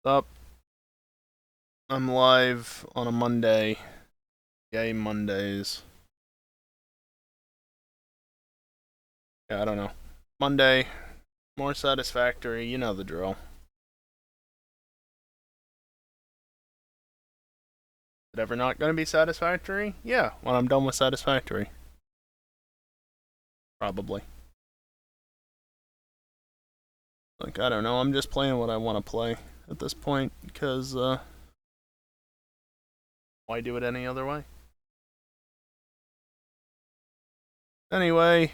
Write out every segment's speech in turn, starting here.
Up. I'm live on a Monday. Yay, Mondays. Yeah, I don't know. Monday, more Satisfactory, you know the drill. Is it ever not going to be Satisfactory? Yeah, when I'm done with Satisfactory. Probably. Like, I don't know, I'm just playing what I want to play at this point, because, why do it any other way? Anyway,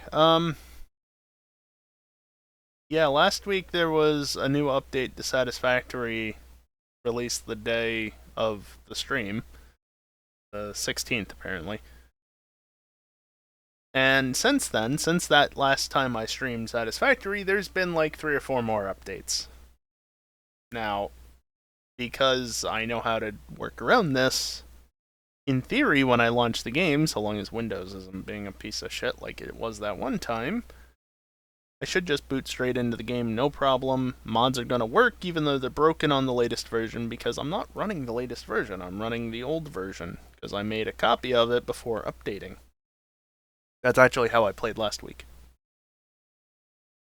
yeah, last week there was a new update to Satisfactory released the day of the stream, the 16th apparently. And since then, since that last time I streamed Satisfactory, there's been like 3 or 4 more updates. Now, because I know how to work around this, in theory, when I launch the game, so long as Windows isn't being a piece of shit like it was that one time, I should just boot straight into the game, no problem. Mods are gonna work, even though they're broken on the latest version, because I'm not running the latest version, I'm running the old version, because I made a copy of it before updating. That's actually how I played last week.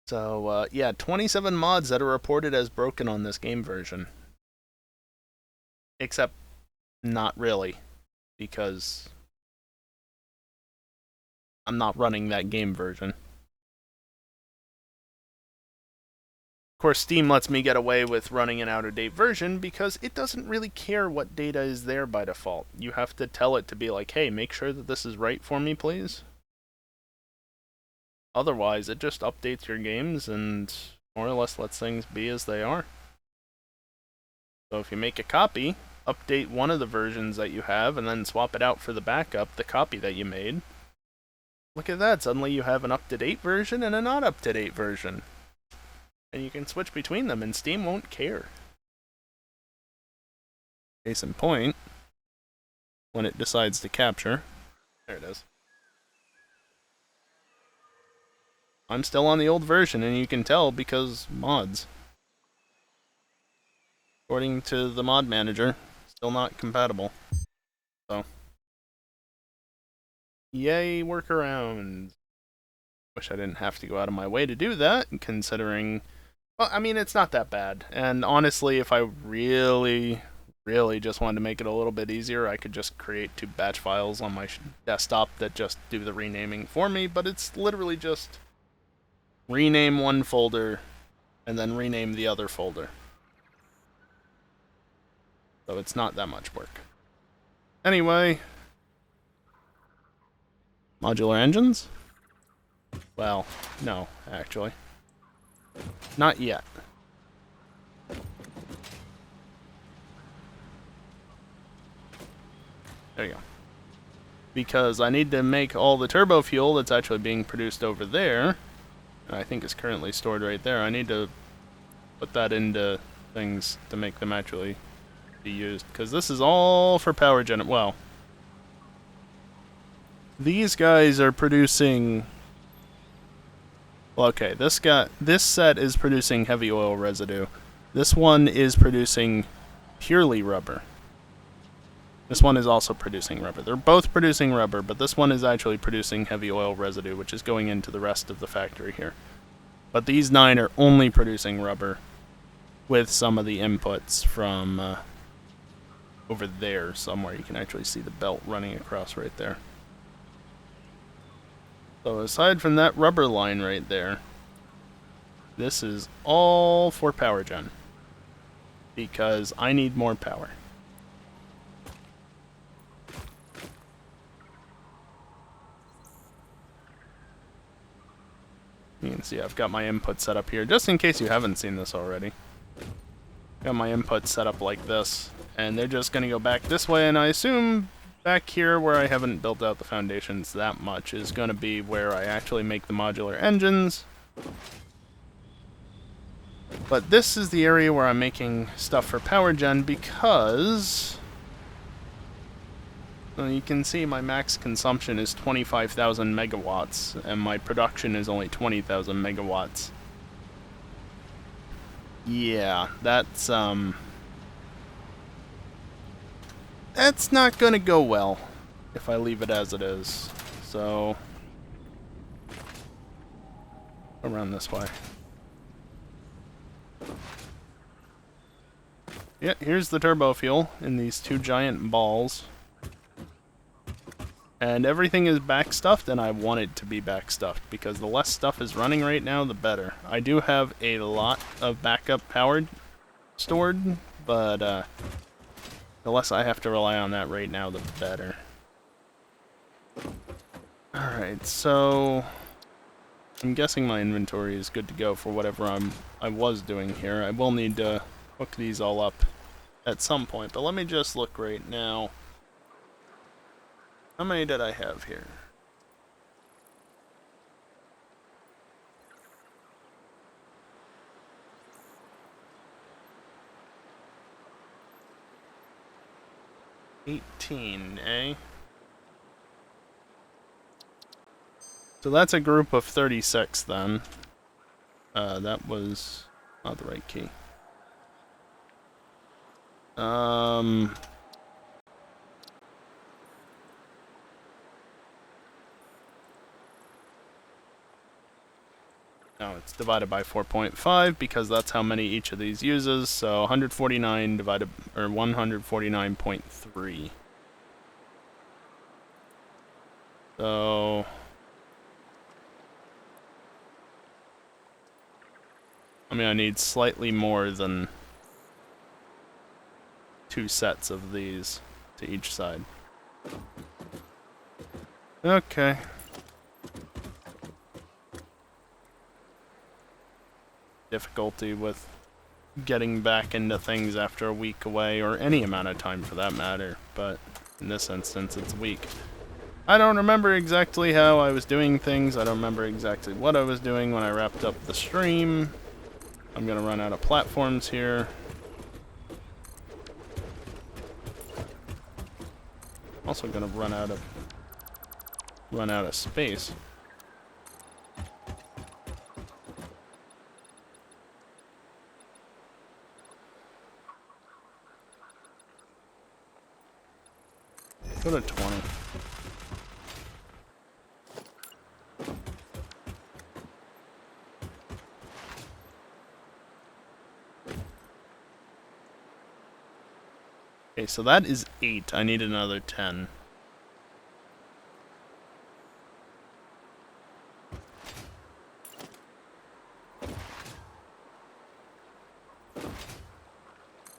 So, yeah, 27 mods that are reported as broken on this game version. Except, not really, because I'm not running that game version. Of course, Steam lets me get away with running an out-of-date version because it doesn't really care what data is there by default. You have to tell it to be like, hey, make sure that this is right for me, please. Otherwise, it just updates your games and more or less lets things be as they are. So if you make a copy, update one of the versions that you have, and then swap it out for the backup, the copy that you made. Look at that, suddenly you have an up-to-date version and a not up-to-date version. And you can switch between them, and Steam won't care. Case in point, when it decides to capture. There it is. I'm still on the old version, and you can tell because mods. According to the mod manager, still not compatible. So, yay, workaround. Wish I didn't have to go out of my way to do that, considering... Well, I mean, it's not that bad. And honestly, if I really just wanted to make it a little bit easier, I could just create 2 batch files on my desktop that just do the renaming for me, but it's literally just rename one folder and then rename the other folder. So it's not that much work. Anyway, modular engines? Well, no, actually. Not yet. There you go. Because I need to make all the turbo fuel that's actually being produced over there, and I think is currently stored right there. I need to put that into things to make them actually be used. Because this is all for power gen. Well, these guys are producing... Well, okay, this set is producing heavy oil residue. This one is producing purely rubber. This one is also producing rubber. They're both producing rubber, but this one is actually producing heavy oil residue, which is going into the rest of the factory here. But these 9 are only producing rubber, with some of the inputs from over there somewhere. You can actually see the belt running across right there. So aside from that rubber line right there, this is all for power gen. Because I need more power. You can see I've got my input set up here, just in case you haven't seen this already. Got my input set up like this, and they're just going to go back this way, and I assume back here where I haven't built out the foundations that much is going to be where I actually make the modular engines. But this is the area where I'm making stuff for power gen because... Well, you can see my max consumption is 25,000 megawatts, and my production is only 20,000 megawatts. Yeah, that's that's not gonna go well if I leave it as it is. So, around this way. Yeah, here's the turbo fuel in these two giant balls. And everything is backstuffed, and I want it to be backstuffed, because the less stuff is running right now, the better. I do have a lot of backup power stored, but the less I have to rely on that right now, the better. Alright, so I'm guessing my inventory is good to go for whatever I was doing here. I will need to hook these all up at some point, but let me just look right now. How many did I have here? $18, eh? So that's a group of 36 then. That was not the right key. No, it's divided by 4.5 because that's how many each of these uses. So 149 divided, or 149.3. So I mean, I need slightly more than 2 sets of these to each side. Okay. Difficulty with getting back into things after a week away, or any amount of time for that matter, but in this instance it's a week. I don't remember exactly how I was doing things, I don't remember exactly what I was doing when I wrapped up the stream. I'm gonna run out of platforms here. Also gonna run out of space. Go to 20. Okay, so that is 8. I need another 10.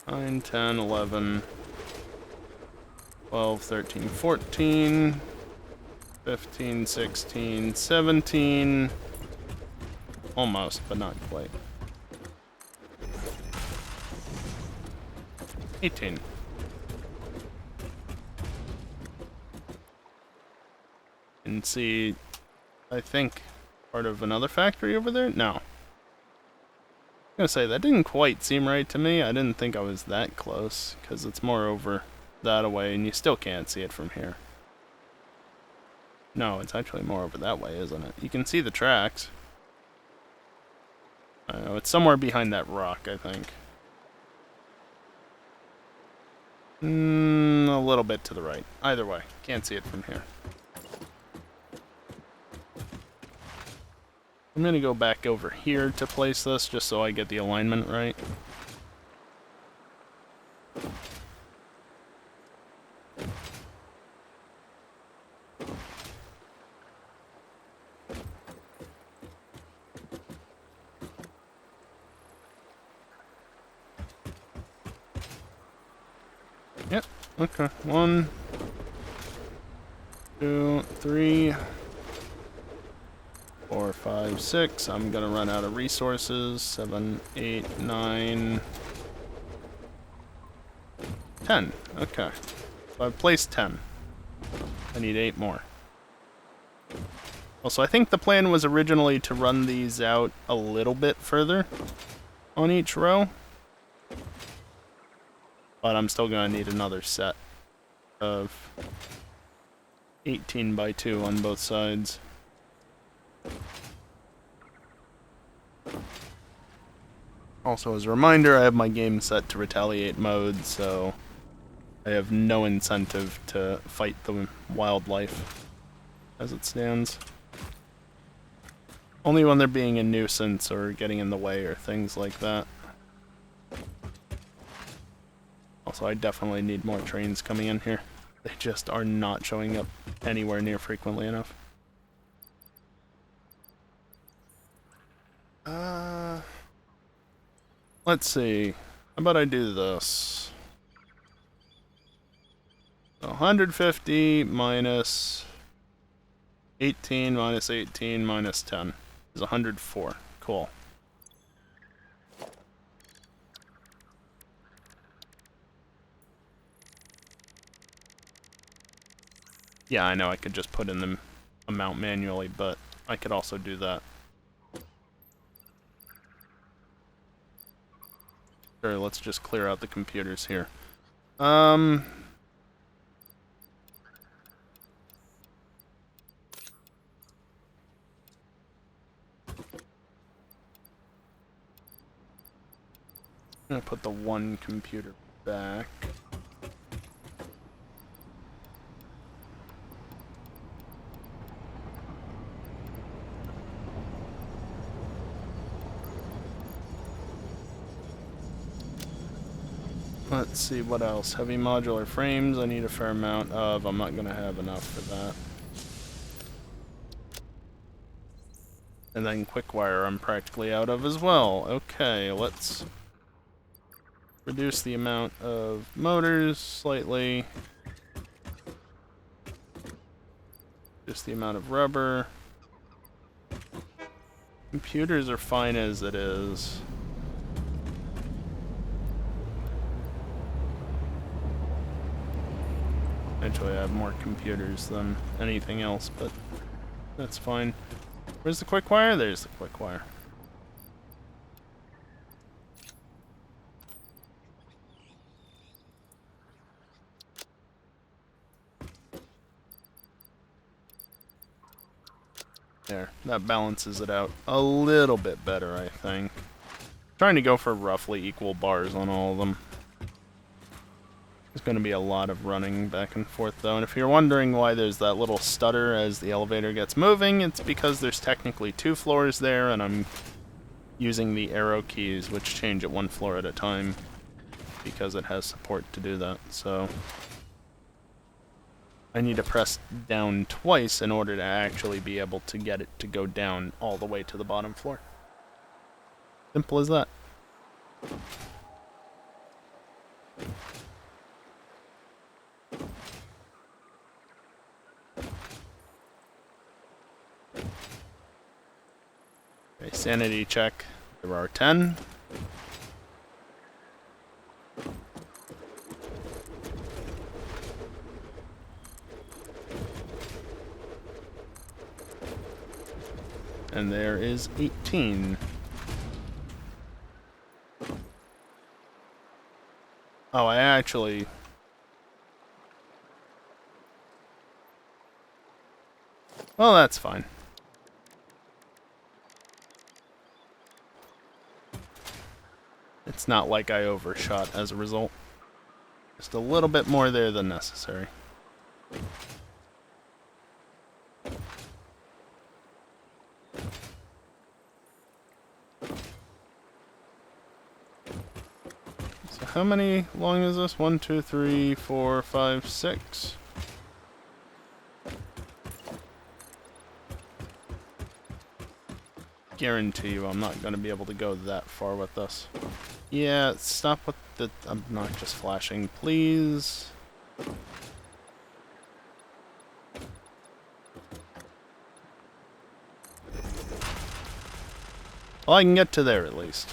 Nine, 10, 11, 12, 13, 14, 15, 16, 17. Almost, but not quite. 18. And see, I think, part of another factory over there? No. I'm gonna say, that didn't quite seem right to me. I didn't think I was that close, because it's more over that away, and you still can't see it from here. No, it's actually more over that way, isn't it? You can see the tracks. I know, it's somewhere behind that rock, I think. A little bit to the right. Either way, can't see it from here. I'm gonna go back over here to place this, just so I get the alignment right. Yep, okay. 1, 2, 3, 4, 5, 6. I'm gonna run out of resources. 7, 8, 9, 10. Okay. So I've placed 10. I need 8 more. Also, I think the plan was originally to run these out a little bit further on each row. But I'm still gonna need another set of 18 by 2 on both sides. Also, as a reminder, I have my game set to retaliate mode, so I have no incentive to fight the wildlife as it stands. Only when they're being a nuisance or getting in the way or things like that. Also, I definitely need more trains coming in here. They just are not showing up anywhere near frequently enough. Let's see. How about I do this? 150 minus 18 minus 18 minus 10 is 104. Cool. Yeah, I know I could just put in the amount manually, but I could also do that. Sure, let's just clear out the computers here. I'm gonna put the one computer back. Let's see, what else? Heavy modular frames, I need a fair amount of. I'm not gonna have enough for that. And then quick wire I'm practically out of as well. Okay, let's reduce the amount of motors slightly. Just the amount of rubber. Computers are fine as it is. Eventually I have more computers than anything else, but that's fine. Where's the quick wire? There's the quick wire. There, that balances it out a little bit better, I think. Trying to go for roughly equal bars on all of them. There's going to be a lot of running back and forth, though, and if you're wondering why there's that little stutter as the elevator gets moving, it's because there's technically 2 floors there, and I'm using the arrow keys, which change at 1 floor at a time, because it has support to do that, so I need to press down twice in order to actually be able to get it to go down all the way to the bottom floor. Simple as that. Okay, sanity check. There are 10. And there is 18. Oh, I actually... Well, that's fine. It's not like I overshot as a result. Just a little bit more there than necessary. So how many long is this? 1, 2, 3, 4, 5, 6. Guarantee you I'm not going to be able to go that far with this. Yeah, stop with the obnoxious flashing, please. Well, I can get to there at least.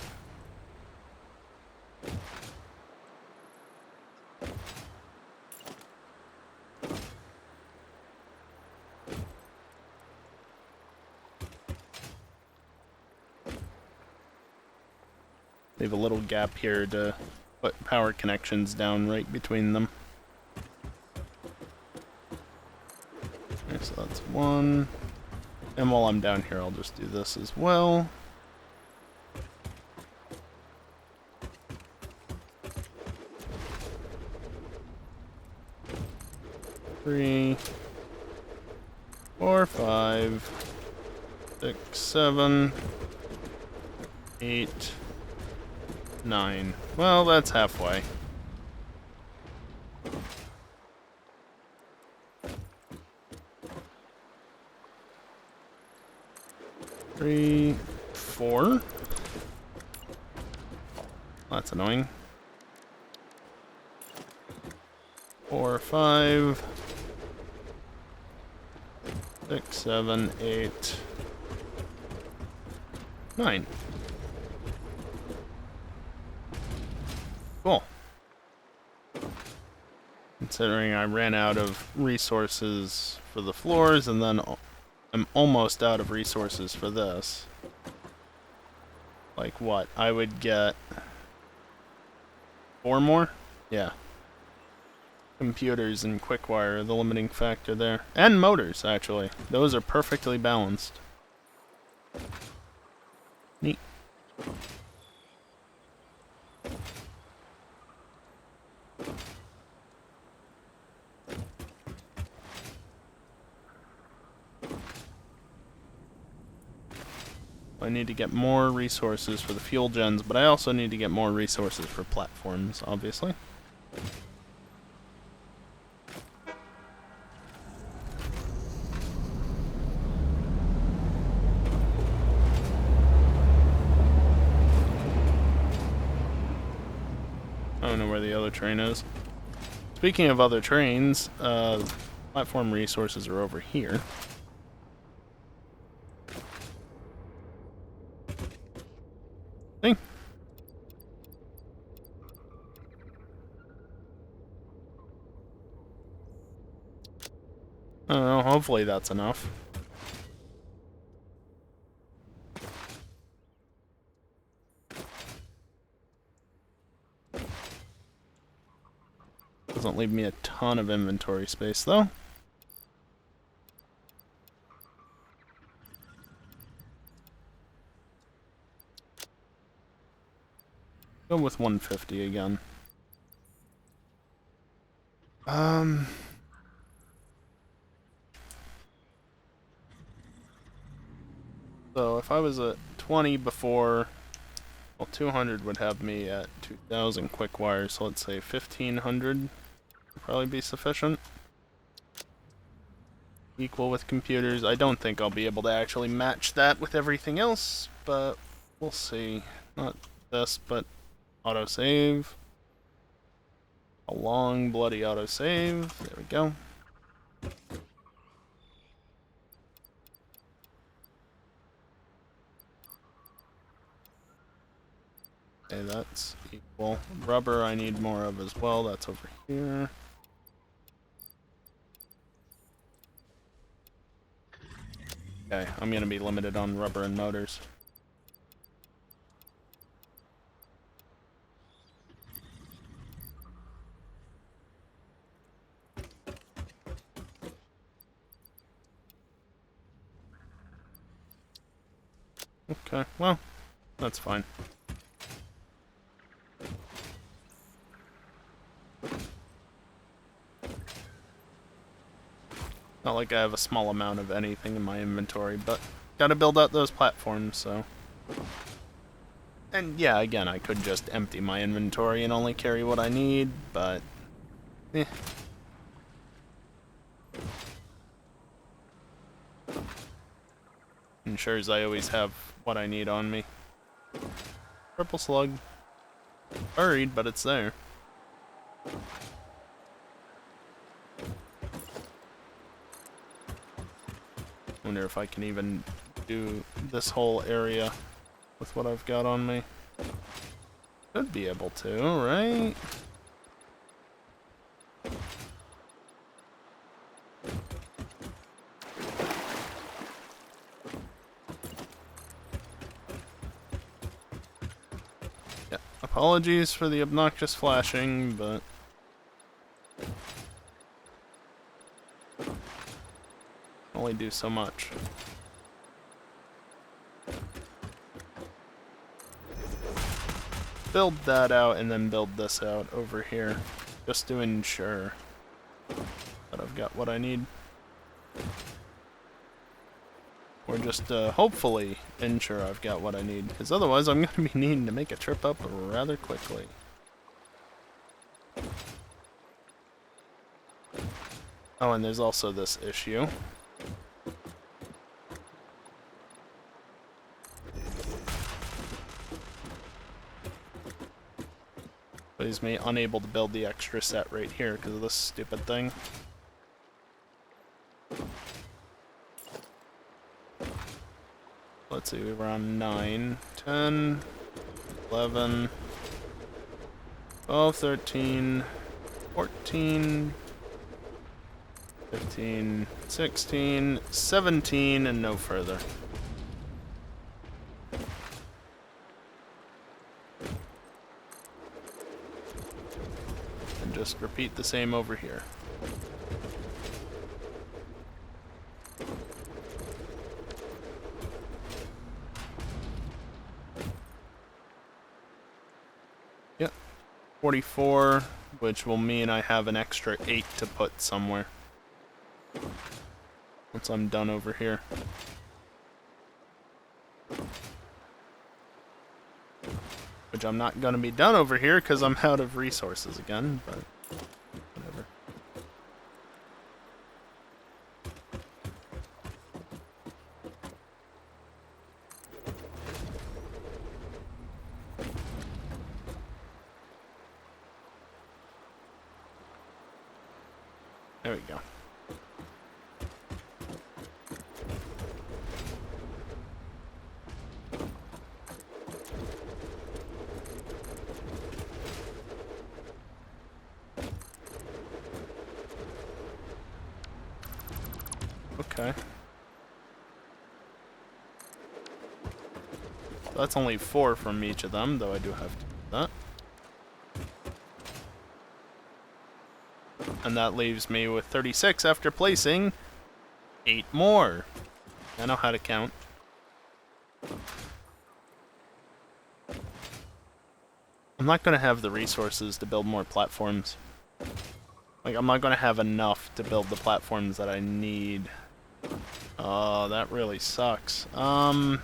Leave a little gap here to put power connections down right between them. Okay, so that's 1. And while I'm down here, I'll just do this as well. 3, 4, 5, 6, 7, 8, 9. Well, that's halfway. Three, 4. That's annoying. 4, 5, 6, 7, 8, 9. Cool. Considering I ran out of resources for the floors, and then I'm almost out of resources for this. Like what? I would get 4 more? Yeah. Computers and quick-wire are the limiting factor there. And motors, actually. Those are perfectly balanced. Neat. I need to get more resources for the fuel gens, but I also need to get more resources for platforms, obviously. I don't know where the other train is. Speaking of other trains, platform resources are over here. See? I don't know, hopefully that's enough. Doesn't leave me a ton of inventory space, though. Go with 150 again. So if I was at 20 before, well, 200 would have me at 2,000 quick wires, so let's say 1,500 would probably be sufficient. Equal with computers. I don't think I'll be able to actually match that with everything else, but we'll see. Not this, but autosave. A long, bloody autosave. There we go. Okay, that's equal. Rubber I need more of as well. That's over here. Okay, I'm gonna be limited on rubber and motors. Okay, well, that's fine. Not like I have a small amount of anything in my inventory, but gotta build out those platforms, so. And yeah, again, I could just empty my inventory and only carry what I need, but eh. Ensures I always have what I need on me. Purple slug. Buried, but it's there. Wonder if I can even do this whole area with what I've got on me. Should be able to, right? Yeah, apologies for the obnoxious flashing, but only do so much. Build that out and then build this out over here, just to ensure that I've got what I need. Or just hopefully ensure I've got what I need, because otherwise I'm going to be needing to make a trip up rather quickly. Oh, and there's also this issue. Leaves me unable to build the extra set right here because of this stupid thing. Let's see, we were on 9, 10, 11, 12, 13, 14, 15, 16, 17, and no further. And just repeat the same over here. Yep, 44, which will mean I have an extra 8 to put somewhere. Once I'm done over here. Which I'm not going to be done over here because I'm out of resources again, but whatever. There we go. Okay. So that's only 4 from each of them, though I do have to do that. And that leaves me with 36 after placing 8 more. I know how to count. I'm not going to have the resources to build more platforms. Like, I'm not going to have enough to build the platforms that I need. Oh, that really sucks. Alls.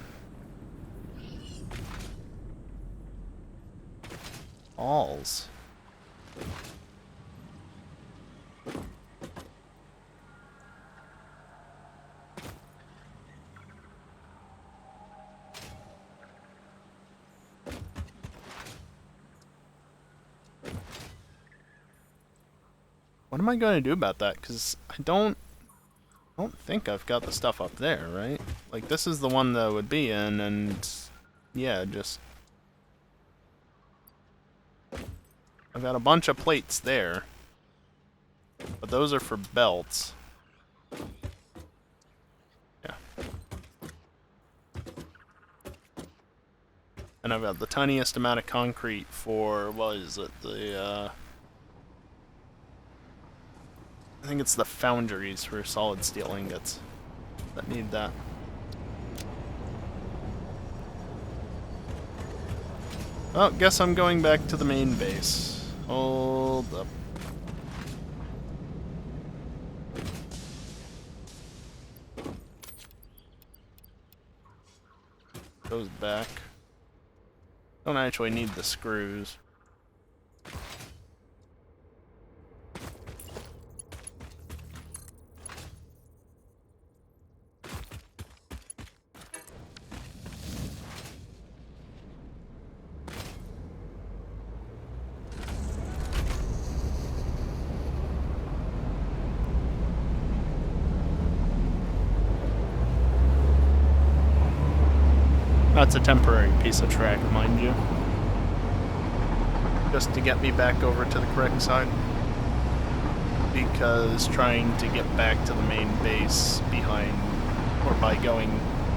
What am I going to do about that? Because I don't think I've got the stuff up there, right? Like, this is the one that would be in, and yeah, just... I've got a bunch of plates there, but those are for belts. Yeah. And I've got the tiniest amount of concrete for, what is it, the, I think it's the foundries for solid steel ingots that need that. Well, guess I'm going back to the main base. Hold up. Goes back. Don't actually need the screws. That's a temporary piece of track, mind you. Just to get me back over to the correct side. Because trying to get back to the main base behind, or by going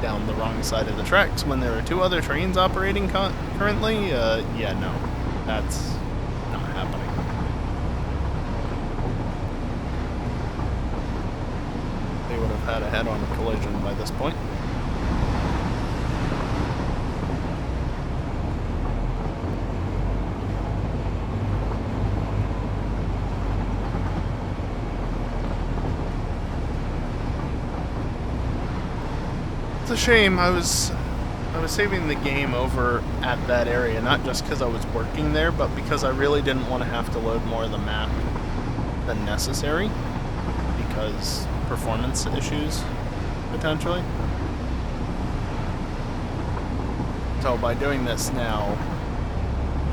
down the wrong side of the tracks when there are 2 other trains operating currently, yeah, no. That's not happening. They would have had a head-on collision by this point. a shame. I was saving the game over at that area, not just because I was working there, but because I really didn't want to have to load more of the map than necessary, because performance issues, potentially. So by doing this now,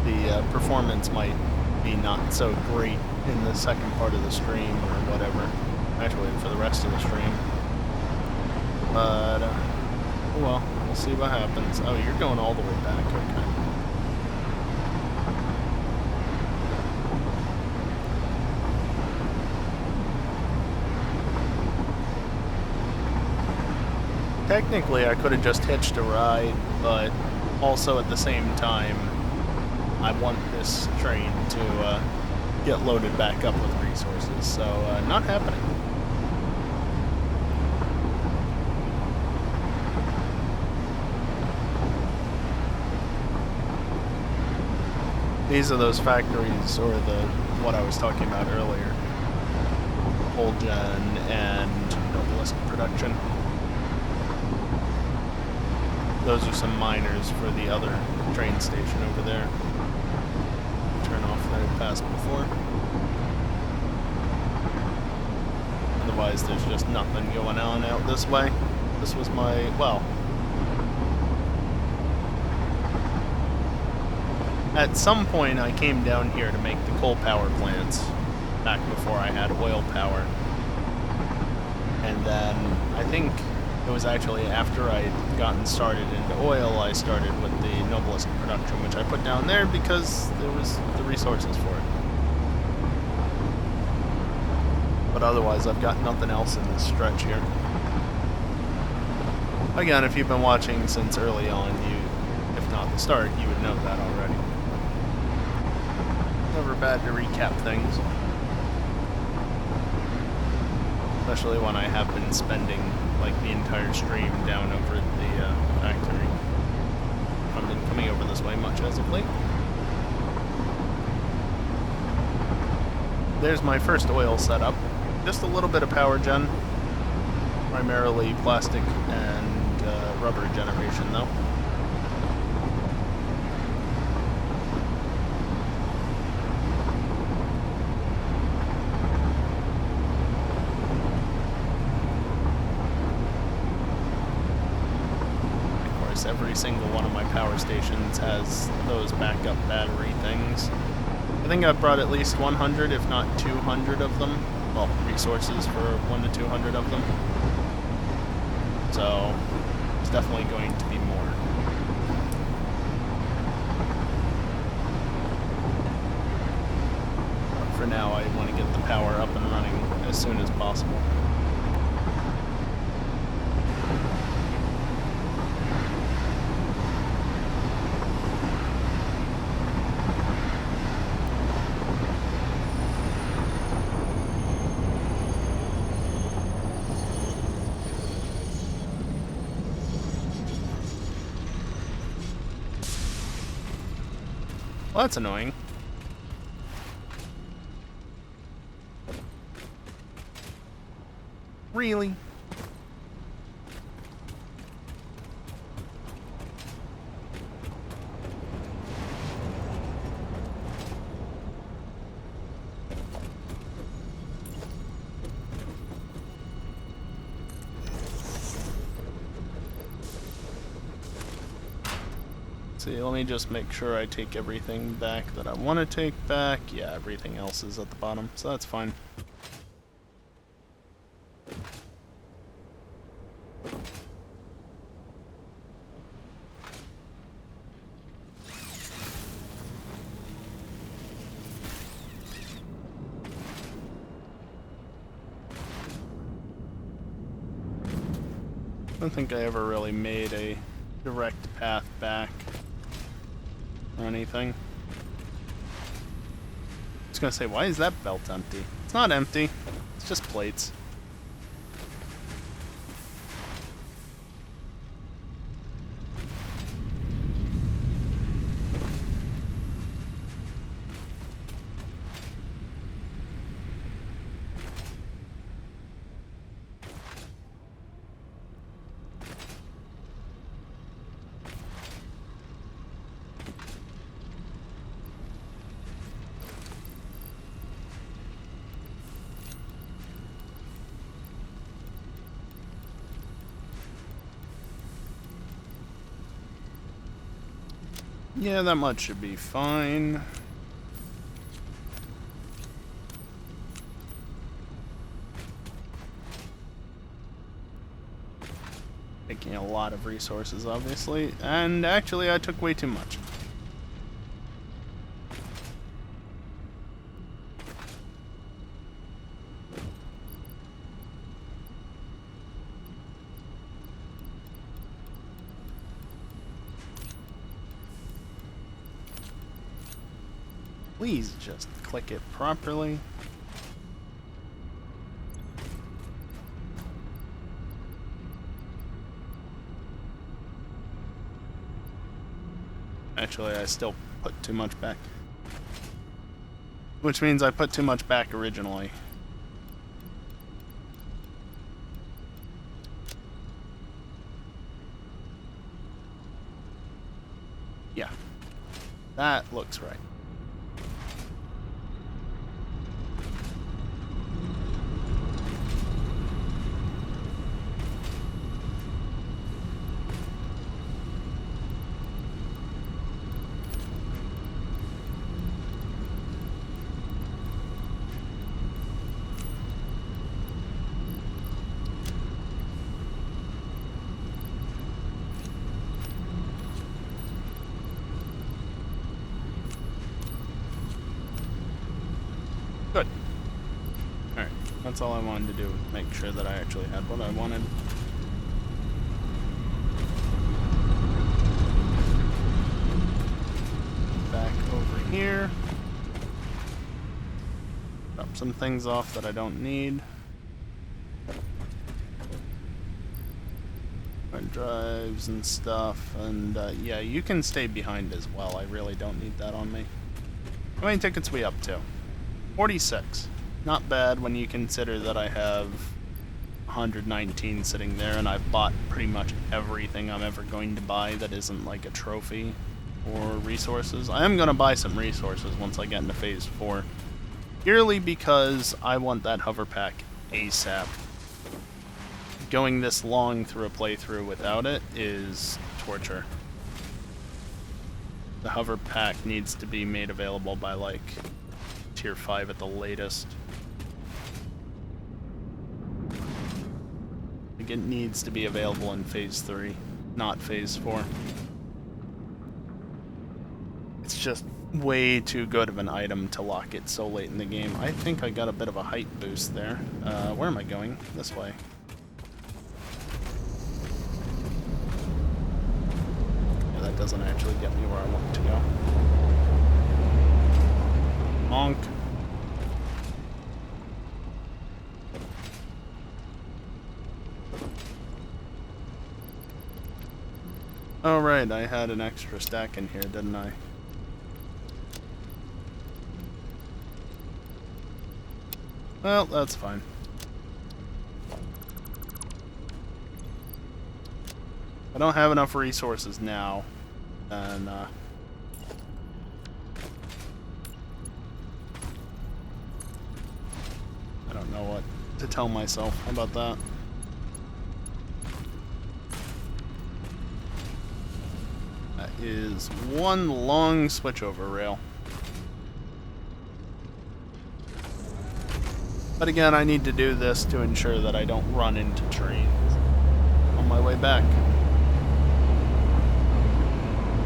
the performance might be not so great in the second part of the stream or whatever. Actually, for the rest of the stream. But, oh well, we'll see what happens. Oh, you're going all the way back, okay. Technically, I could have just hitched a ride, but also at the same time, I want this train to get loaded back up with resources, so not happening. These are those factories, or what I was talking about earlier. Whole Gen and Noblest Production. Those are some miners for the other train station over there. Turn off that I passed before. Otherwise, there's just nothing going on out this way. This was my, well, at some point I came down here to make the coal power plants back before I had oil power. And then I think it was actually after I'd gotten started into oil, I started with the Noblest Production, which I put down there because there was the resources for it. But otherwise, I've got nothing else in this stretch here. Again, if you've been watching since early on, if not the start, you would know that already. Never bad to recap things. Especially when I have been spending like the entire stream down over at the factory. I haven't been coming over this way much as of late. There's my first oil setup. Just a little bit of power gen. Primarily plastic and rubber generation though. Every single one of my power stations has those backup battery things. I think I've brought at least 100, if not 200 of them. Well, resources for 100 to 200 of them. So, it's definitely going to be more. But for now, I want to get the power up and running as soon as possible. Well, that's annoying. Really? See, let me just make sure I take everything back that I want to take back. Yeah, everything else is at the bottom, so that's fine. I don't think I ever really made a direct path back or anything. I was gonna say, why is that belt empty? It's not empty, it's just plates. Yeah, that much should be fine. Taking a lot of resources, obviously, and actually I took way too much. Please just click it properly. Actually, I still put too much back. Which means I put too much back originally. Yeah. That looks right. Good. Alright, that's all I wanted to do, make sure that I actually had what I wanted. Back over here. Drop some things off that I don't need. Drives and stuff, and yeah, you can stay behind as well. I really don't need that on me. How many tickets we up to? 46. Not bad when you consider that I have 119 sitting there, and I've bought pretty much everything I'm ever going to buy that isn't like a trophy or resources. I am going to buy some resources once I get into Phase 4. Purely because I want that hover pack ASAP. Going this long through a playthrough without it is torture. The hover pack needs to be made available by like Tier 5 at the latest. Like it needs to be available in Phase 3, not Phase 4. It's just way too good of an item to lock it so late in the game. I think I got a bit of a height boost there. Where am I going? This way. That doesn't actually get me where I want to go. Honk. Oh right, I had an extra stack in here, didn't I? Well, that's fine. I don't have enough resources now, and I don't know what to tell myself about that. That is one long switchover rail. But again, I need to do this to ensure that I don't run into trees on my way back.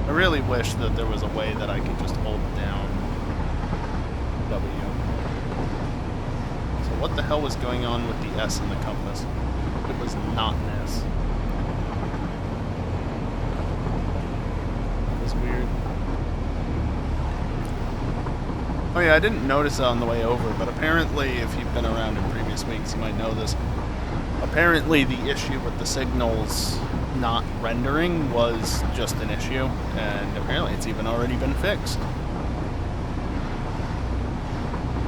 I really wish that there was a way that I could just hold down W. So what the hell was going on with the S in the compass? It was not an S. That was weird. Oh yeah, I didn't notice it on the way over, but apparently if you've been around in previous weeks, you might know this. Apparently the issue with the signals not rendering was just an issue, and apparently it's even already been fixed.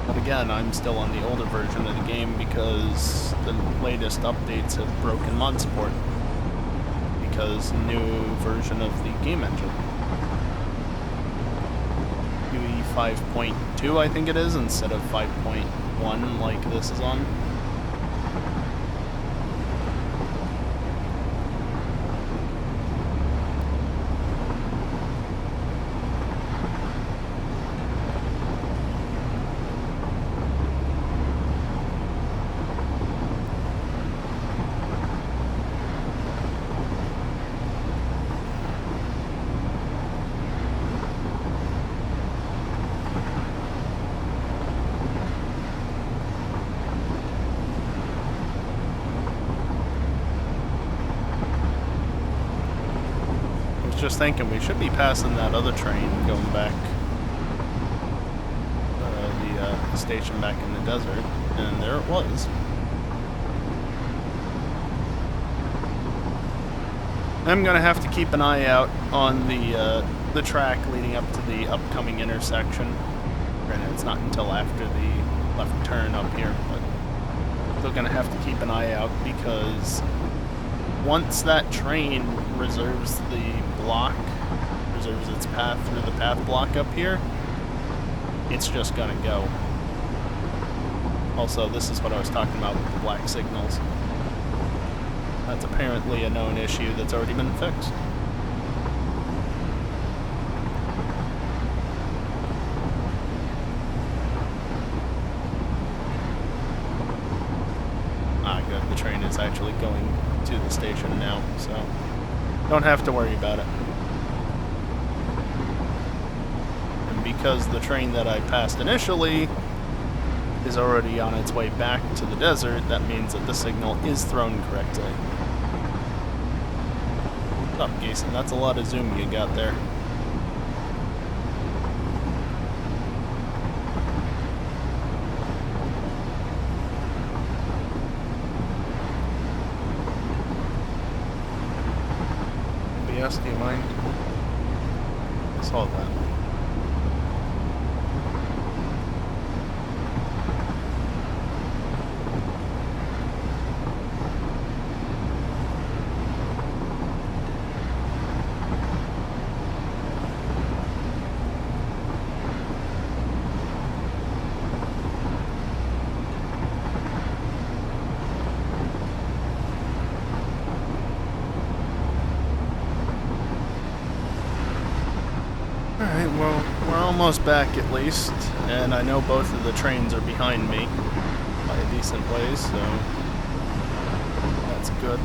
But again, I'm still on the older version of the game because the latest updates have broken mod support because new version of the game engine. UE 5.2 I think it is, instead of 5.1 like this is on. just thinking we should be passing that other train going back, the station back in the desert, and there it was. I'm gonna have to keep an eye out on the track leading up to the upcoming intersection. Granted, it's not until after the left turn up here, but still gonna have to keep an eye out because once that train reserves its path through the path block up here, it's just gonna go. Also, this is what I was talking about with the black signals. That's apparently a known issue that's already been fixed. Ah, good. The train is actually going to the station now, so don't have to worry about it. And because the train that I passed initially is already on its way back to the desert, that means that the signal is thrown correctly. What's up, Jason? That's a lot of zoom you got there. OBS, do you mind? I saw that. Alright, well, we're almost back at least, and I know both of the trains are behind me by a decent ways, so that's good.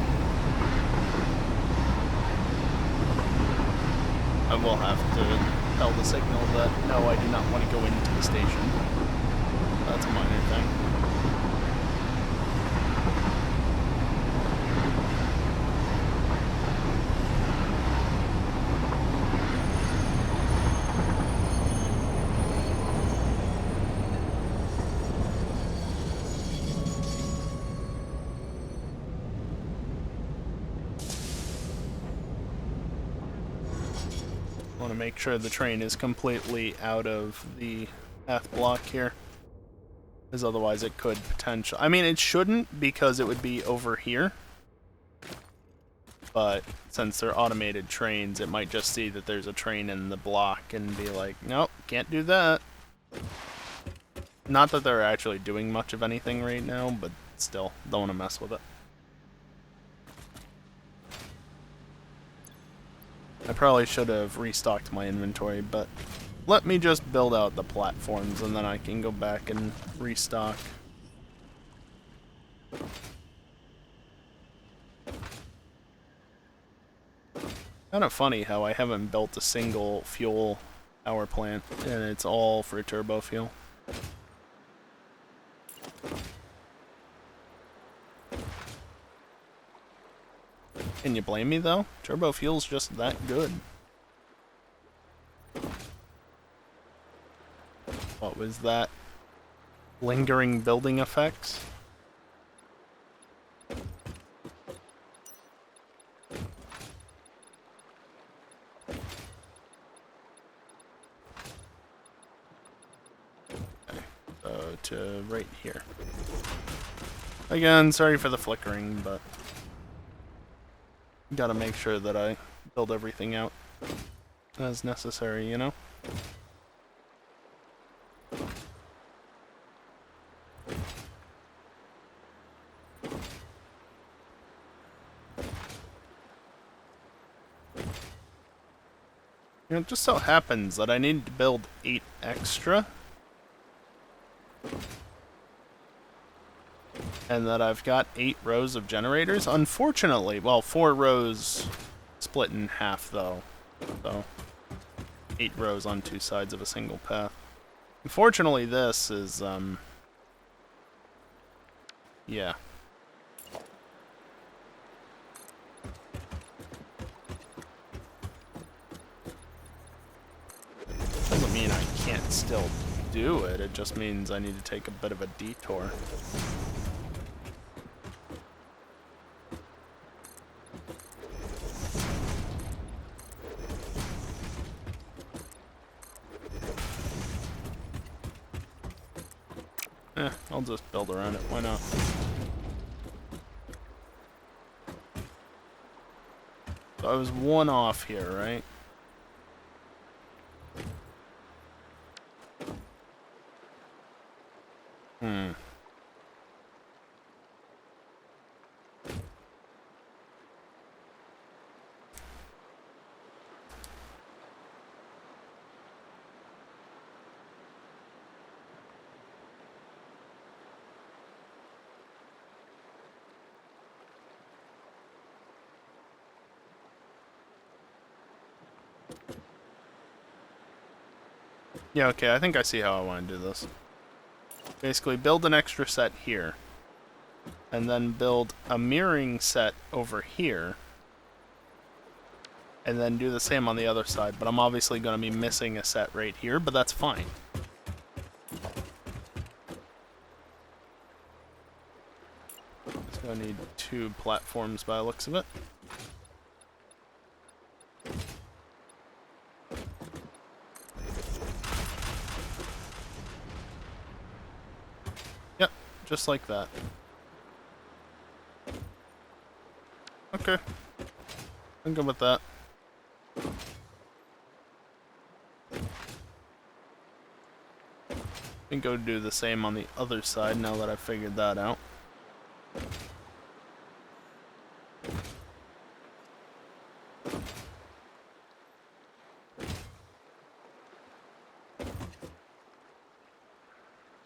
I will have to tell the signal that no, I do not want to go into the station. That's a minor thing. I want to make sure the train is completely out of the path block here, because otherwise it could potentially... I mean, it shouldn't, because it would be over here, but since they're automated trains, it might just see that there's a train in the block and be like, nope, can't do that. Not that they're actually doing much of anything right now, but still, don't want to mess with it. I probably should have restocked my inventory, but let me just build out the platforms and then I can go back and restock. Kind of funny how I haven't built a single fuel power plant and it's all for turbo fuel. Can you blame me though? Turbo fuel's just that good. What was that? Lingering building effects? Okay, so to right here. Again, sorry for the flickering, but gotta make sure that I build everything out as necessary, you know? You know, it just so happens that I need to build 8 extra. And that I've got 8 rows of generators. Unfortunately, well, 4 rows split in half, though. So, 8 rows on 2 sides of a single path. Unfortunately, this is, yeah. mean I can't still do it. It just means I need to take a bit of a detour. I'll just build around it. Why not? So I was one off here, right? Yeah, okay, I think I see how I want to do this. Basically, build an extra set here. And then build a mirroring set over here. And then do the same on the other side. But I'm obviously going to be missing a set right here, but that's fine. It's going to need 2 platforms by the looks of it. Yep, just like that. Okay. I'm good with that. I can go do the same on the other side now that I've figured that out.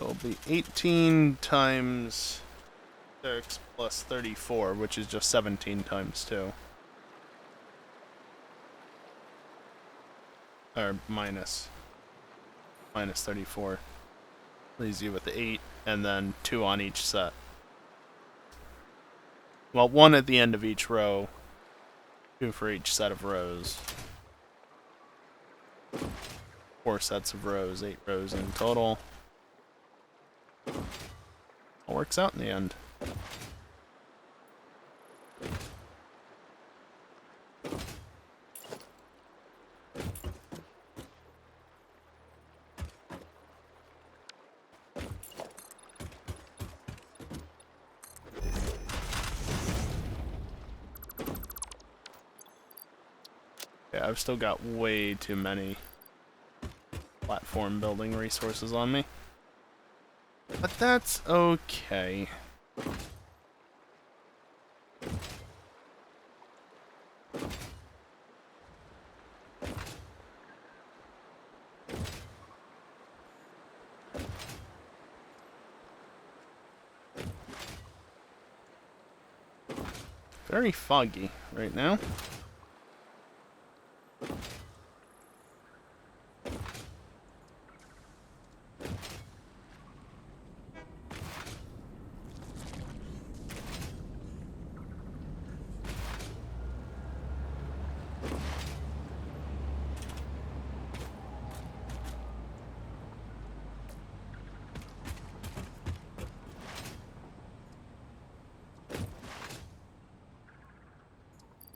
It'll be 18 times 6 plus 34, which is just 17 times 2. Or minus 34. Leaves you with 8, and then 2 on each set. Well, 1 at the end of each row, 2 for each set of rows. 4 sets of rows, 8 rows in total. All works out in the end. Yeah, I've still got way too many platform building resources on me. But that's okay. Very foggy right now.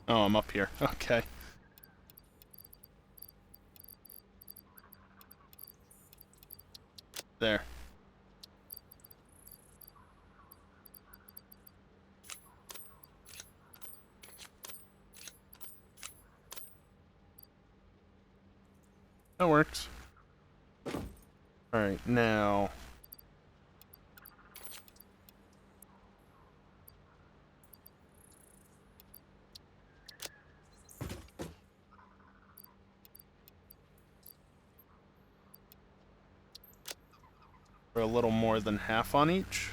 Oh, I'm up here. Okay. There. That works. Alright, now... for a little more than half on each.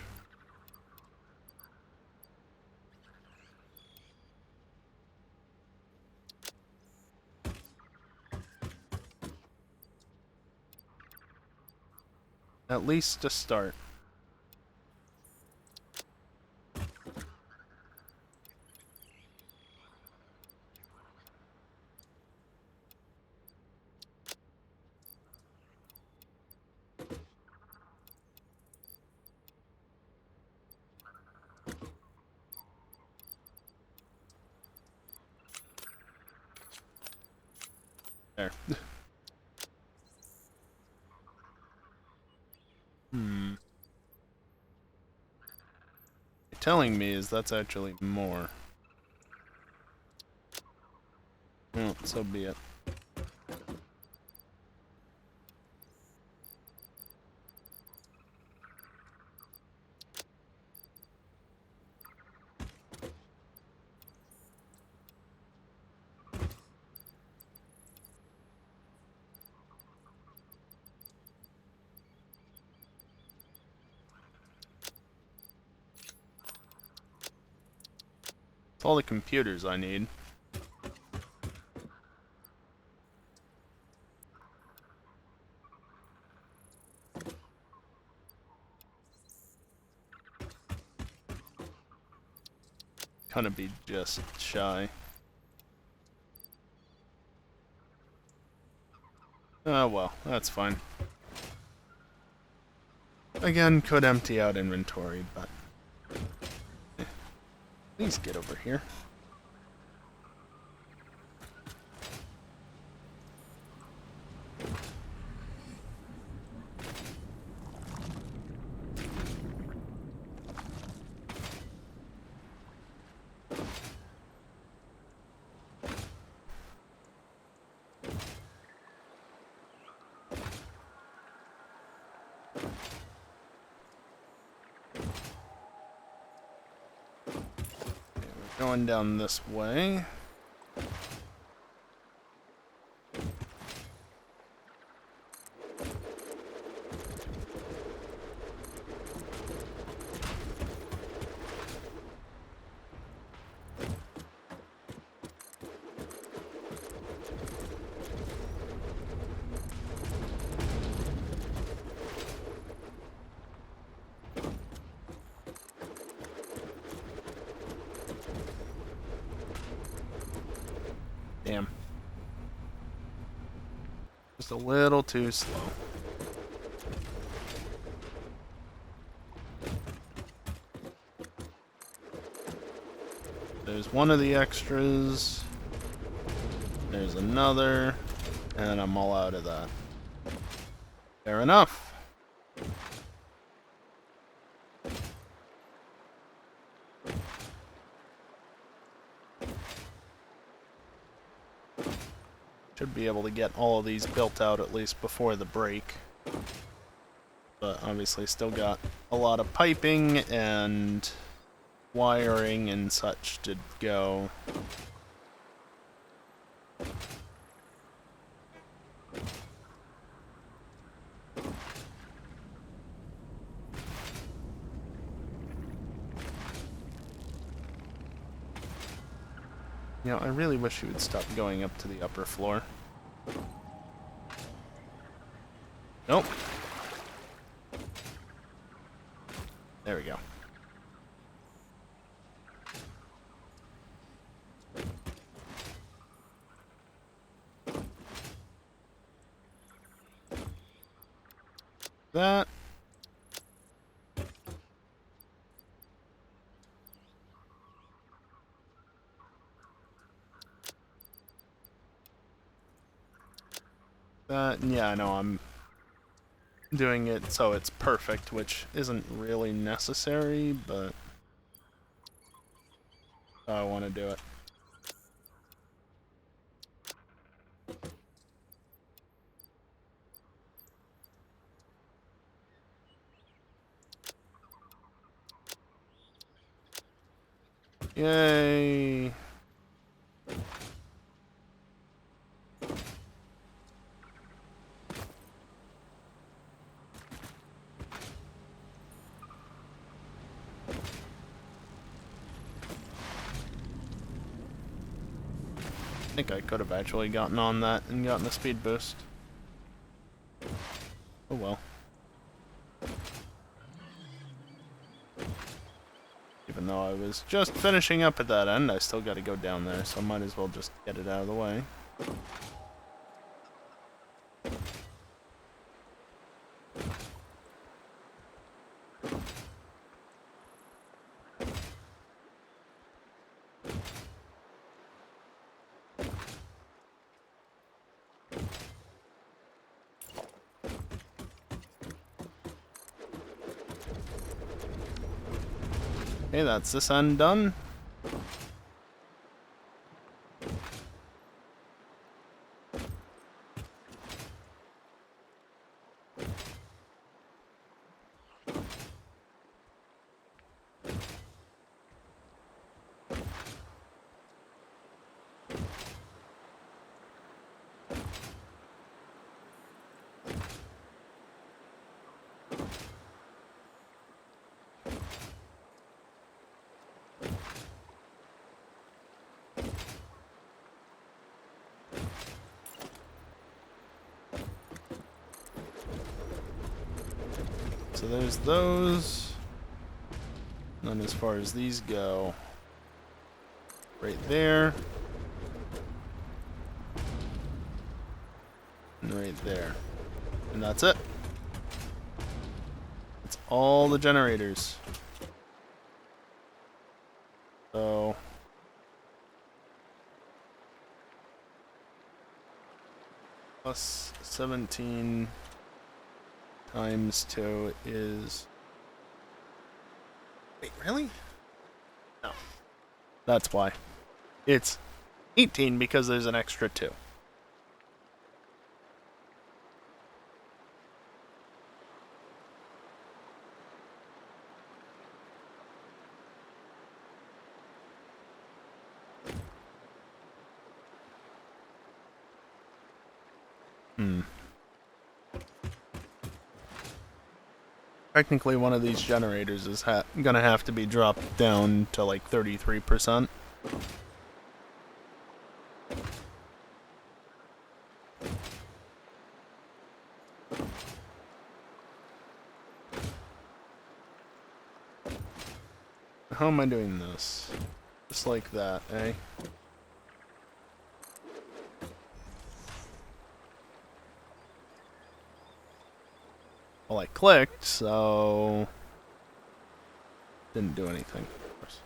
At least to start. There. You're telling me is that's actually more. Well, so be it. It's all the computers I need. Gonna be just shy. Oh well, that's fine. Again, could empty out inventory, but... Please get over here. Going down this way. Damn. Just a little too slow. There's one of the extras. There's another. And I'm all out of that. Fair enough. Should be able to get all of these built out at least before the break. But obviously still got a lot of piping and wiring and such to go. You know, I really wish you would stop going up to the upper floor. Nope. There we go. That. Yeah, I know, I'm doing it so it's perfect, which isn't really necessary, but I want to do it. Yay! I think I could have actually gotten on that and gotten a speed boost. Oh well. Even though I was just finishing up at that end, I still gotta go down there, so I might as well just get it out of the way. Okay, that's this end done. So there's those. And then as far as these go, right there. And right there. And that's it. That's all the generators. So plus 17 times 2 is... Wait, really? No. That's why. It's 18 because there's an extra 2. Technically, one of these generators is gonna have to be dropped down to like 33%. How am I doing this? Just like that, eh? Well, I clicked, so... Didn't do anything, of course.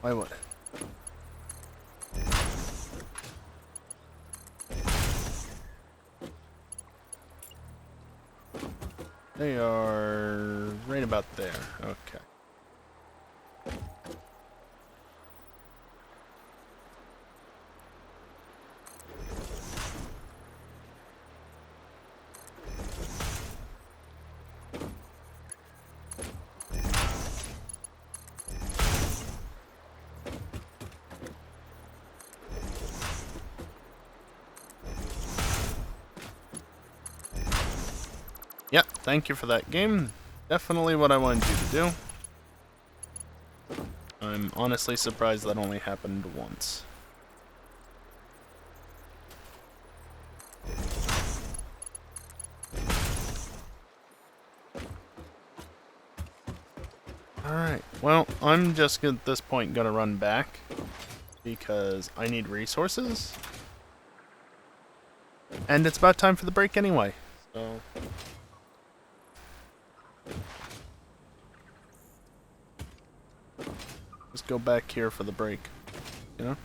Why would it? They are right about there. Okay. Yep, thank you for that game. Definitely what I wanted you to do. I'm honestly surprised that only happened once. Alright, well, I'm just at this point gonna run back because I need resources. And it's about time for the break anyway, so... Just go back here for the break, you know?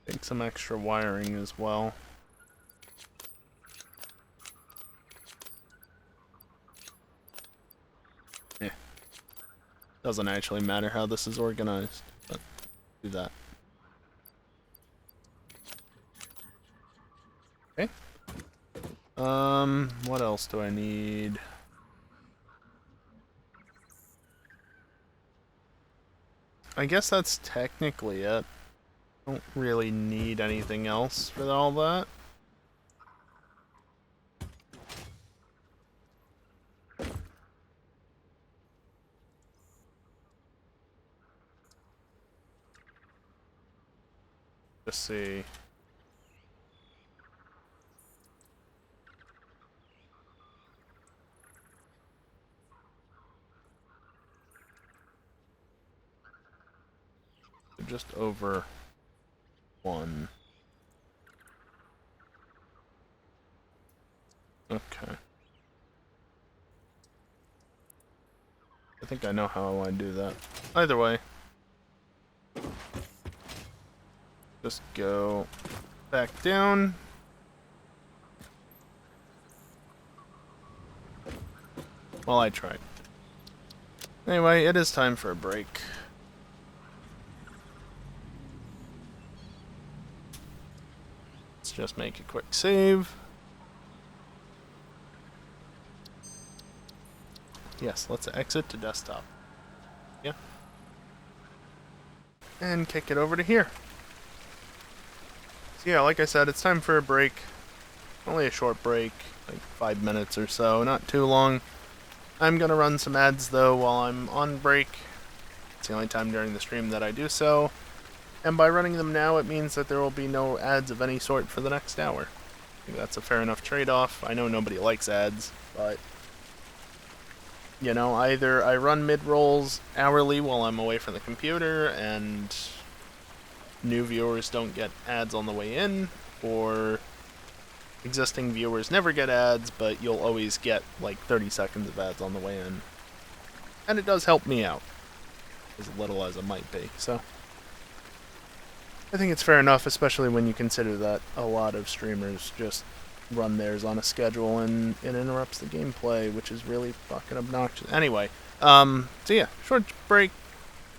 Take some extra wiring as well. Yeah. Doesn't actually matter how this is organized, but do that. Okay. What else do I need? I guess that's technically it. Don't really need anything else for all that. Let's see. Just over 1. Okay. I think I know how I want to do that. Either way. Just go back down. Well, I tried. Anyway, it is time for a break. Let's just make a quick save. Yes, let's exit to desktop. Yeah. And kick it over to here. So yeah, like I said, it's time for a break. Only a short break, like 5 minutes or so, not too long. I'm gonna run some ads though while I'm on break. It's the only time during the stream that I do so. And by running them now, it means that there will be no ads of any sort for the next hour. I think that's a fair enough trade-off. I know nobody likes ads, but you know, either I run mid-rolls hourly while I'm away from the computer and new viewers don't get ads on the way in, or existing viewers never get ads, but you'll always get like 30 seconds of ads on the way in. And it does help me out, as little as it might be, so I think it's fair enough, especially when you consider that a lot of streamers just run theirs on a schedule and it interrupts the gameplay, which is really fucking obnoxious. Anyway, so yeah, short break.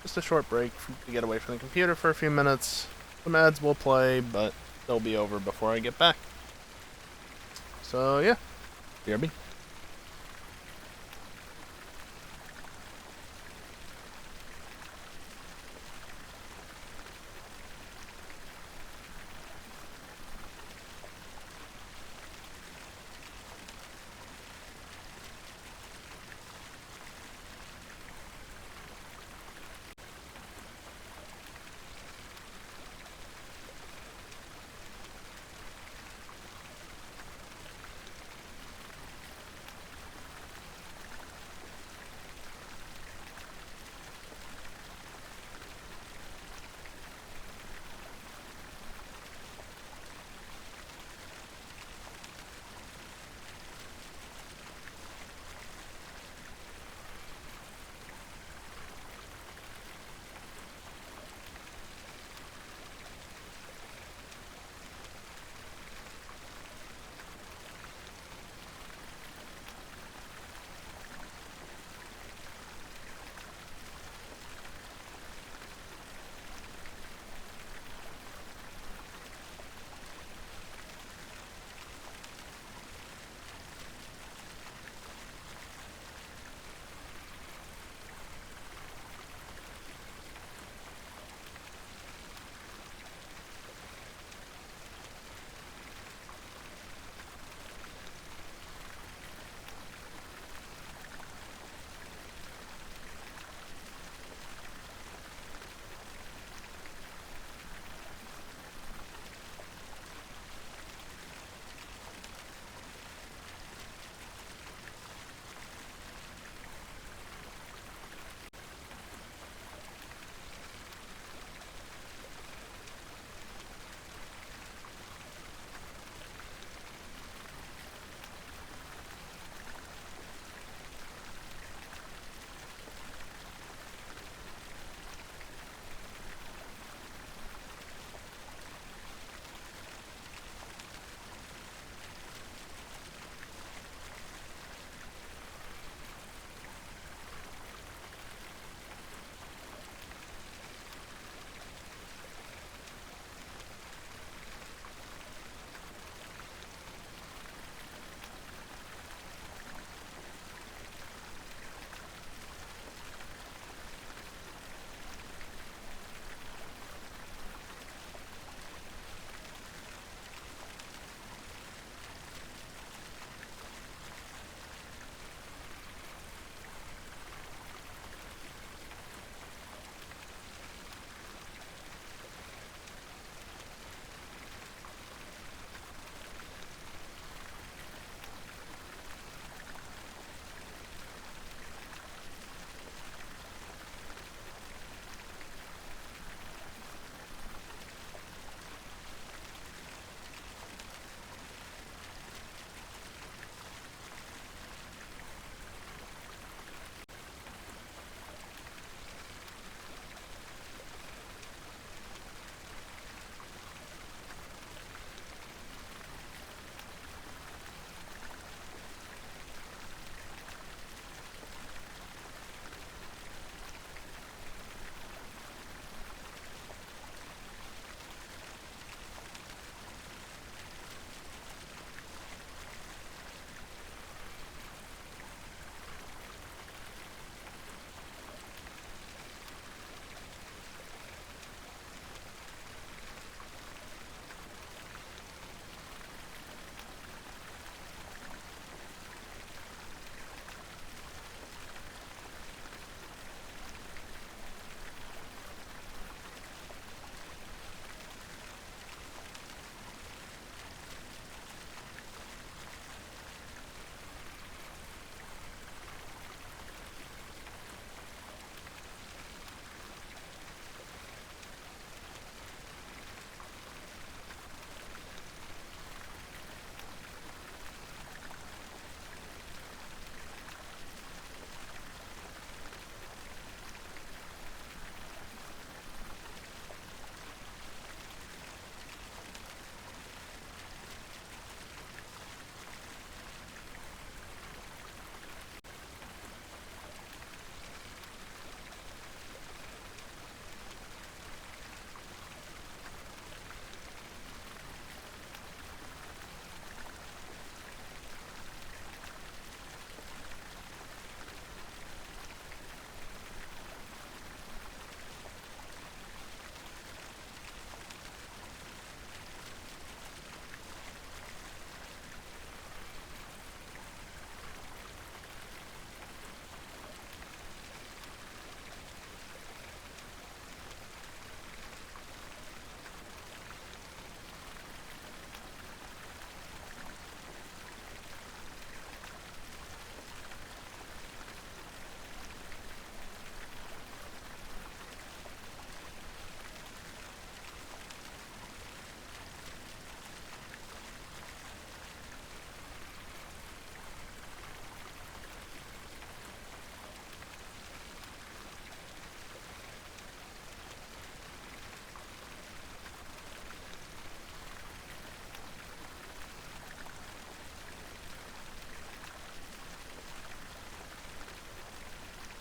Just a short break to get away from the computer for a few minutes. Some ads will play, but they'll be over before I get back. So yeah, BRB.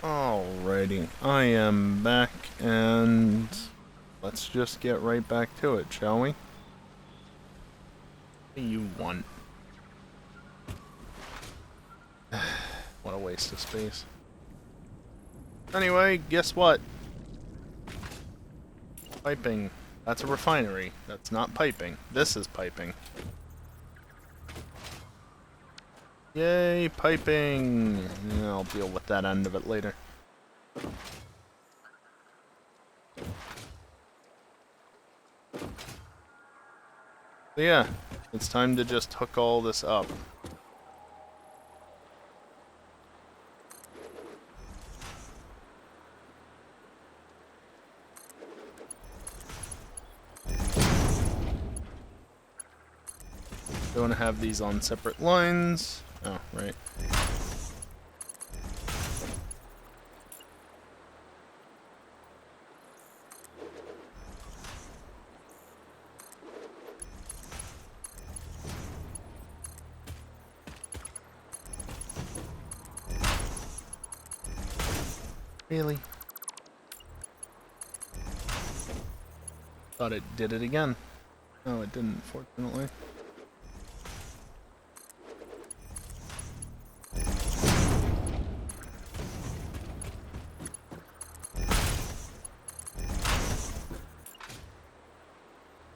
Alrighty, I am back, and let's just get right back to it, shall we? What do you want? What a waste of space. Anyway, guess what? Piping. That's a refinery. That's not piping. This is piping. Yay, piping! Yeah, I'll deal with that end of it later. So yeah, it's time to just hook all this up. Don't want to have these on separate lines. Oh, right. Really? Thought it did it again. No, it didn't, fortunately.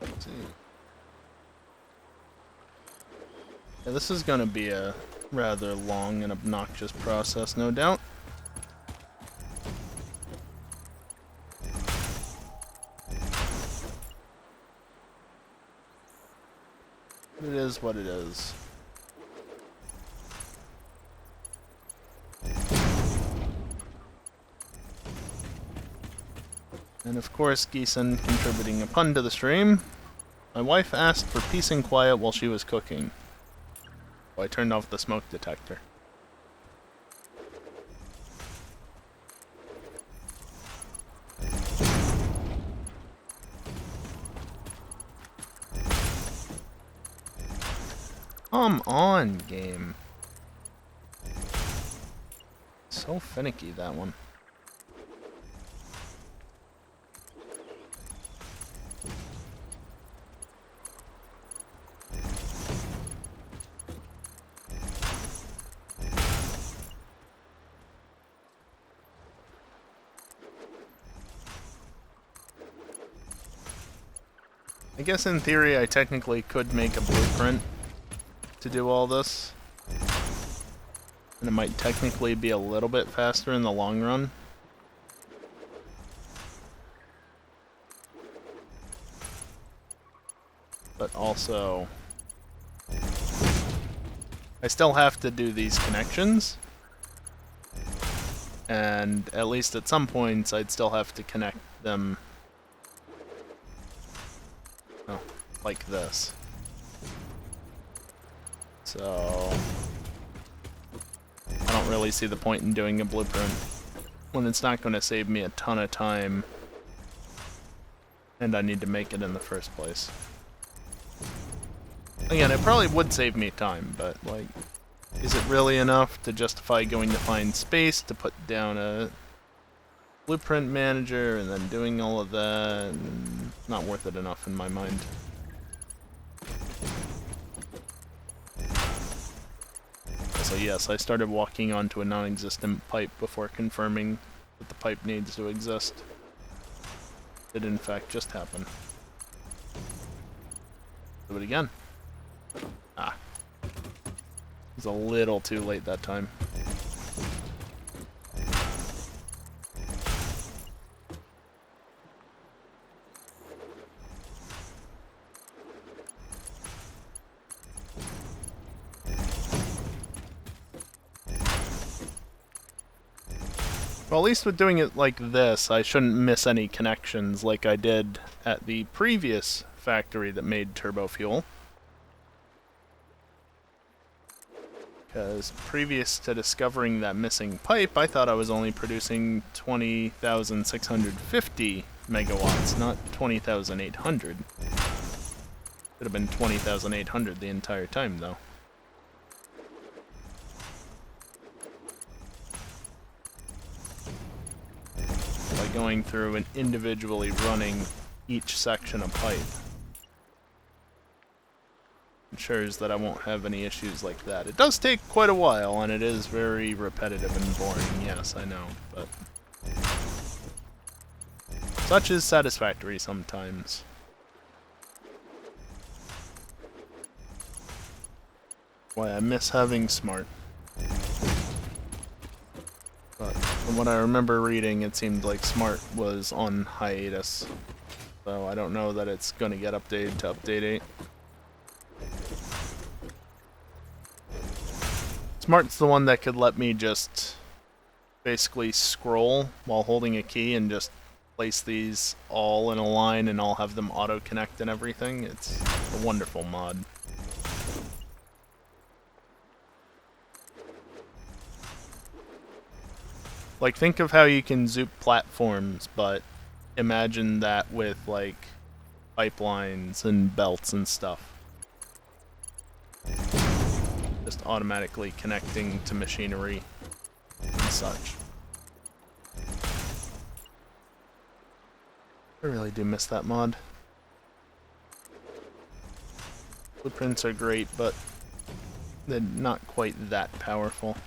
Let's see. Yeah, this is gonna be a rather long and obnoxious process, no doubt. It is what it is. And of course, Geeson contributing a pun to the stream. My wife asked for peace and quiet while she was cooking. So I turned off the smoke detector. Come on, game. So finicky, that one. I guess in theory I technically could make a blueprint to do all this. And it might technically be a little bit faster in the long run. But also, I still have to do these connections. And at least at some points I'd still have to connect them like this. So I don't really see the point in doing a blueprint when it's not going to save me a ton of time and I need to make it in the first place. Again, it probably would save me time, but like, is it really enough to justify going to find space to put down a blueprint manager and then doing all of that? Not worth it enough in my mind. So yes, I started walking onto a non-existent pipe before confirming that the pipe needs to exist. It did in fact just happen. Do it again. Ah. It was a little too late that time. Well, at least with doing it like this, I shouldn't miss any connections like I did at the previous factory that made turbo fuel. Because previous to discovering that missing pipe, I thought I was only producing 20,650 megawatts, not 20,800. Could have been 20,800 the entire time, though. going through and individually running each section of pipe. Ensures that I won't have any issues like that. It does take quite a while, and it is very repetitive and boring, yes, I know, but such is Satisfactory sometimes. Why I miss having Smart. But from what I remember reading, it seemed like Smart was on hiatus. So I don't know that it's going to get updated to Update 8. Smart's the one that could let me just basically scroll while holding a key and just place these all in a line and I'll have them auto-connect and everything. It's a wonderful mod. Like, think of how you can zoop platforms, but imagine that with, like, pipelines and belts and stuff. Just automatically connecting to machinery and such. I really do miss that mod. Blueprints are great, but they're not quite that powerful.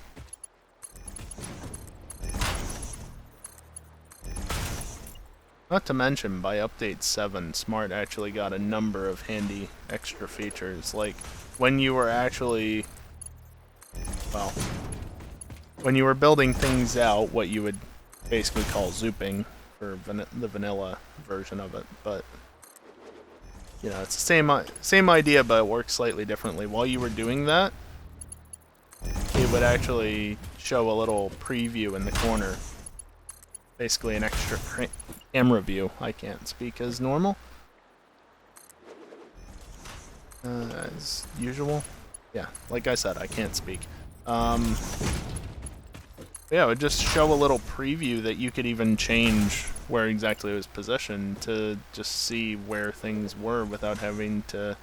Not to mention, by Update 7, Smart actually got a number of handy extra features, like when you were actually, well, when you were building things out, what you would basically call zooping for the vanilla version of it, but you know, it's the same idea, but it works slightly differently. While you were doing that, it would actually show a little preview in the corner, basically an extra camera view. I can't speak as normal. As usual. Yeah, like I said, I can't speak. Yeah, it would just show a little preview that you could even change where exactly it was positioned to just see where things were without having to,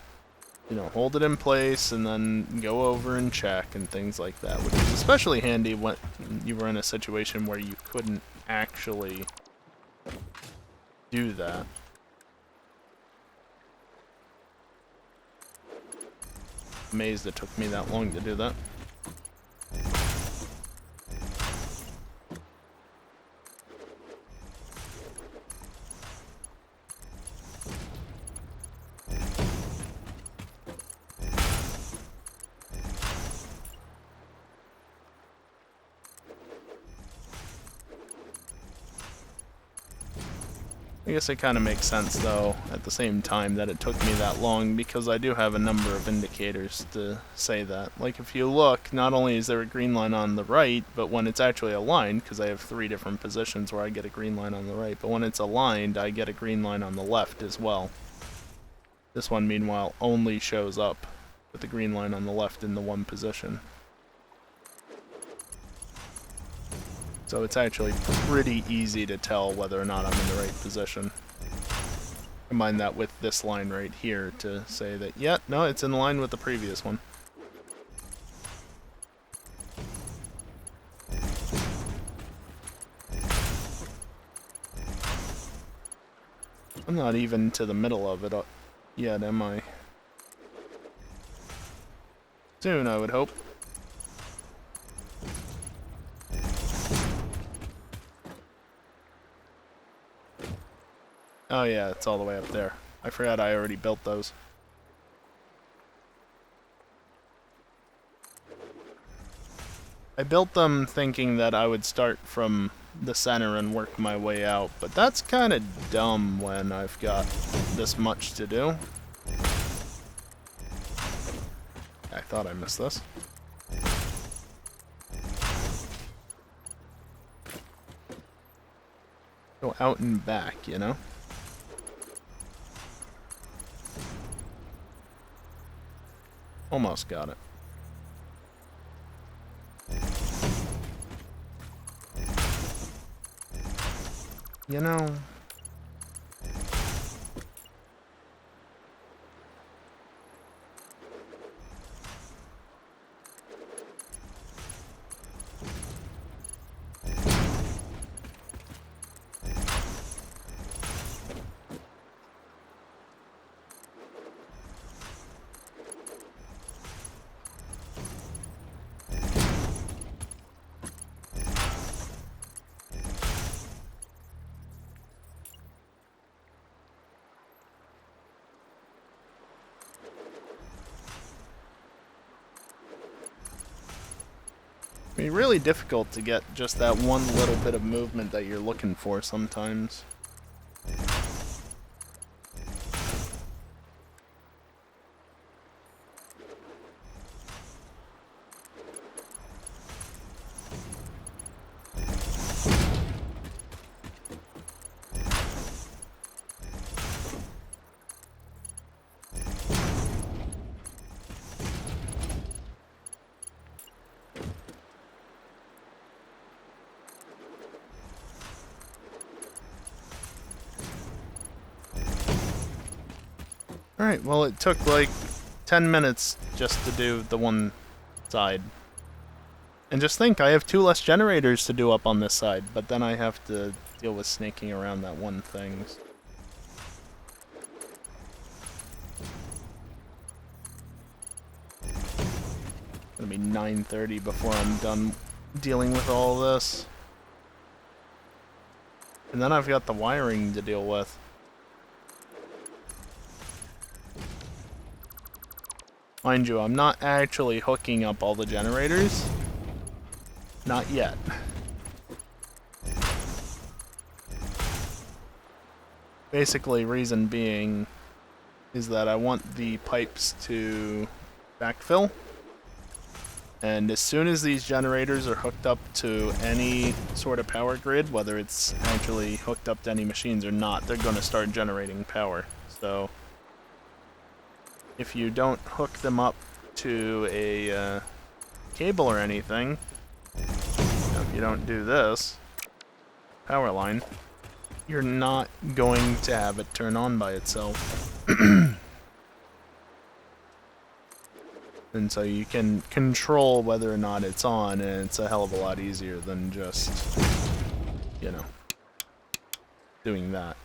you know, hold it in place and then go over and check and things like that, which is especially handy when you were in a situation where you couldn't actually do that. Amazed it took me that long to do that. I guess it kind of makes sense, though, at the same time that it took me that long, because I do have a number of indicators to say that. Like, if you look, not only is there a green line on the right, but when it's actually aligned, because I have 3 different positions where I get a green line on the right, but when it's aligned, I get a green line on the left as well. This one, meanwhile, only shows up with the green line on the left in the one position. So it's actually pretty easy to tell whether or not I'm in the right position. Combine that with this line right here to say that, yeah, no, it's in line with the previous one. I'm not even to the middle of it yet, am I? Soon, I would hope. Oh yeah, it's all the way up there. I forgot I already built those. I built them thinking that I would start from the center and work my way out, but that's kind of dumb when I've got this much to do. I thought I missed this. Go out and back, you know? Almost got it. You know... It'd be really difficult to get just that one little bit of movement that you're looking for sometimes. Alright, well it took like 10 minutes just to do the one side. And just think, I have 2 less generators to do up on this side, but then I have to deal with snaking around that one thing. It's gonna be 9:30 before I'm done dealing with all this. And then I've got the wiring to deal with. Mind you, I'm not actually hooking up all the generators. Not yet. Basically, reason being is that I want the pipes to backfill. And as soon as these generators are hooked up to any sort of power grid, whether it's actually hooked up to any machines or not, they're going to start generating power. So if you don't hook them up to a cable or anything, if you don't do this power line, you're not going to have it turn on by itself. And so you can control whether or not it's on, and it's a hell of a lot easier than just, you know, doing that.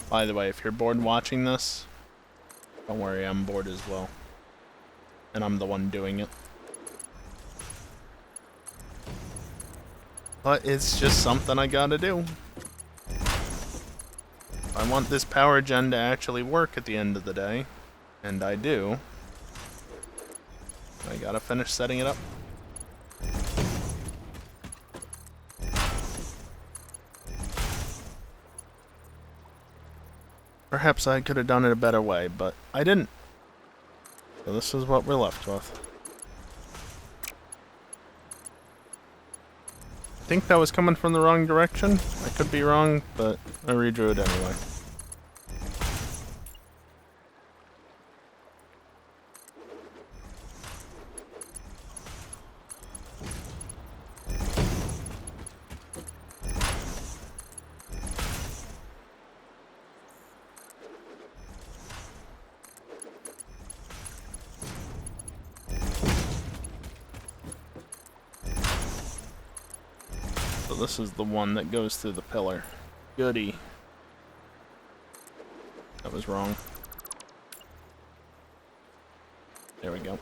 By the way, if you're bored watching this, don't worry, I'm bored as well. And I'm the one doing it. But it's just something I gotta do. I want this power gen to actually work at the end of the day, and I do. I gotta finish setting it up. Perhaps I could have done it a better way, but I didn't. So this is what we're left with. I think that was coming from the wrong direction. I could be wrong, but I redrew it anyway. So this is the one that goes through the pillar. Goody. That was wrong. There we go.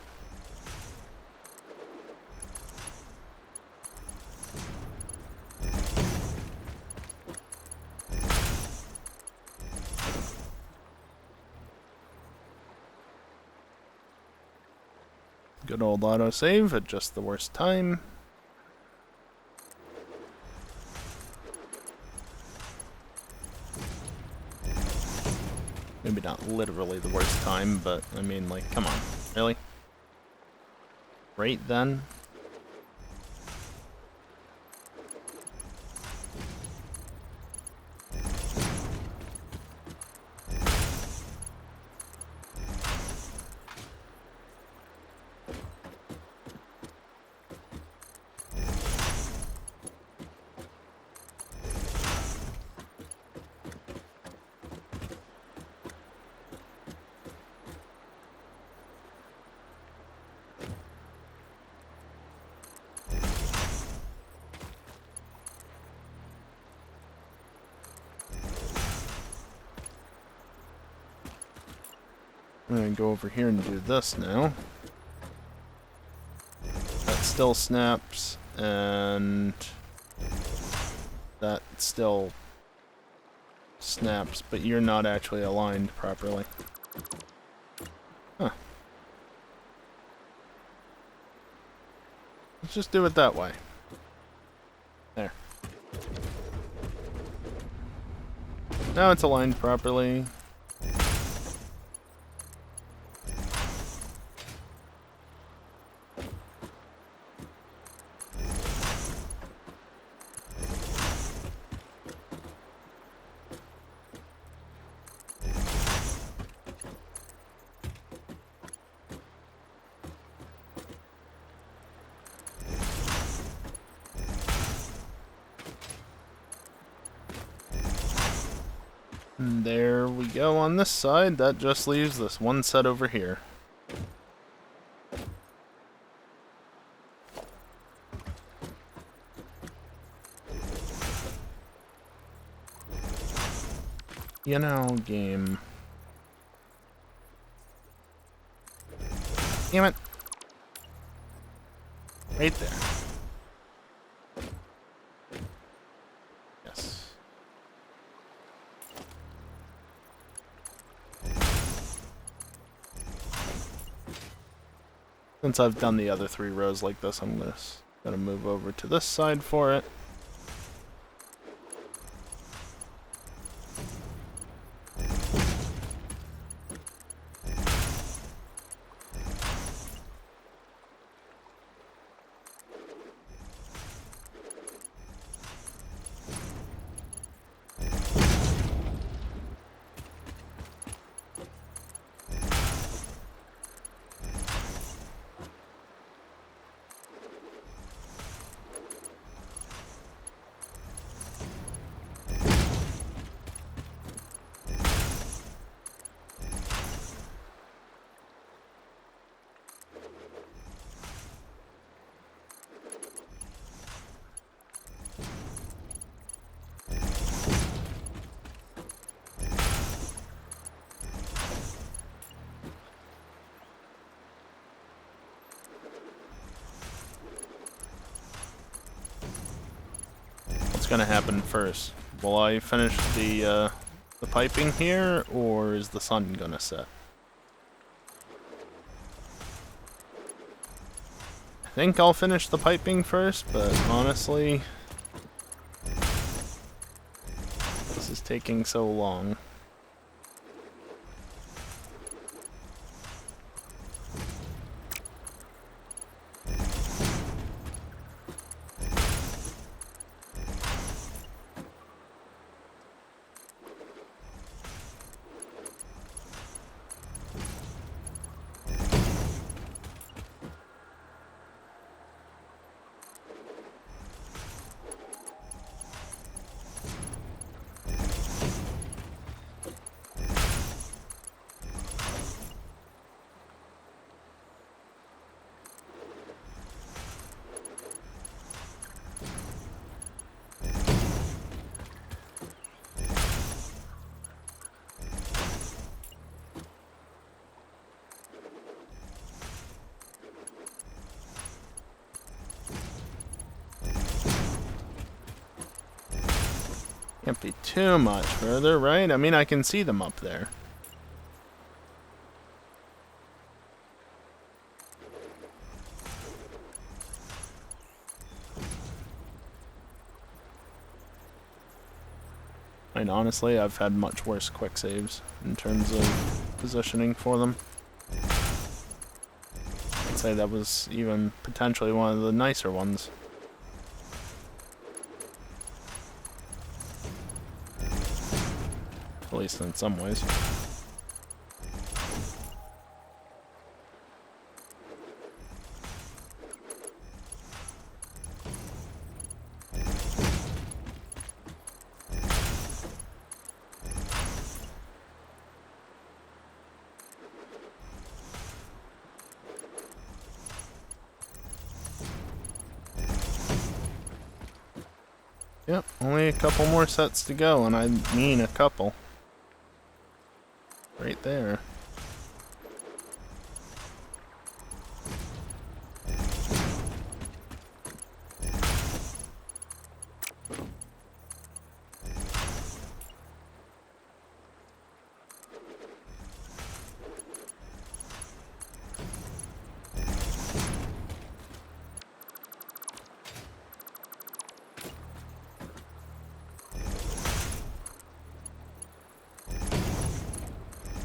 Good old autosave at just the worst time. Maybe not literally the worst time, but I mean, like, come on. Really? Right then? I'm gonna go over here and do this now. That still snaps, and that still snaps, but you're not actually aligned properly. Huh. Let's just do it that way. There. Now it's aligned properly. And there we go on this side. That just leaves this one set over here. You know, game. Damn it. Right there. Yes. Since I've done the other 3 rows like this, I'm just gonna move over to this side for it. Gonna happen first? Will I finish the piping here, or is the sun gonna set? I think I'll finish the piping first, but honestly, this is taking so long. Can't be too much further, right? I mean, I can see them up there. And honestly, I've had much worse quick saves in terms of positioning for them. I'd say that was even potentially one of the nicer ones. At least in some ways. Yep, only a couple more sets to go, and I mean a couple. Right there.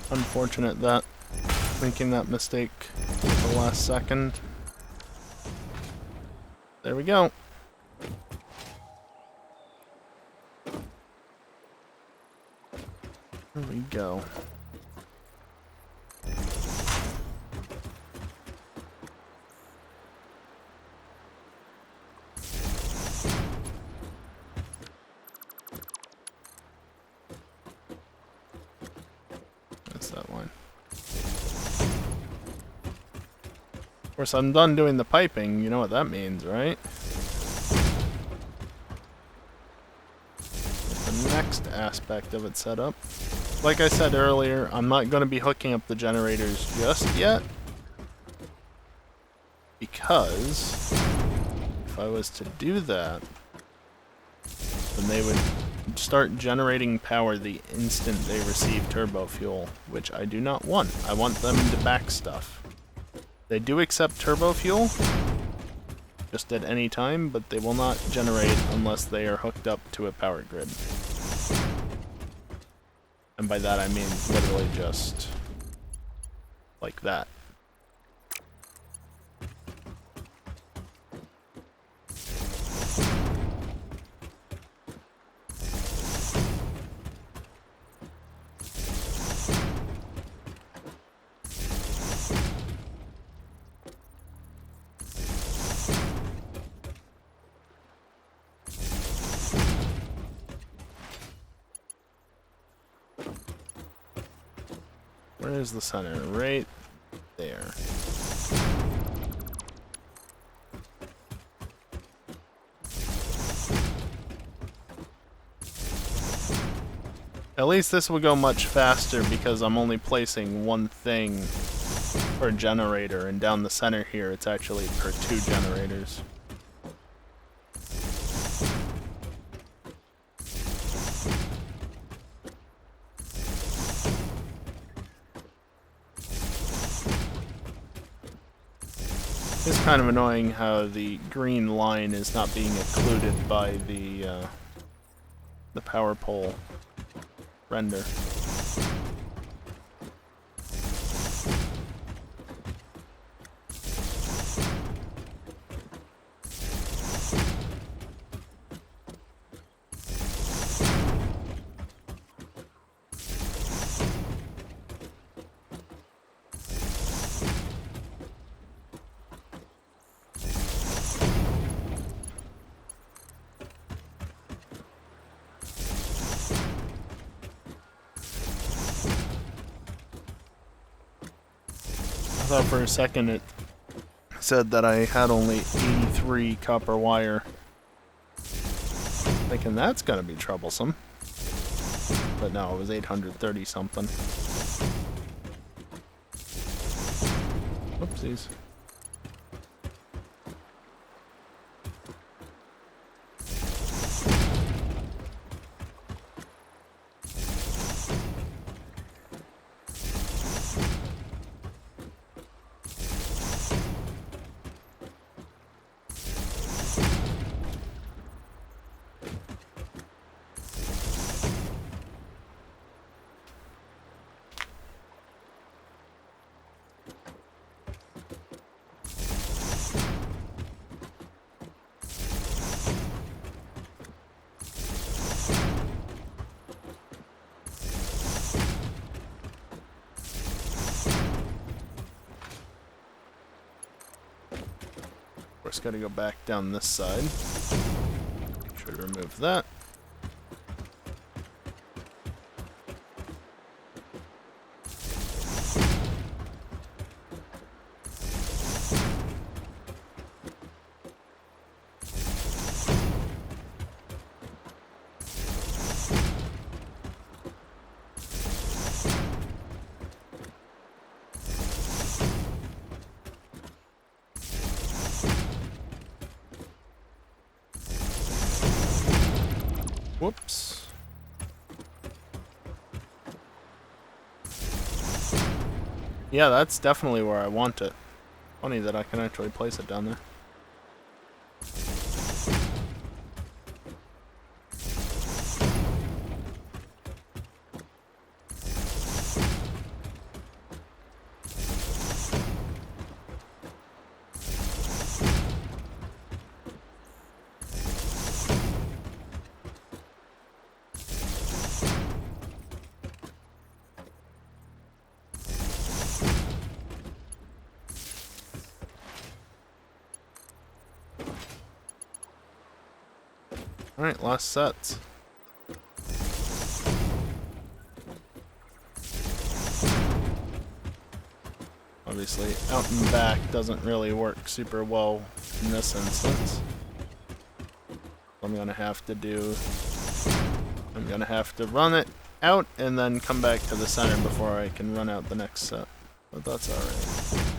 Unfortunate that making that mistake at the last second. There we go. There we go. That's that line. Of course, I'm done doing the piping. You know what that means, right? The next aspect of it set up. Like I said earlier, I'm not going to be hooking up the generators just yet. Because if I was to do that, then they would start generating power the instant they receive turbo fuel, which I do not want. I want them to back stuff. They do accept turbo fuel, just at any time, but they will not generate unless they are hooked up to a power grid. And by that I mean literally just like that. Where is the center? Right there. At least this will go much faster because I'm only placing one thing per generator, and down the center here it's actually per 2 generators. It's kind of annoying how the green line is not being occluded by the power pole render. I thought for a second it said that I had only 83 copper wire. Thinking that's gonna be troublesome. But no, it was 830 something. Oopsies. Of course, gotta go back down this side. Make sure to remove that. Whoops. Yeah, that's definitely where I want it. Funny that I can actually place it down there. Alright, last sets. Obviously, out and back doesn't really work super well in this instance. I'm gonna have to run it out and then come back to the center before I can run out the next set. But that's alright.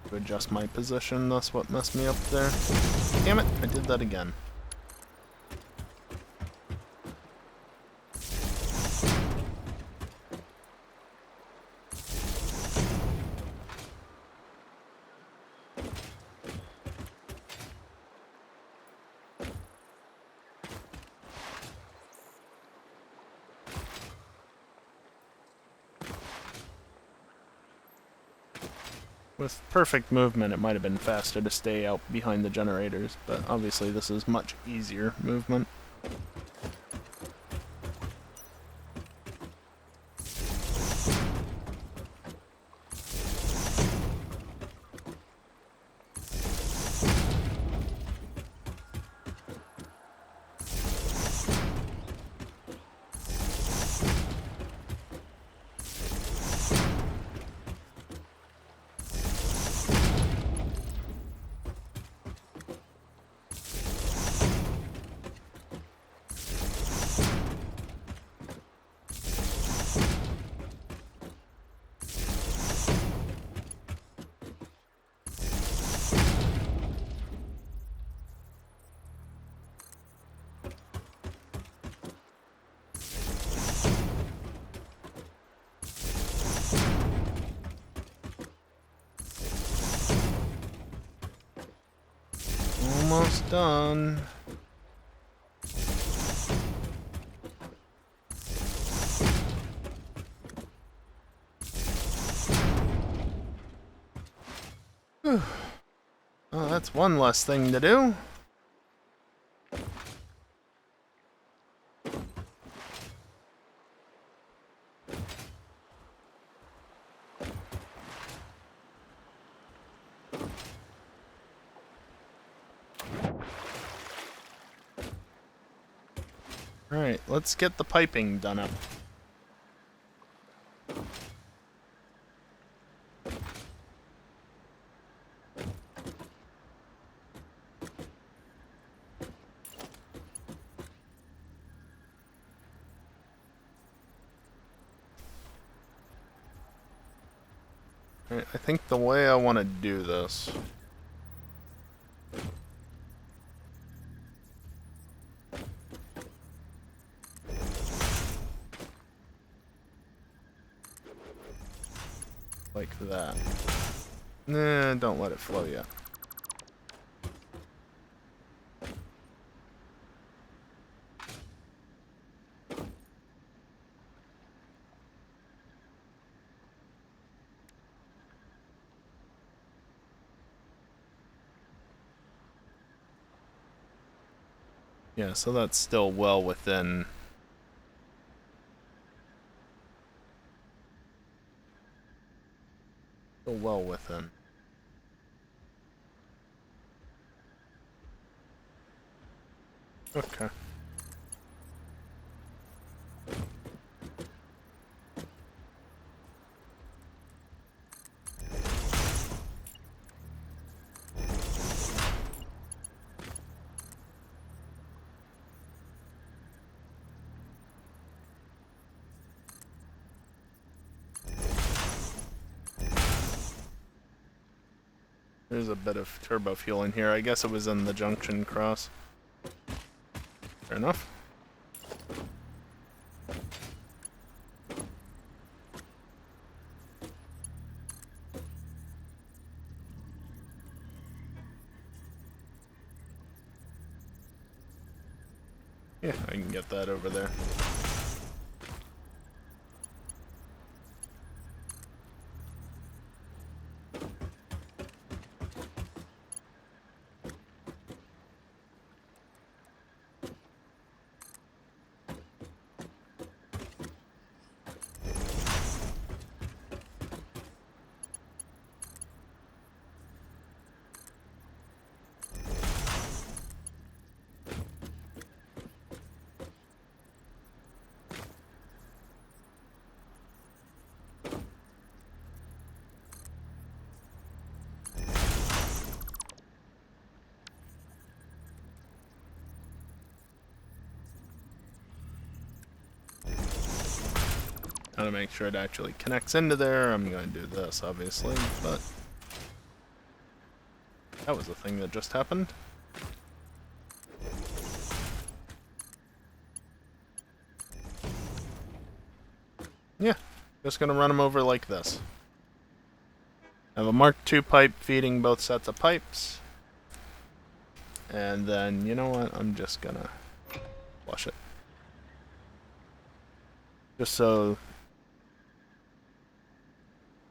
To adjust my position, that's what messed me up there. Damn it, I did that again. With perfect movement, it might have been faster to stay out behind the generators, but obviously this is much easier movement. Almost done. Whew. Oh, that's one less thing to do. Alright, let's get the piping done up. Alright, I think the way I want to do this... like that. Nah, don't let it flow yet. Yeah, so that's still well within... still well within. Okay. There's a bit of turbo fuel in here. I guess it was in the junction cross. Fair enough. Yeah, I can get that over there. To make sure it actually connects into there, I'm going to do this, obviously, but that was a thing that just happened. Yeah, just gonna run them over like this. I have a Mark II pipe feeding both sets of pipes, and then, you know what, I'm just gonna flush it.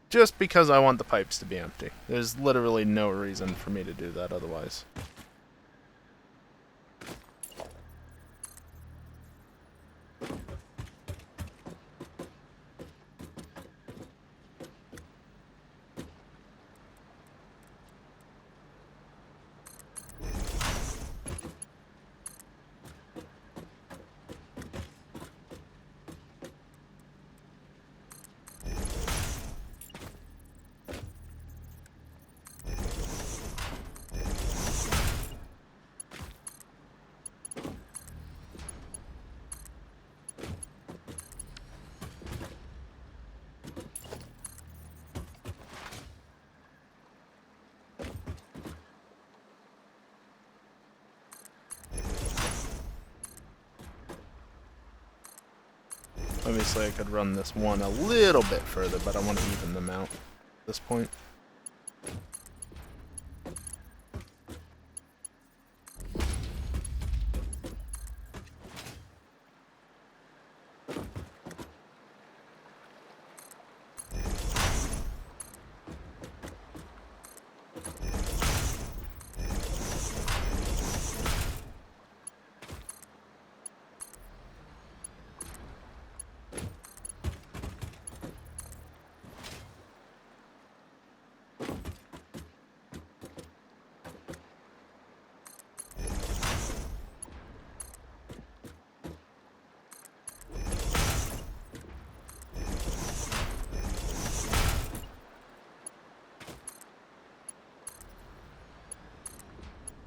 Just because I want the pipes to be empty. There's literally no reason for me to do that otherwise. Obviously I could run this one a little bit further, but I want to even them out at this point.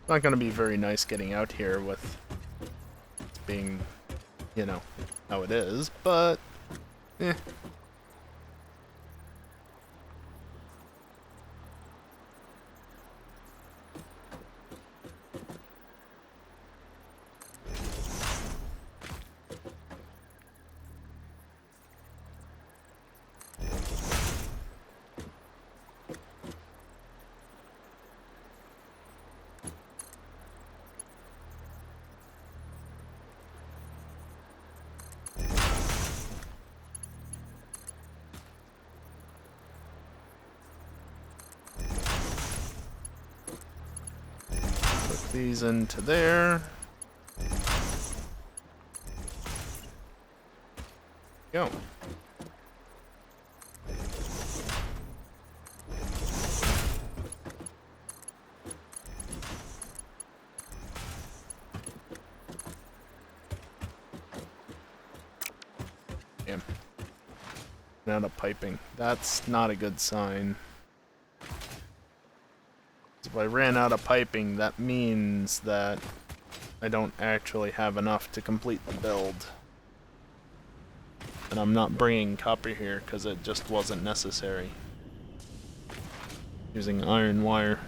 Not going to be very nice getting out here with it being, you know, how it is, but eh. Put these into there. Go. Damn. Out of piping. That's not a good sign. If I ran out of piping, that means that I don't actually have enough to complete the build. And I'm not bringing copper here because it just wasn't necessary. Using iron wire.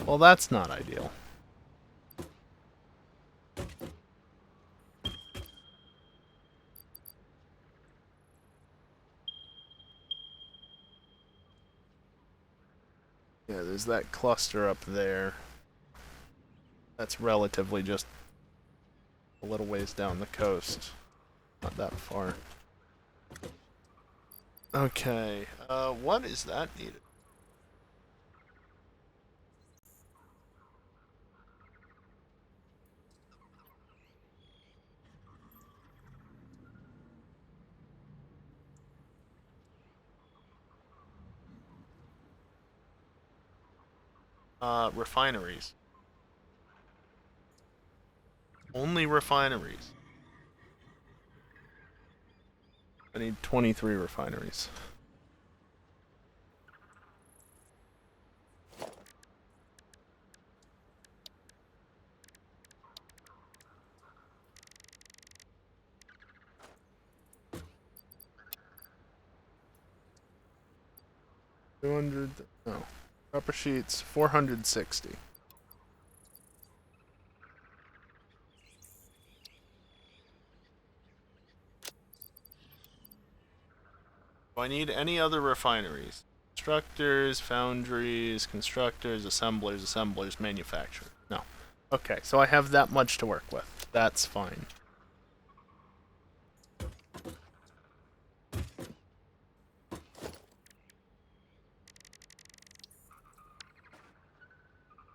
Well, that's not ideal. Yeah, there's that cluster up there. That's relatively just a little ways down the coast. Not that far. Okay, what is that needed? Refineries. Only refineries. I need 23 refineries. $200. No. Copper sheets, 460. Do I need any other refineries? Constructors, foundries, constructors, assemblers, manufacturers. No. Okay, so I have that much to work with. That's fine.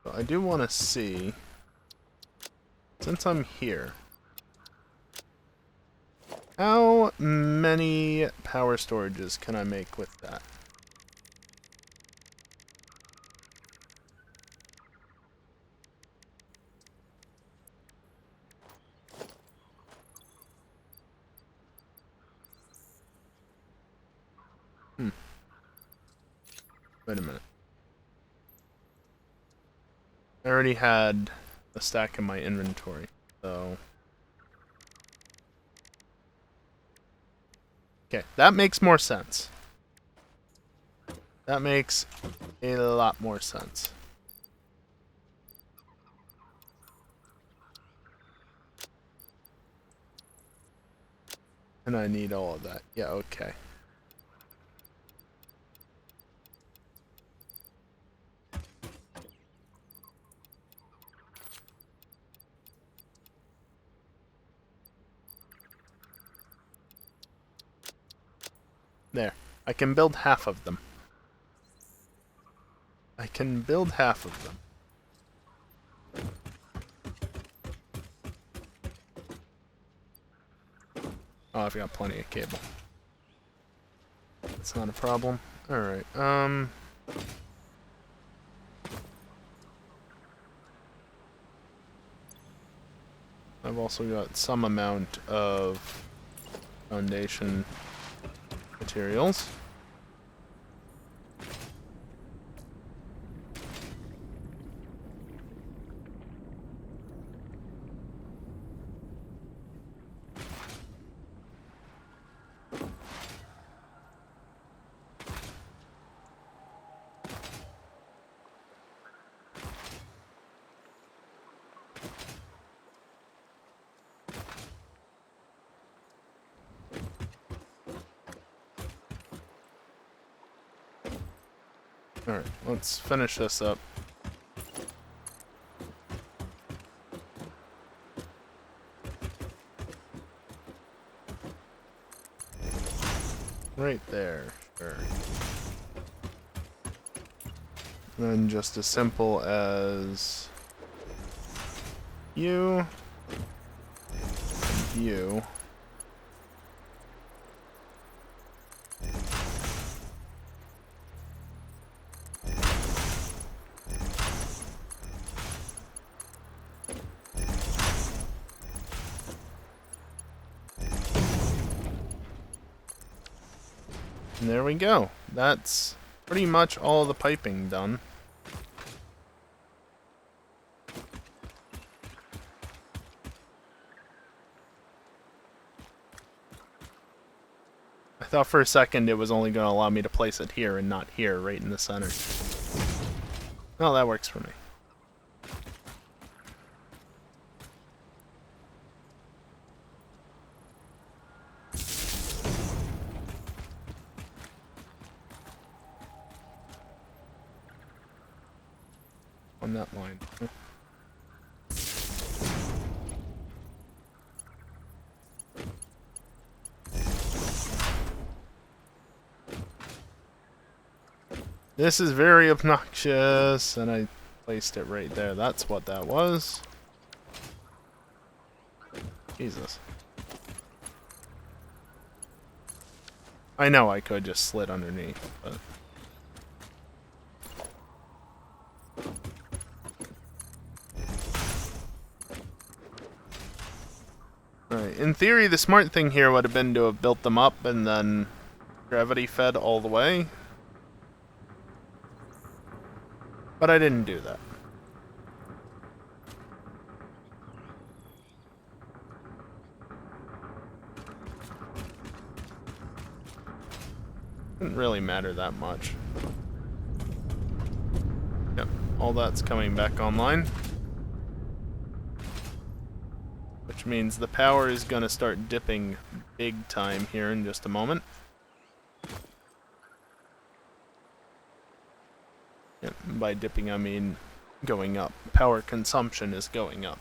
So I do want to see, since I'm here, how many power storages can I make with that? Wait a minute. I already had a stack in my inventory, so... Okay, that makes more sense. That makes a lot more sense. And I need all of that. Yeah, okay. There. I can build half of them. I can build half of them. Oh, I've got plenty of cable. That's not a problem. Alright, I've also got some amount of foundation materials. Alright, let's finish this up. Right there, sure. And then just as simple as you and you. And there we go. That's pretty much all the piping done. I thought for a second it was only going to allow me to place it here and not here, right in the center. Well, that works for me. on that line. This is very obnoxious, and I placed it right there. That's what that was. Jesus. I know I could just slid underneath, but... Alright, in theory, the smart thing here would have been to have built them up and then gravity fed all the way. But I didn't do that. Didn't really matter that much. Yep, all that's coming back online. Which means the power is going to start dipping big time here in just a moment. Yep, by dipping I mean going up. Power consumption is going up.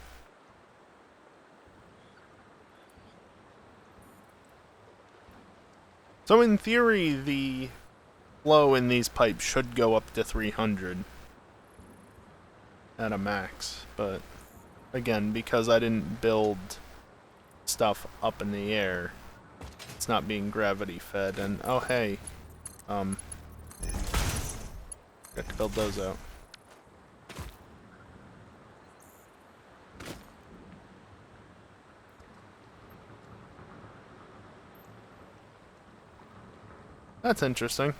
So in theory, the flow in these pipes should go up to 300 at a max, but again, because I didn't build stuff up in the air, it's not being gravity fed, and oh hey, got to build those out. That's interesting.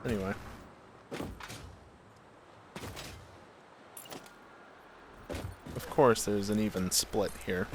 Anyway. Of course there's an even split here.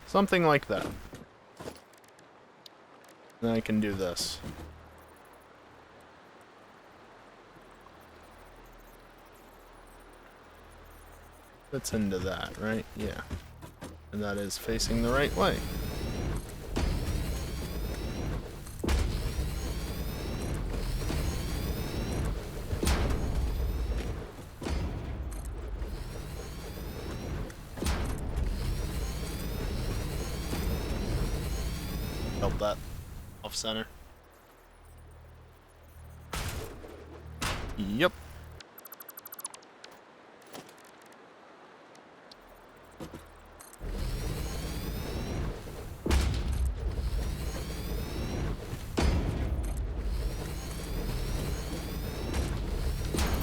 Something like that. Then I can do this. Fits into that, right? Yeah. And that is facing the right way. Held that off center. Yep.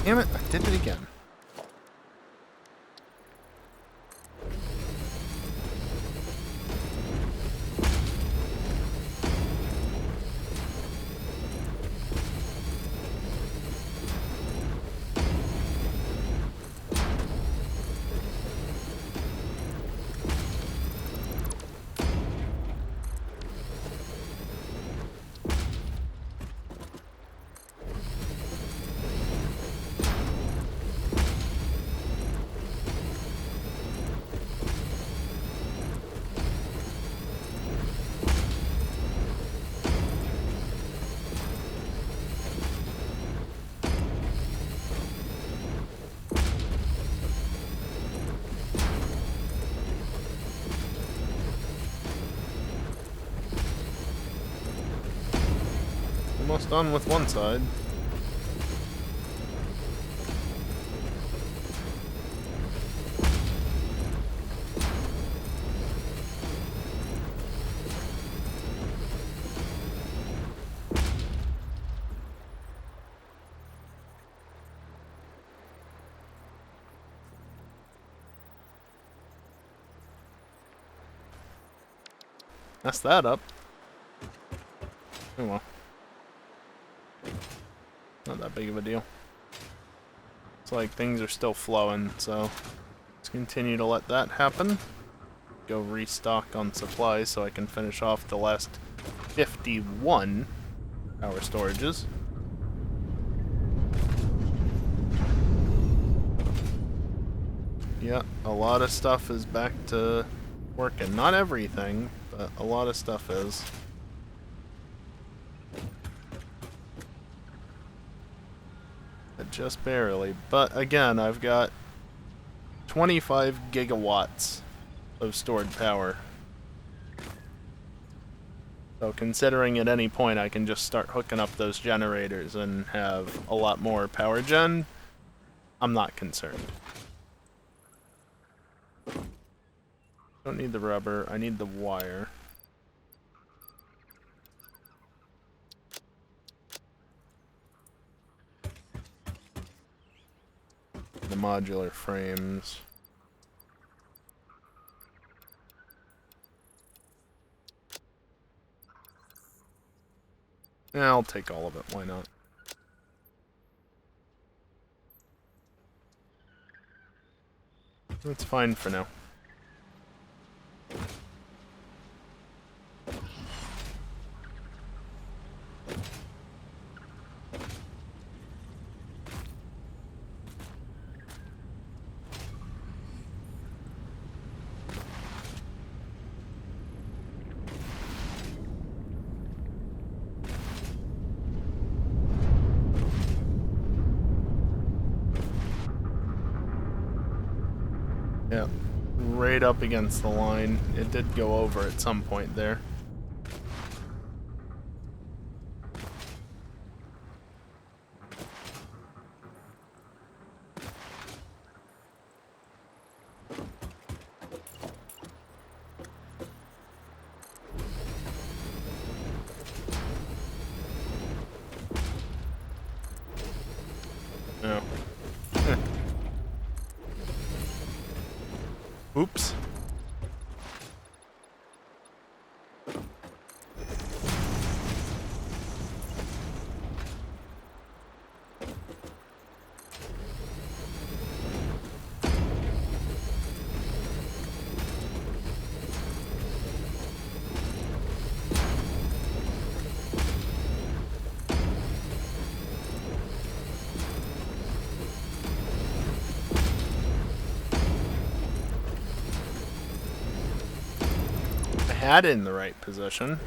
Damn it, I did it again. Almost done with one side. Mess that up. Oh well. Not that big of a deal. It's like things are still flowing, so let's continue to let that happen. Go restock on supplies so I can finish off the last 51 power storages. Yeah, a lot of stuff is back to working. Not everything, but a lot of stuff is. Just barely. But again, I've got 25 gigawatts of stored power. So considering at any point I can just start hooking up those generators and have a lot more power gen, I'm not concerned. Don't need the rubber, I need the wire. The modular frames. Yeah, I'll take all of it, why not? That's fine for now. Yeah, right up against the line. It did go over at some point there. No. Oops. Had it in the right position.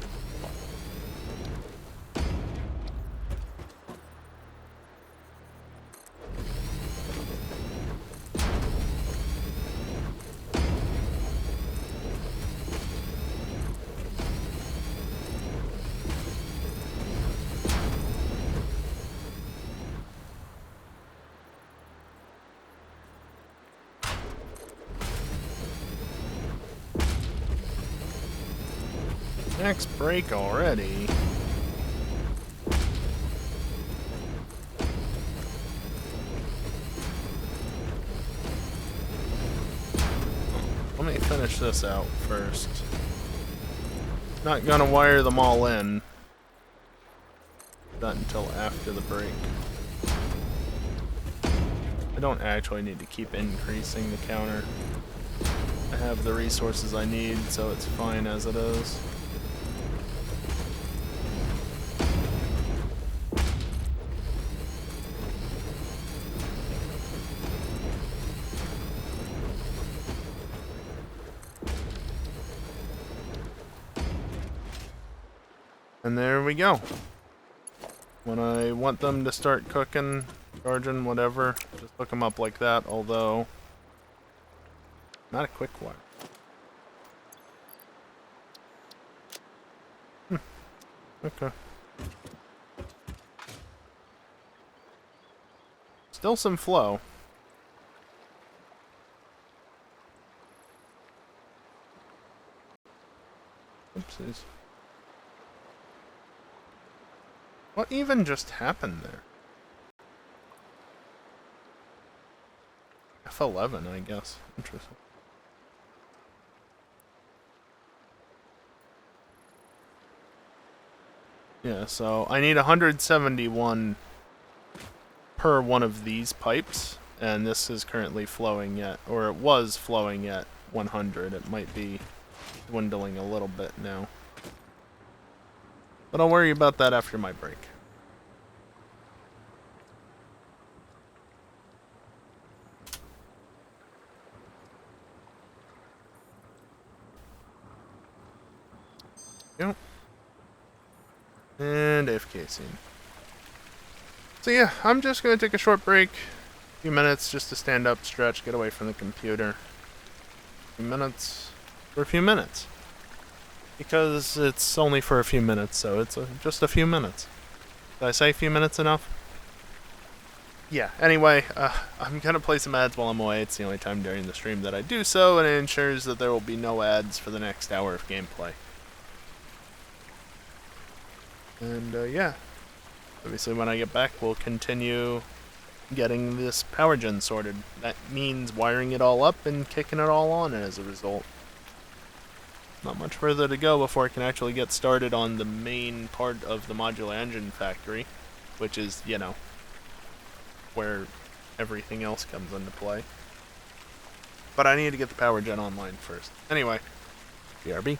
Next break already. Let me finish this out first. Not gonna wire them all in. Not until after the break. I don't actually need to keep increasing the counter. I have the resources I need, so it's fine as it is. And there we go. When I want them to start cooking, charging, whatever, just hook them up like that, although not a quick wire. Okay. Still some flow. Oopsies. What even just happened there? F11, I guess. Interesting. Yeah, so I need 171 per one of these pipes, and this is currently flowing at, or it was flowing at 100. It might be dwindling a little bit now. But I'll worry about that after my break. Yep. And AFK scene. So yeah, I'm just going to take a short break. A few minutes just to stand up, stretch, get away from the computer. A few minutes for a few minutes. Because it's only for a few minutes, so it's just a few minutes. Did I say a few minutes enough? Yeah, anyway, I'm going to play some ads while I'm away. It's the only time during the stream that I do so, and it ensures that there will be no ads for the next hour of gameplay. And yeah, obviously when I get back, we'll continue getting this power gen sorted. That means wiring it all up and kicking it all on as a result. Not much further to go before I can actually get started on the main part of the Modular Engine factory, which is, you know, where everything else comes into play. But I need to get the power gen online first. Anyway, BRB.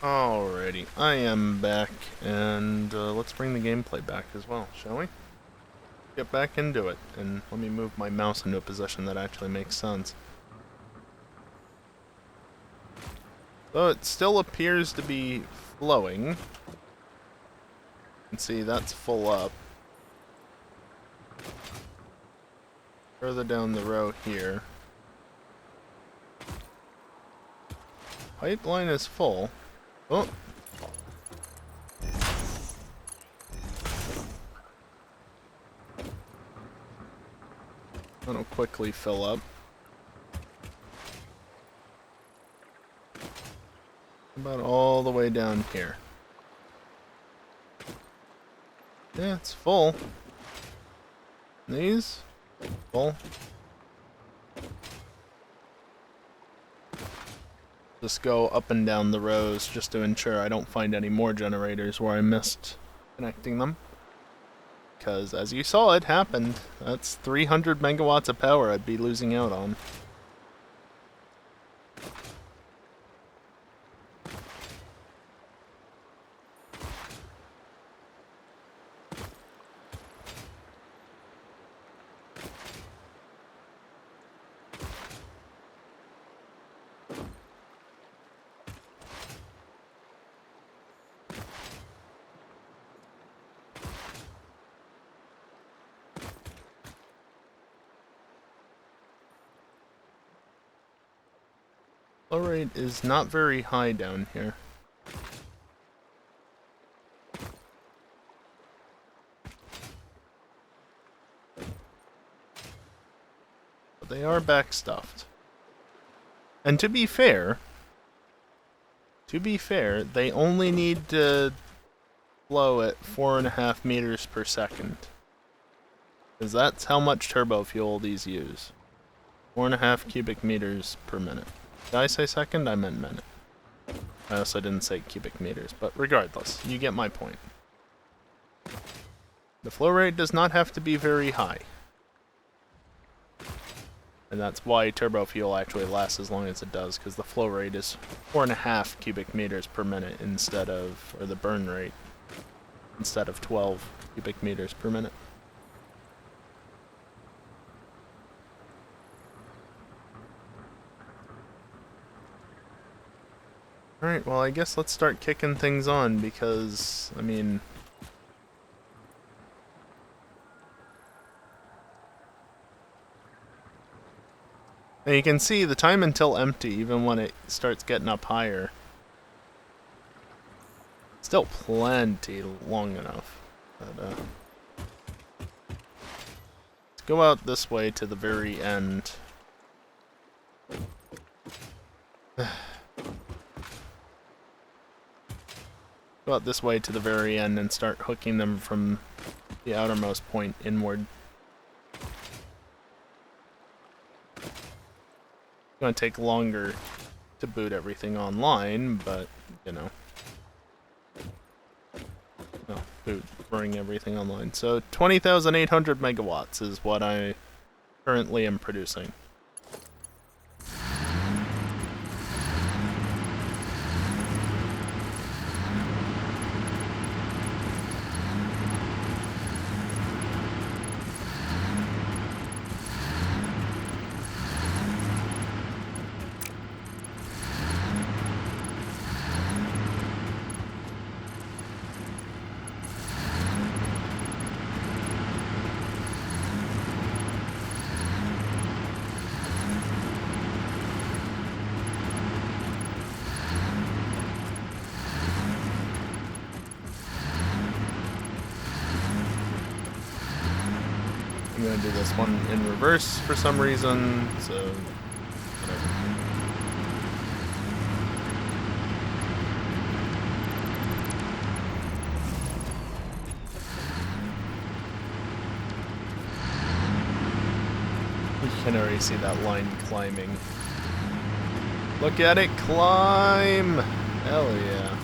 Alrighty, I am back, and let's bring the gameplay back as well, shall we? Get back into it, and let me move my mouse into a position that actually makes sense. So it still appears to be flowing. You can see that's full up. Further down the row here. Pipeline is full. Oh! It'll quickly fill up. About all the way down here. Yeah, it's full. These? Full. Just go up and down the rows just to ensure I don't find any more generators where I missed connecting them. Because as you saw, it happened. That's 300 megawatts of power I'd be losing out on. Flow rate is not very high down here. But they are backstuffed. And to be fair, they only need to flow at 4.5 meters per second. Because that's how much turbo fuel these use. 4.5 cubic meters per minute. Did I say second? I meant minute. I also didn't say cubic meters, but regardless, you get my point. The flow rate does not have to be very high. And that's why turbo fuel actually lasts as long as it does, because the flow rate is 4.5 cubic meters per minute instead of, or the burn rate, instead of 12 cubic meters per minute. Alright, well I guess let's start kicking things on because, I mean... And you can see the time until empty, even when it starts getting up higher. Still plenty long enough. But, let's go out this way to the very end. Go out this way to the very end and start hooking them from the outermost point inward. It's going to take longer to boot everything online, but, you know. No, bring everything online. So 20,800 megawatts is what I currently am producing. I'm gonna do this one in reverse for some reason, so whatever. You can already see that line climbing. Look at it climb! Hell yeah.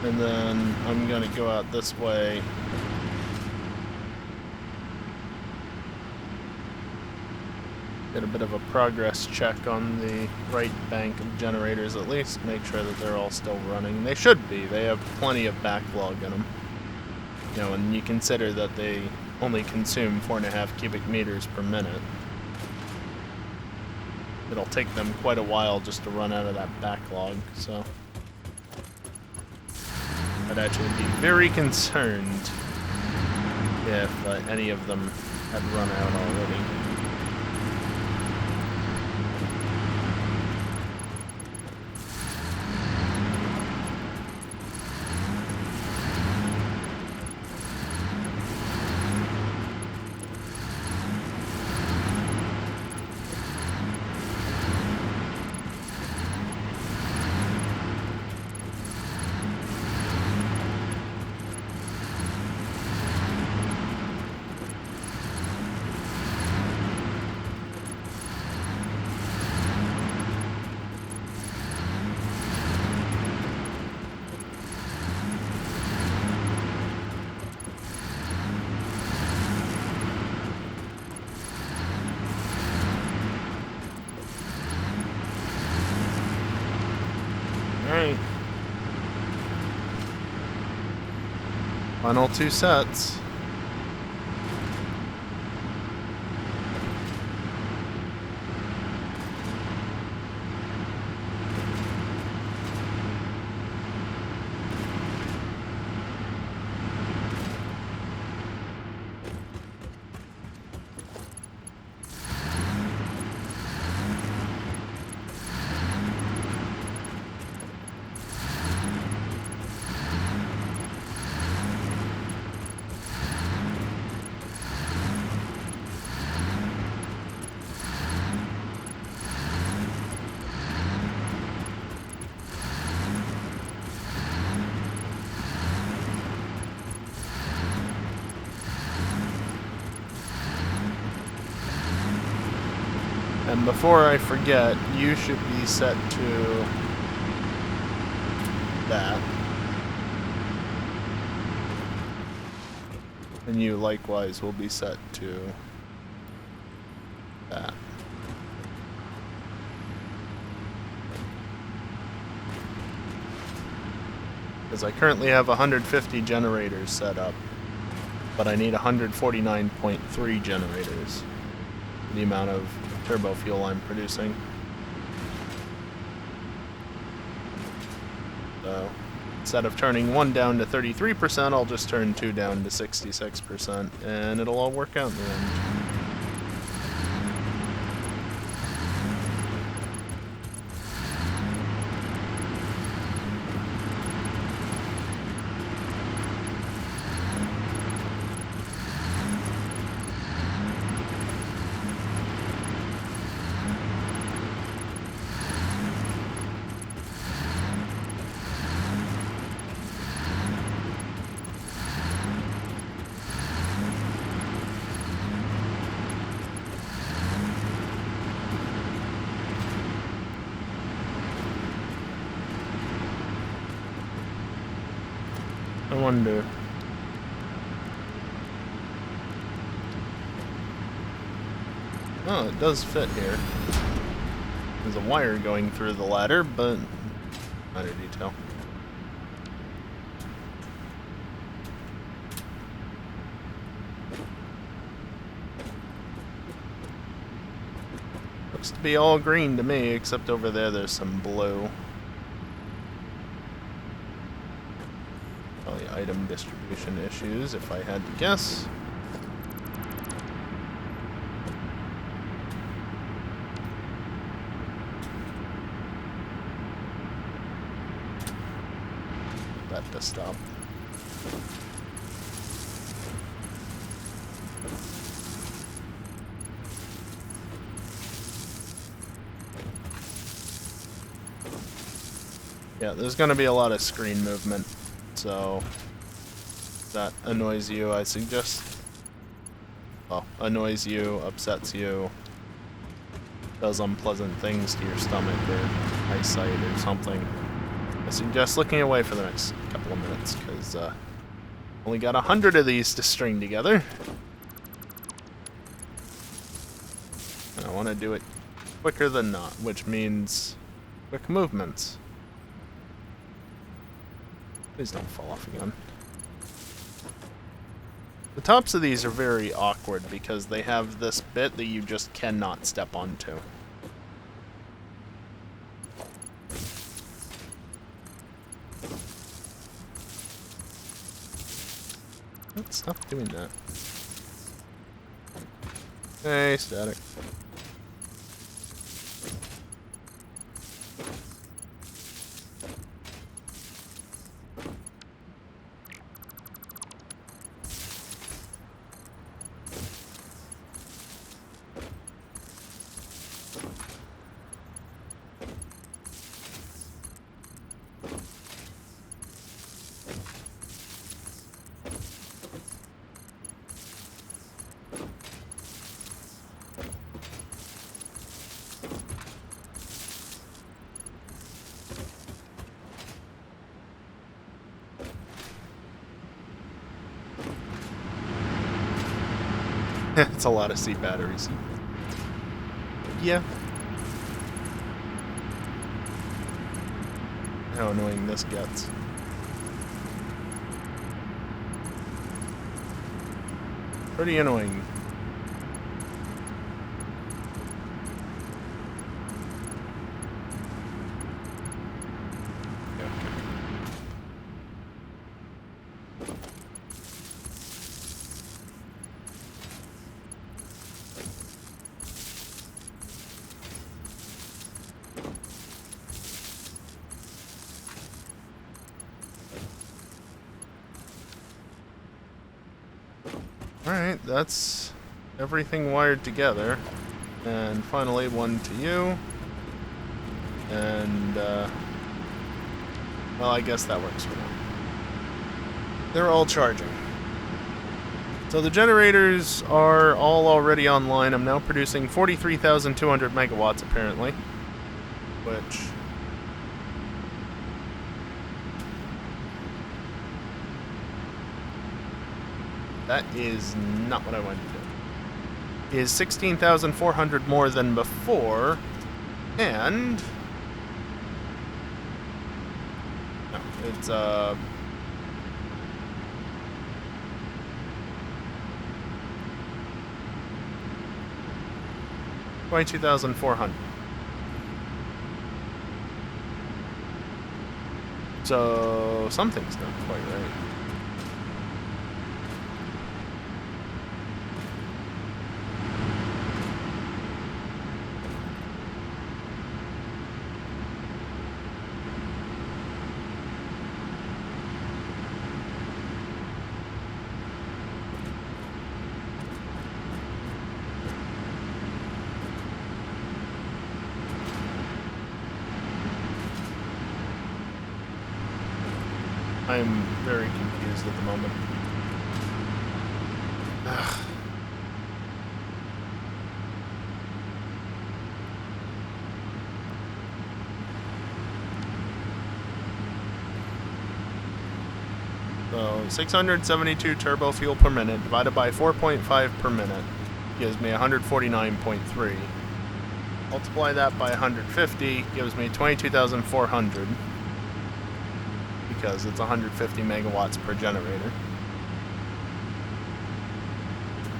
And then I'm gonna go out this way. Get a bit of a progress check on the right bank of generators at least. Make sure that they're all still running. They should be. They have plenty of backlog in them. You know, and you consider that they only consume 4.5 cubic meters per minute. It'll take them quite a while just to run out of that backlog, so I'd actually be very concerned if any of them had run out already. Alright. Final 2 sets. And before I forget, you should be set to that. And you likewise will be set to that. Because I currently have 150 generators set up, but I need 149.3 generators. The amount of turbo fuel I'm producing. So instead of turning 1 down to 33%, I'll just turn 2 down to 66%, and it'll all work out in the end. I wonder. Oh, it does fit here. There's a wire going through the ladder, but minor detail. to be all green to me, except over there's some blue. Probably item distribution issues, if I had to guess. Get that to stop. Yeah, there's going to be a lot of screen movement, so if that annoys you, I suggest... Well, annoys you, upsets you, does unpleasant things to your stomach or eyesight or something, I suggest looking away for the next couple of minutes, because only got 100 of these to string together. And I want to do it quicker than not, which means quick movements. Please don't fall off again. The tops of these are very awkward because they have this bit that you just cannot step onto. Stop doing that. Hey, static. It's a lot of C batteries. Yeah. How annoying this gets. Pretty annoying. Alright, that's everything wired together. And finally, one to you. And, well, I guess that works for now. They're all charging. So the generators are all already online. I'm now producing 43,200 megawatts, apparently. Which... that is not what I wanted to do. Is 16,400 more than before, and... no, it's, 22,400. So, something's not quite right. I'm very confused at the moment. Ugh. So 672 turbo fuel per minute divided by 4.5 per minute gives me 149.3. Multiply that by 150 gives me 22,400. Because it's 150 megawatts per generator.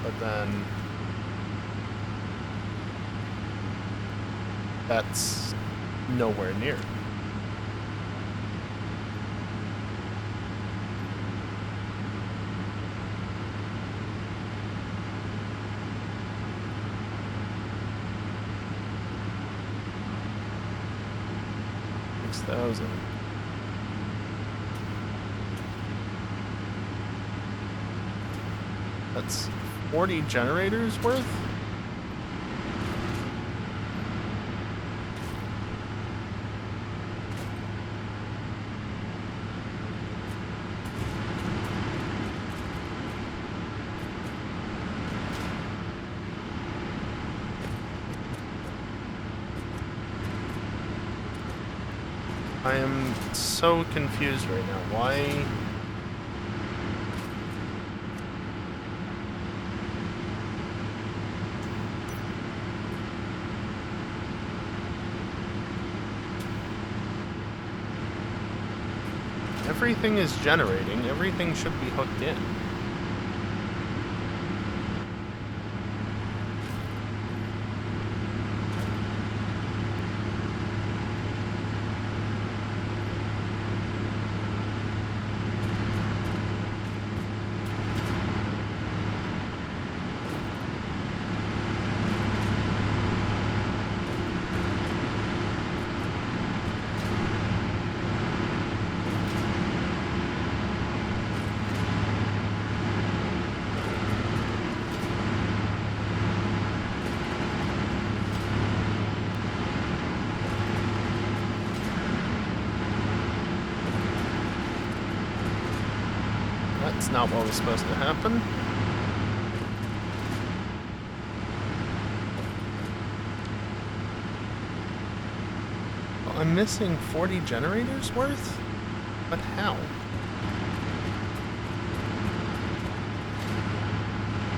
But then... That's nowhere near. $6,000. That's 40 generators worth? I am so confused right now. Why? Everything is generating. Everything should be hooked in. That's not what was supposed to happen. Well, I'm missing 40 generators worth? But how?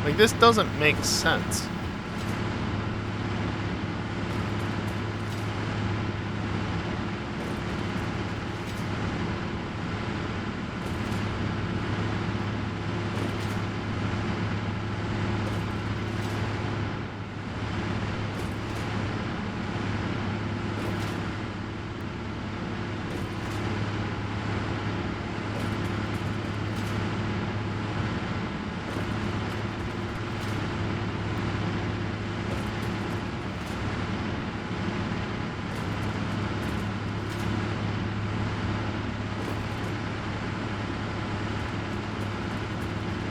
Like, this doesn't make sense.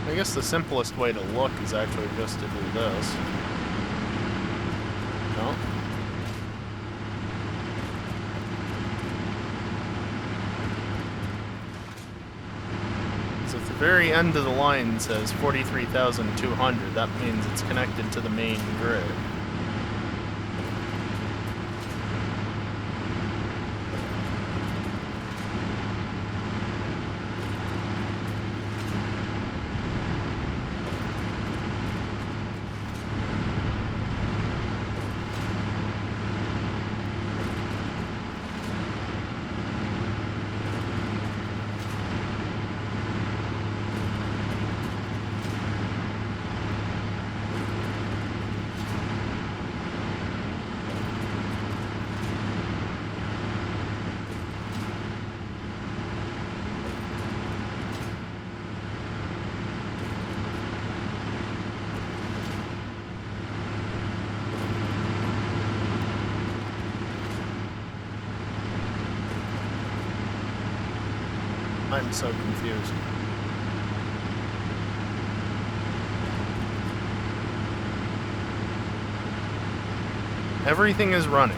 I guess the simplest way to look is actually just to do this. No? So if the very end of the line says 43,200, that means it's connected to the main grid. I'm so confused. Everything is running.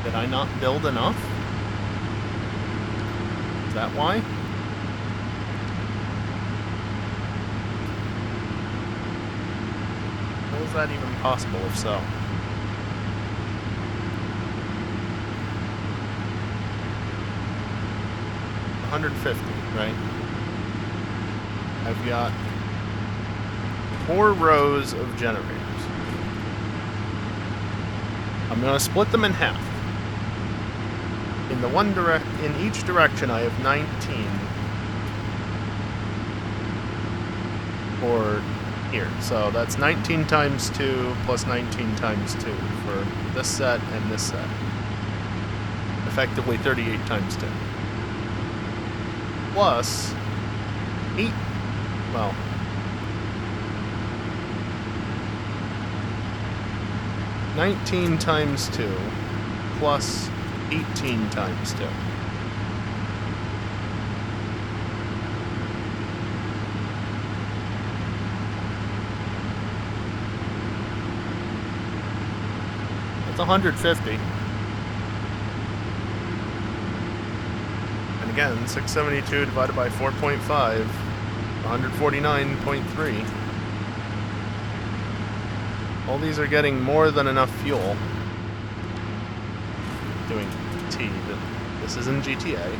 Did I not build enough? Is that why? How is that even possible, if so? $150, right? I've got 4 rows of generators. I'm going to split them in half. In each direction I have 19 or here. So that's 19 times 2 plus 19 times 2 for this set and this set. Effectively 38 times 2. Plus 8, well, $19 times 2 plus 18 times 2. That's 150. And again, 672 divided by 4.5, 149.3. All these are getting more than enough fuel. Doing T, but this is in GTA.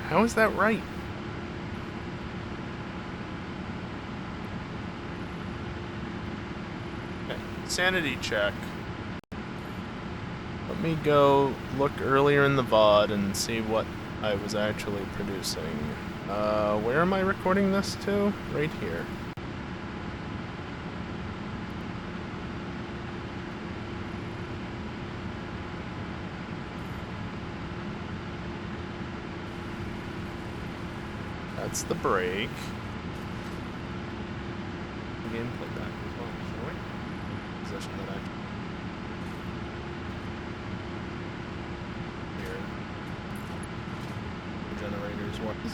How is that right? Okay, sanity check. Let me go look earlier in the VOD and see what I was actually producing. Where am I recording this to? Right here. That's the brake. Again, play back as well, shall we? Position that I... Here. Generators, what is...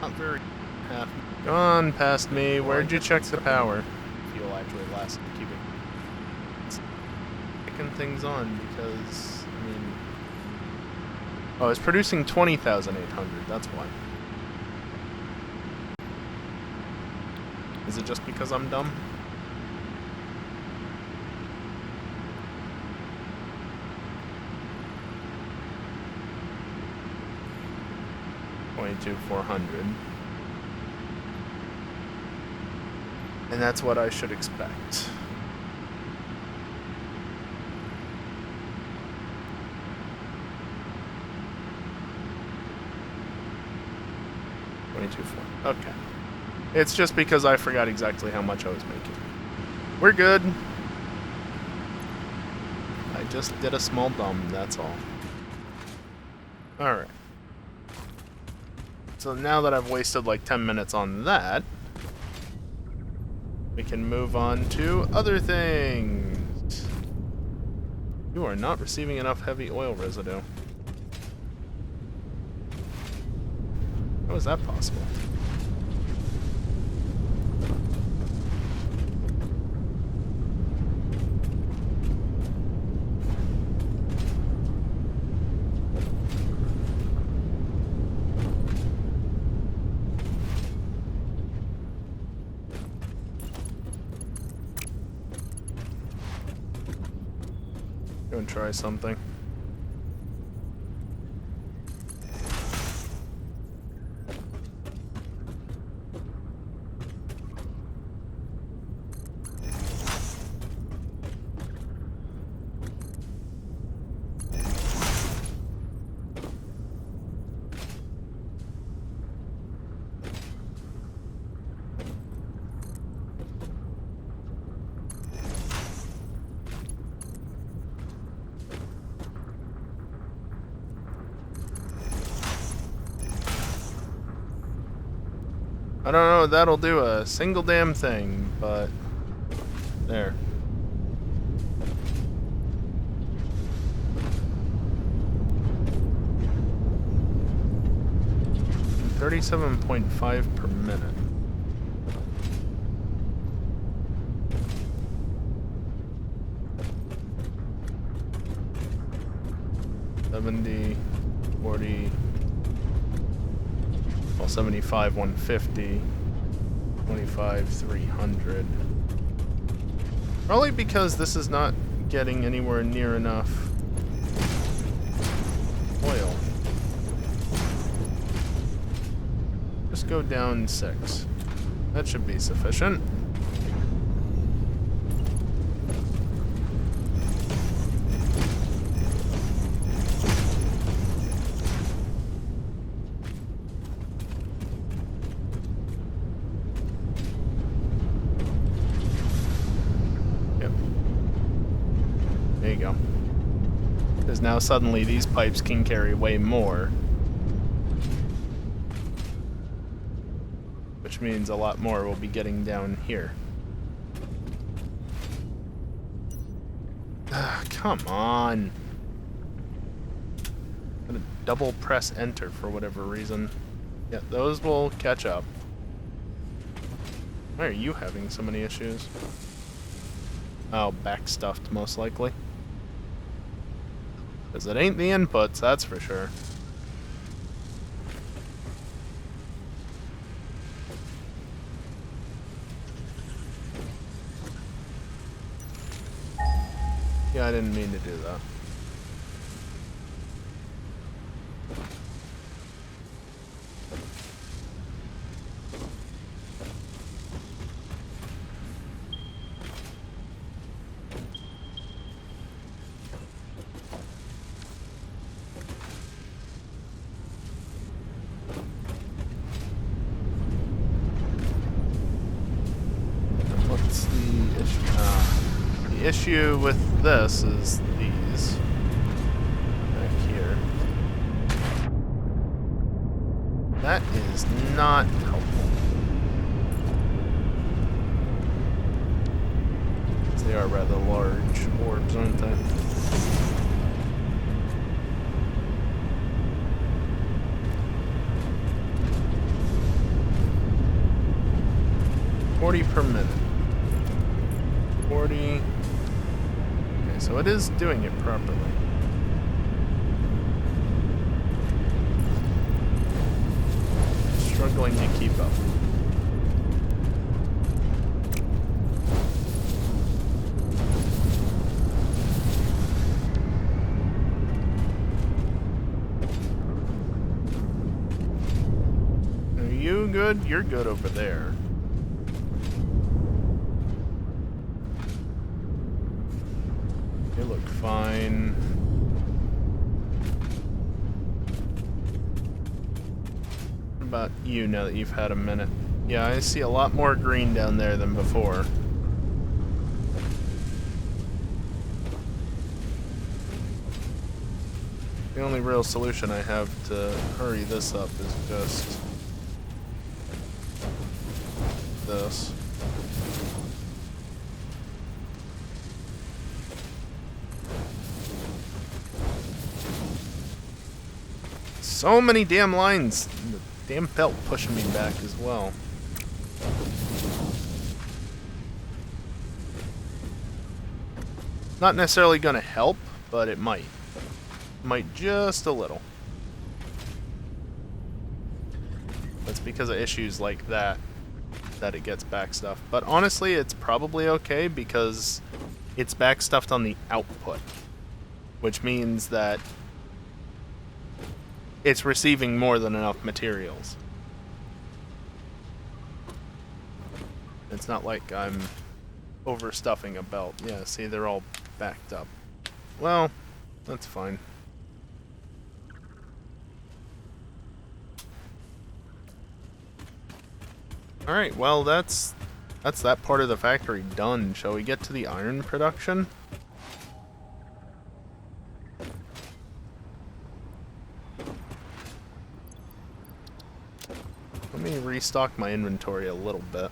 Not very... half... Gone past me. Where'd you check the power? Fuel actually lasts to keep it... Picking things on because... I mean... Oh, it's producing 20,800, that's why. Is it just because I'm dumb? $22,400. And that's what I should expect. Okay. It's just because I forgot exactly how much I was making. We're good. I just did a small dumb, that's all. Alright. So now that I've wasted like 10 minutes on that, we can move on to other things. You are not receiving enough heavy oil residue. How is that possible? Go and try something. I don't know, that'll do a single damn thing, but there. $37.5 per minute. 70, 40, well, 75, 150, 25, 300. Probably because this is not getting anywhere near enough oil. Just go down 6. That should be sufficient. There you go. Because now suddenly these pipes can carry way more. Which means a lot more will be getting down here. Ah, come on. I'm gonna double press enter for whatever reason. Yeah, those will catch up. Why are you having so many issues? Oh, backstuffed most likely. Because it ain't the inputs, that's for sure. Yeah, I didn't mean to do that. What's the issue? The issue with this is these back here. That is not helpful. They are rather large orbs, aren't they? $40 per minute. 40. Okay, so it is doing it properly. Struggling to keep up. Are you good? You're good over there. You look fine. What about you now that you've had a minute? Yeah, I see a lot more green down there than before. The only real solution I have to hurry this up is just this. So many damn lines. The damn belt pushing me back as well. Not necessarily going to help, but it might. Might just a little. That's because of issues like that it gets backstuffed. But honestly, it's probably okay because it's backstuffed on the output, which means that it's receiving more than enough materials. It's not like I'm overstuffing a belt. Yeah, see, they're all backed up. Well, that's fine. Alright, well, that's that part of the factory done. Shall we get to the iron production? Let me restock my inventory a little bit.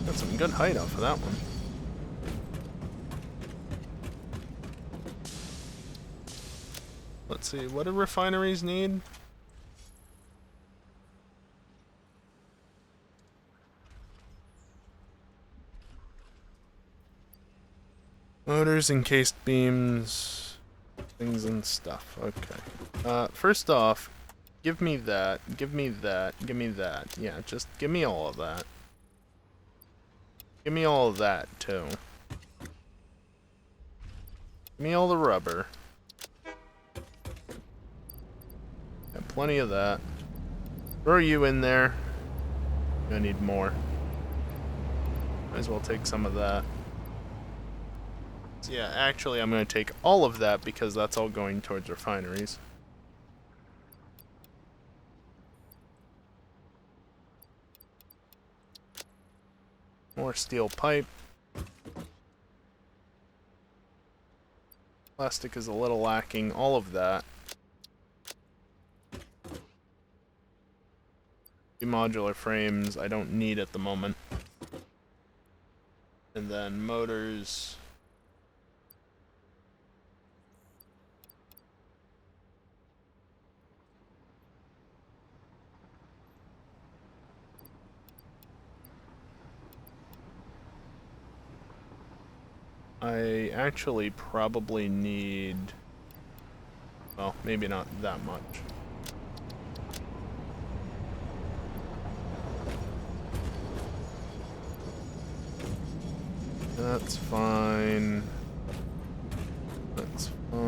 Got some good height off of that one. Let's see, what do refineries need? Motors, encased beams, things and stuff. Okay. First off, give me that, give me that, give me that. Yeah, just give me all of that. Give me all of that, too. Give me all the rubber. Got plenty of that. Throw you in there. I need more. Might as well take some of that. So yeah, actually I'm going to take all of that because that's all going towards refineries. More steel pipe. Plastic is a little lacking. All of that. The modular frames I don't need at the moment. And then motors. I actually probably need, well, maybe not that much. That's fine. That's fine.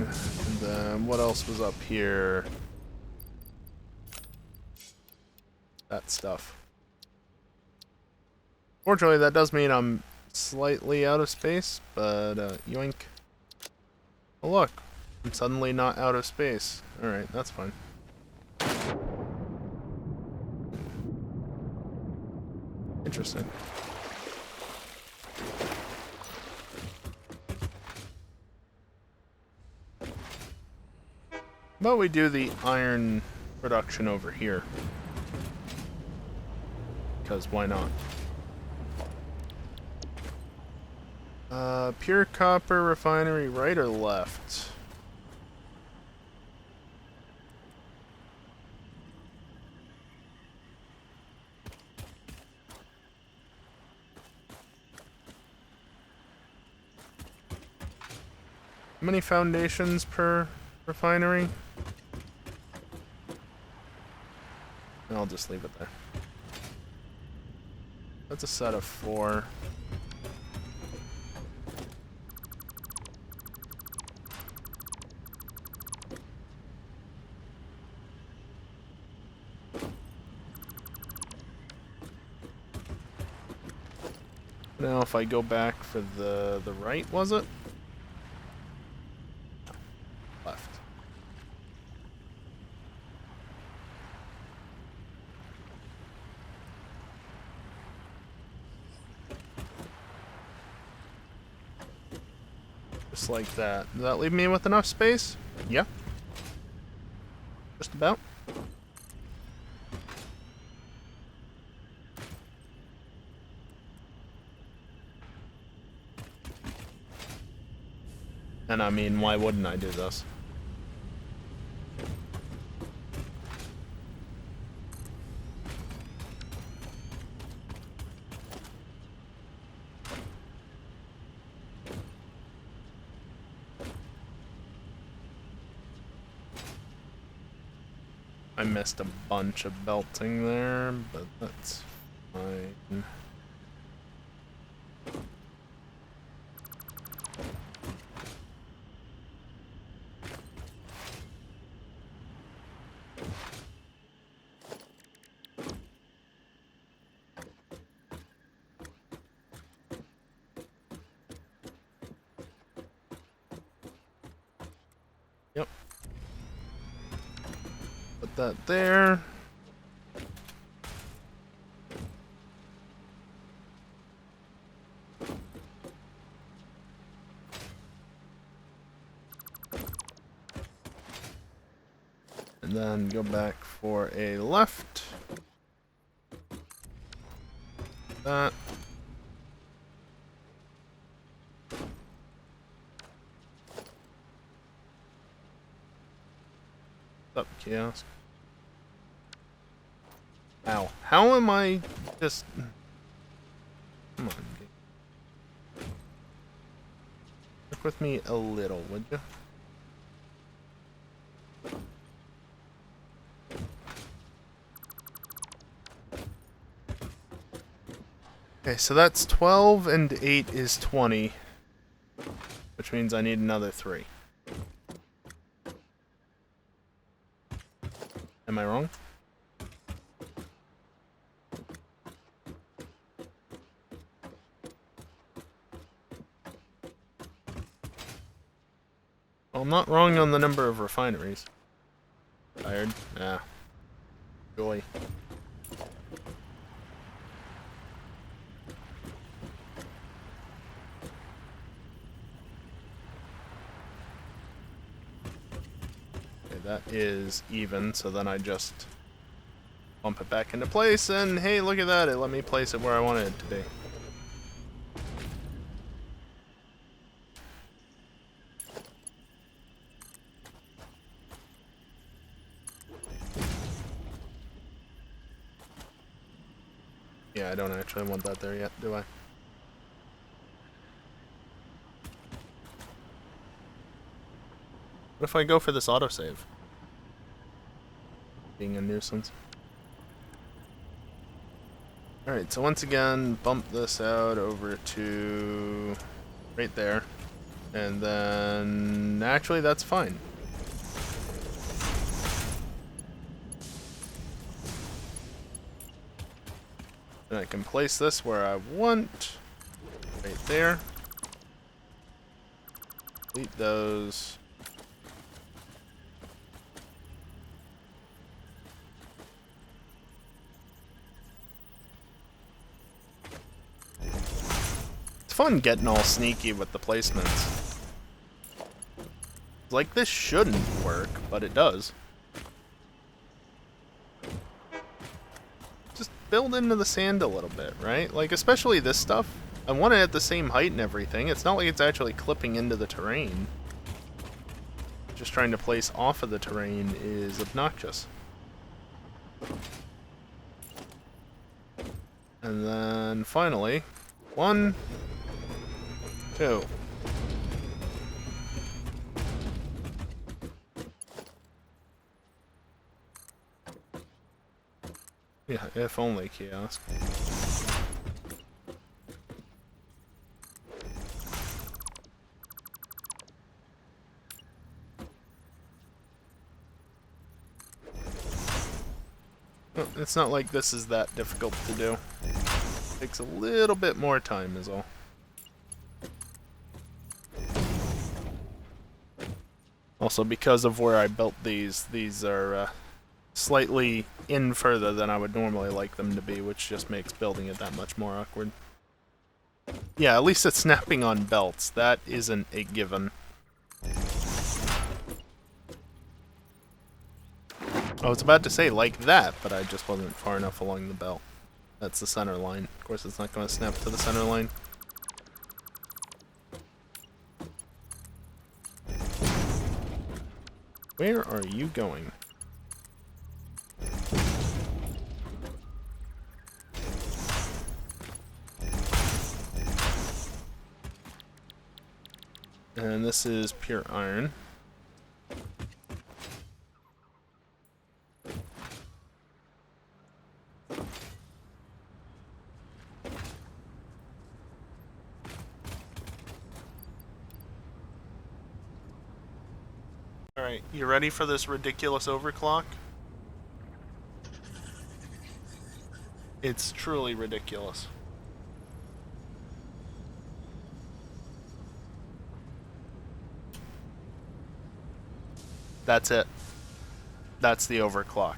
And then what else was up here? That stuff. Fortunately, that does mean I'm slightly out of space, but yoink. Oh look, I'm suddenly not out of space. Alright, that's fine. Interesting. But we do the iron production over here. Because why not? Pure copper refinery, right or left? How many foundations per refinery? I'll just leave it there. That's a set of 4. Now if I go back for the right, was it? Left. Just like that. Does that leave me with enough space? Yeah. Just about. And I mean, why wouldn't I do this? I missed a bunch of belting there, but that's fine. Yep. Put that there. And then go back for a left. That. Up, kiosk. Ow. How am I just... Come on. Work with me a little, would you? Okay, so that's 12 and 8 is 20, which means I need another 3. Am I wrong? Well, I'm not wrong on the number of refineries. Tired? Nah. Joy. Okay, that is even, so then I just bump it back into place, and hey, look at that, it let me place it where I wanted it to be. Yeah, I don't actually want that there yet, do I? What if I go for this autosave? Being a nuisance. Alright, so once again, bump this out over to right there. And then actually that's fine. And I can place this where I want. Right there. Delete those. It's fun getting all sneaky with the placements. Like, this shouldn't work, but it does. Just build into the sand a little bit, right? Like, especially this stuff. I want it at the same height and everything. It's not like it's actually clipping into the terrain. Just trying to place off of the terrain is obnoxious. And then, finally, 1, 2. Yeah, if only kiosk. Well, it's not like this is that difficult to do. Takes a little bit more time is all. Also, because of where I built these are slightly in further than I would normally like them to be, which just makes building it that much more awkward. Yeah, at least it's snapping on belts. That isn't a given. I was about to say like that, but I just wasn't far enough along the belt. That's the center line. Of course, it's not going to snap to the center line. Where are you going? And this is pure iron. Alright, you ready for this ridiculous overclock? It's truly ridiculous. That's it. That's the overclock.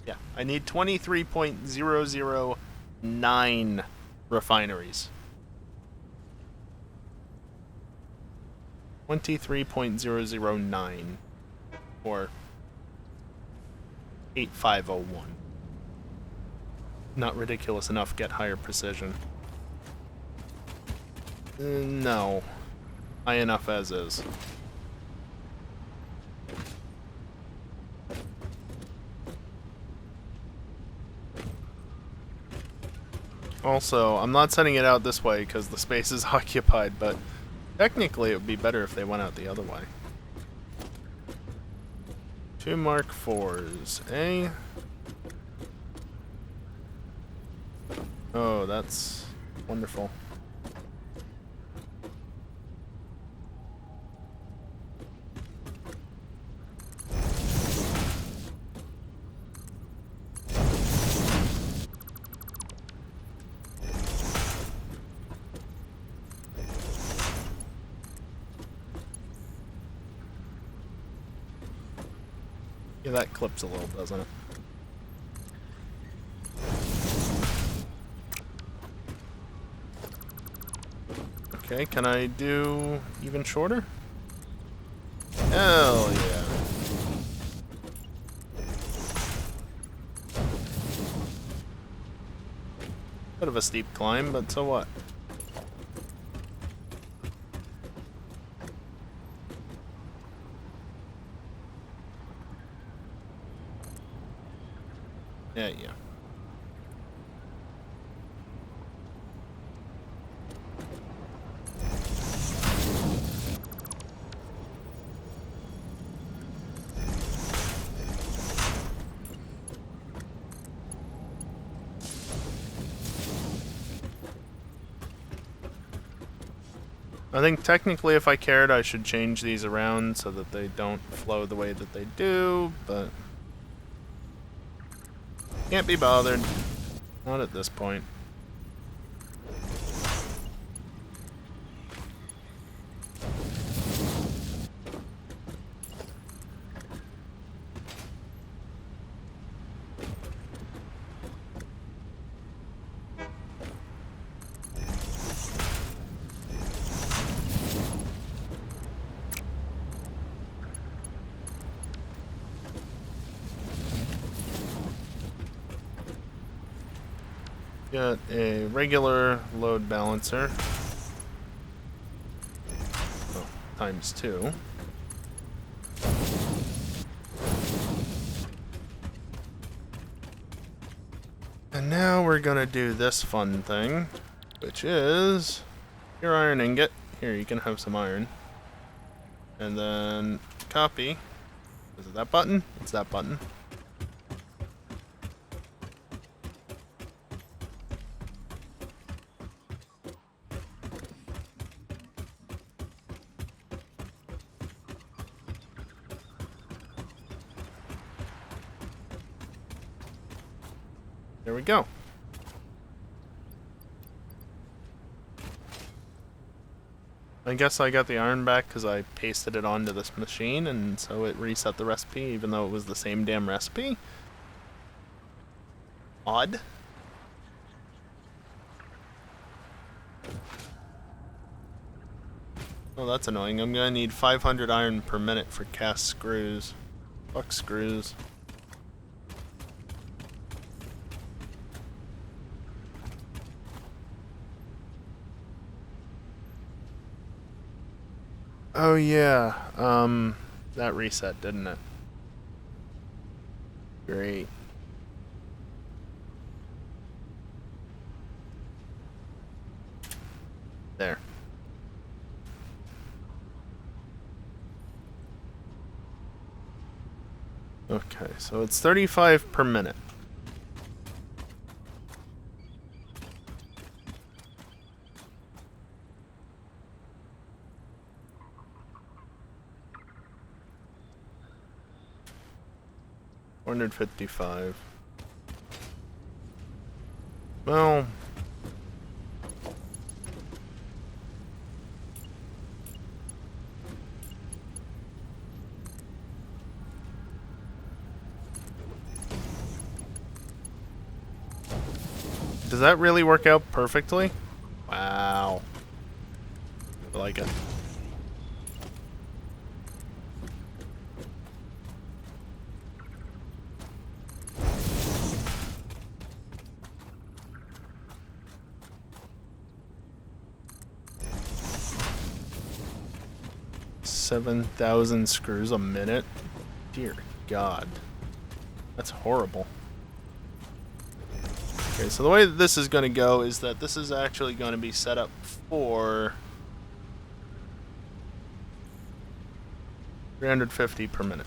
Yeah, I need 23.009 refineries. 23.009 or 8501. Not ridiculous enough, get higher precision. No. high enough as is. Also, I'm not sending it out this way because the space is occupied, but technically it would be better if they went out the other way. 2 Mark IVs, eh? Oh, that's wonderful. Yeah, that clips a little, doesn't it? Okay, can I do even shorter? Hell yeah. Bit of a steep climb, but so what? Yeah. I think technically if I cared I should change these around so that they don't flow the way that they do, but can't be bothered. Not at this point. Got a regular load balancer. Oh, ×2. And now we're gonna do this fun thing, which is your iron ingot. Here, you can have some iron. And then copy. Is it that button? It's that button. There we go. I guess I got the iron back because I pasted it onto this machine, and so it reset the recipe even though it was the same damn recipe. Odd. Oh, that's annoying. I'm gonna need 500 iron per minute for cast screws. Fuck screws. Oh yeah, that reset, didn't it? Great. There. Okay, so it's 35 per minute. $455. Well, does that really work out perfectly? Wow. I like it. 7,000 screws a minute? Dear God. That's horrible. Okay, so the way that this is going to go is that this is actually going to be set up for 350 per minute.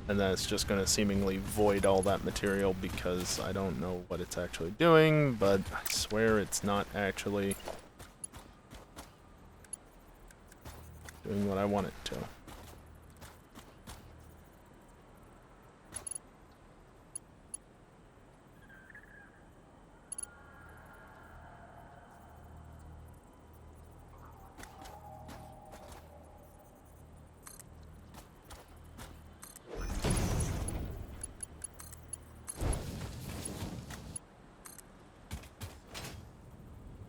And then it's just going to seemingly void all that material because I don't know what it's actually doing, but I swear it's not actually doing what I want it to.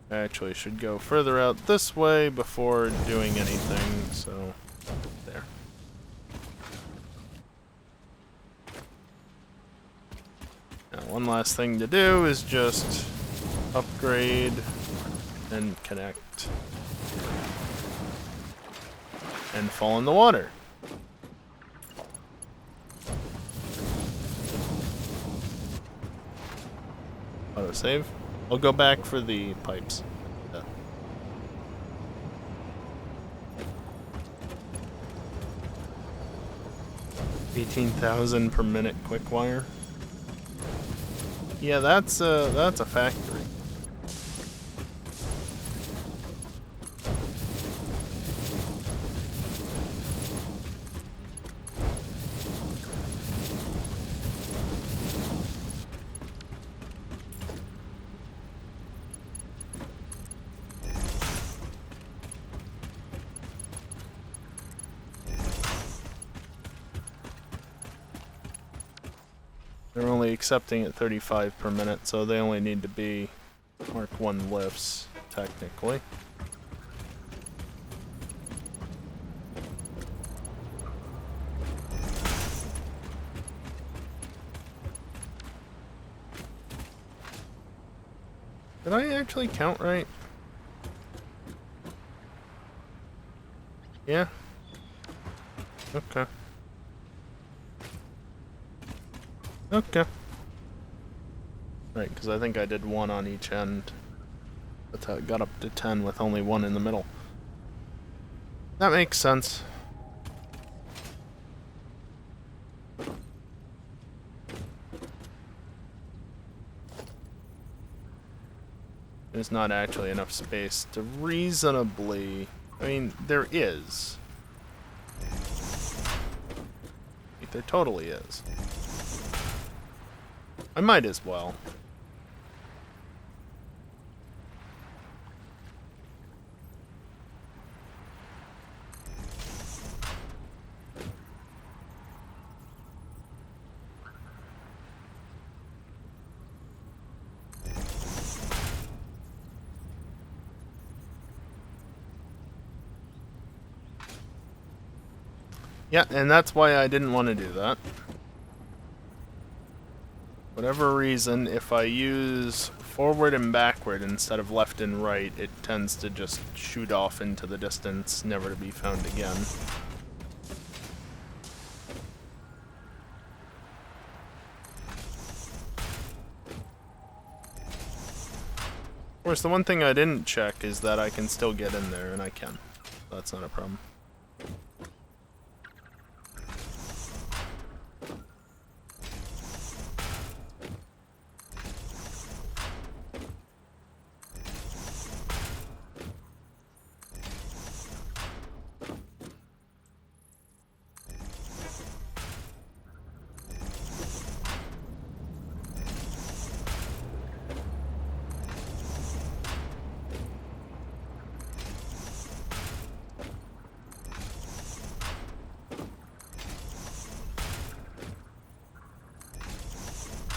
Actually should go further out this way before doing anything, so there. Now one last thing to do is just upgrade and connect and fall in the water. Autosave. I'll go back for the pipes. 18,000 per minute quick wire. Yeah, that's a factory. They're only accepting at 35 per minute, so they only need to be Mark 1 lifts, technically. Did I actually count right? Yeah? Okay. Okay. Right, because I think I did one on each end. But that got up to 10 with only one in the middle. That makes sense. There's not actually enough space to reasonably... I mean, there is. Like, there totally is. I might as well. Yeah, and that's why I didn't want to do that. Whatever reason, if I use forward and backward instead of left and right, it tends to just shoot off into the distance, never to be found again. Of course, the one thing I didn't check is that I can still get in there, and I can. That's not a problem.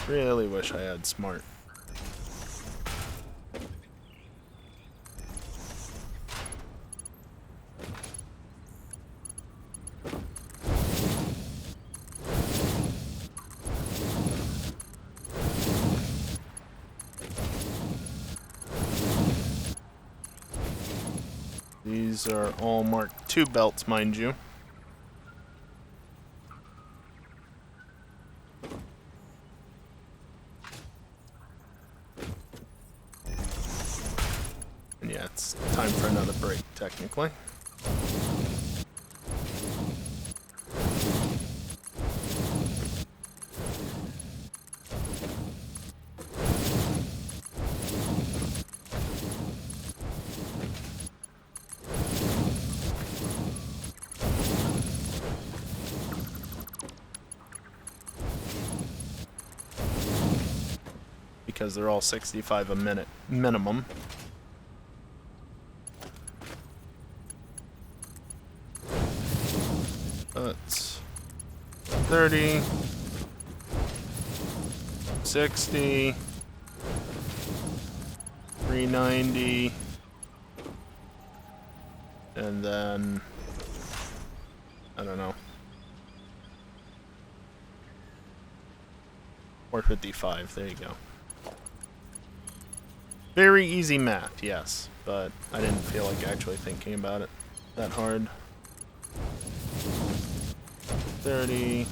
Really wish I had smart. These are all Mark II belts, mind you. And yeah, it's time for another break, technically. Because they're all 65 a minute minimum. That's 30, 60, 390, and then I don't know, 455. There you go. Very easy math, yes, but I didn't feel like actually thinking about it that hard. 30,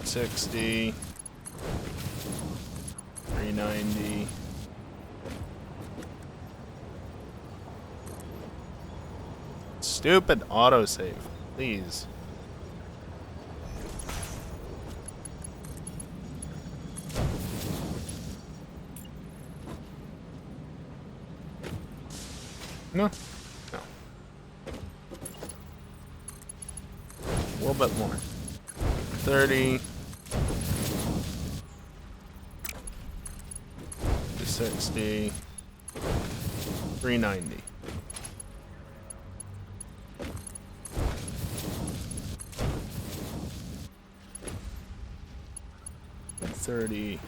60, 390. Stupid autosave, please. No. No. A little bit more. 30. 60. 390. $30.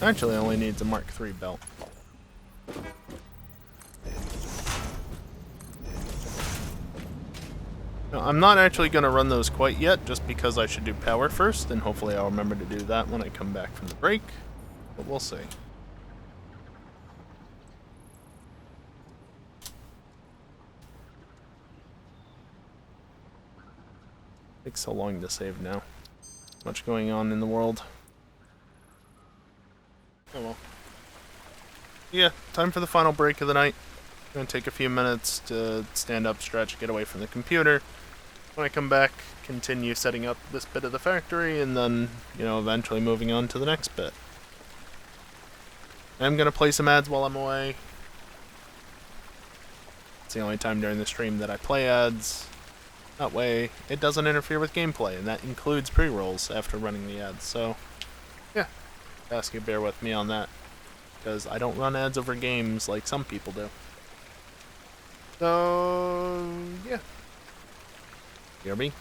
Actually, only needs a Mark III belt. Now, I'm not actually going to run those quite yet, just because I should do power first, and hopefully I'll remember to do that when I come back from the break. But we'll see. Takes so long to save now. Much going on in the world. Oh well. Yeah, time for the final break of the night. I'm gonna take a few minutes to stand up, stretch, get away from the computer. When I come back, continue setting up this bit of the factory, and then, you know, eventually moving on to the next bit. I'm gonna play some ads while I'm away. It's the only time during the stream that I play ads. That way, it doesn't interfere with gameplay, and that includes pre-rolls after running the ads. So, yeah, ask you to bear with me on that, because I don't run ads over games like some people do. So, yeah. Hear me?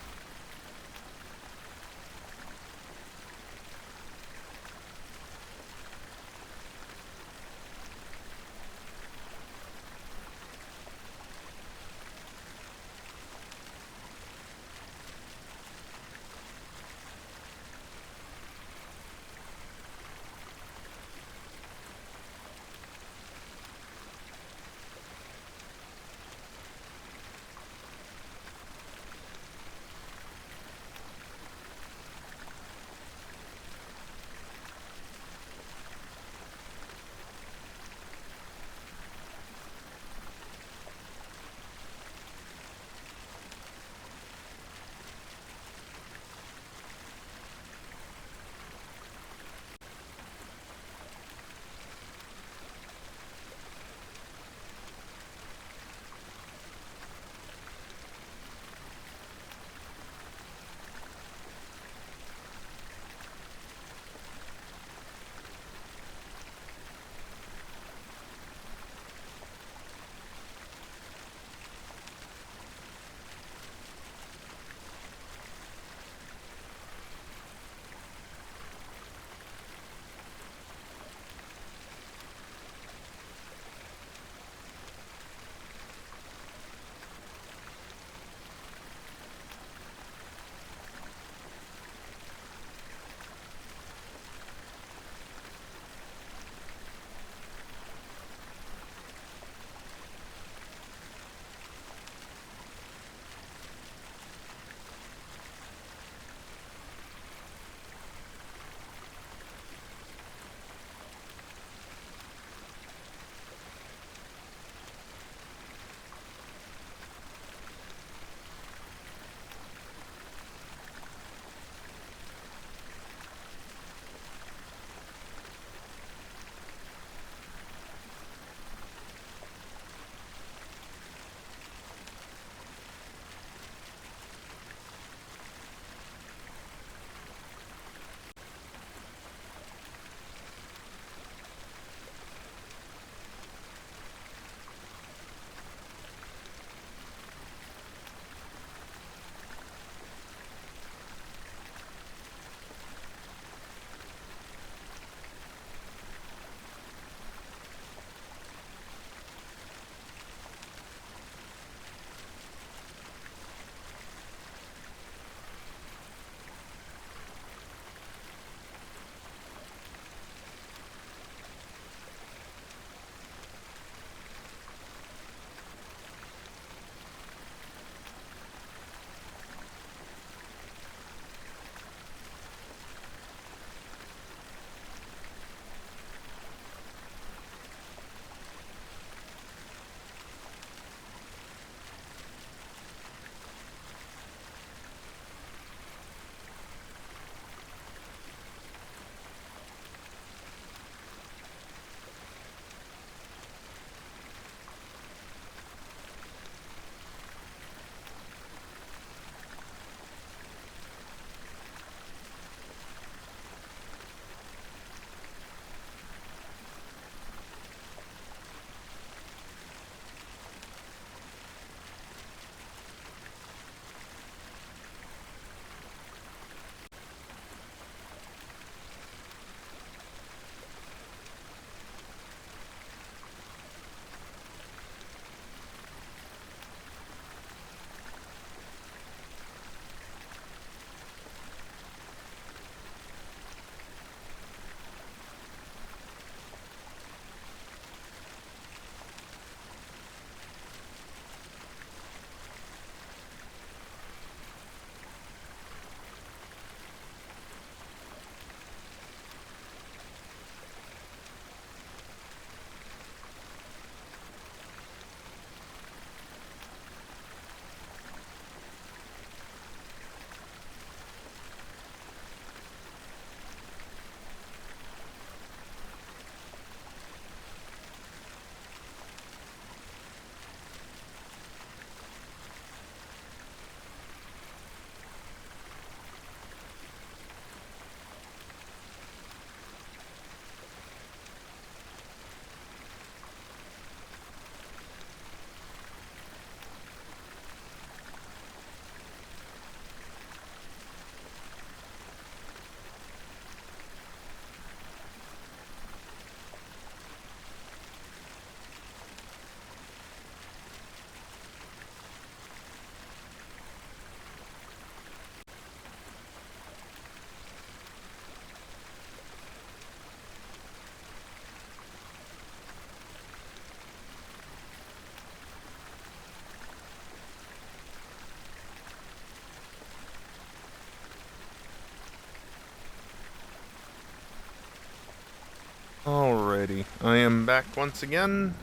Alrighty, I am back once again.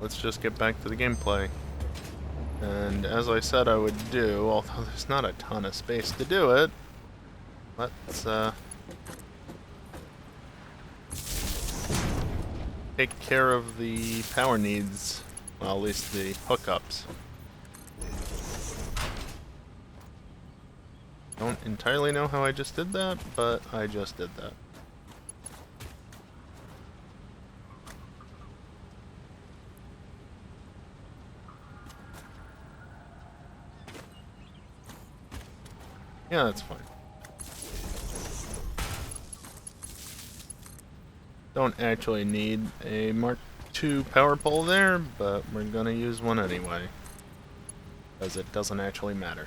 Let's just get back to the gameplay. And as I said I would do, although there's not a ton of space to do it, let's take care of the power needs, well, at least the hookups. Don't entirely know how I just did that, but I just did that. Yeah, that's fine. Don't actually need a Mark II power pole there, but we're gonna use one anyway, because it doesn't actually matter.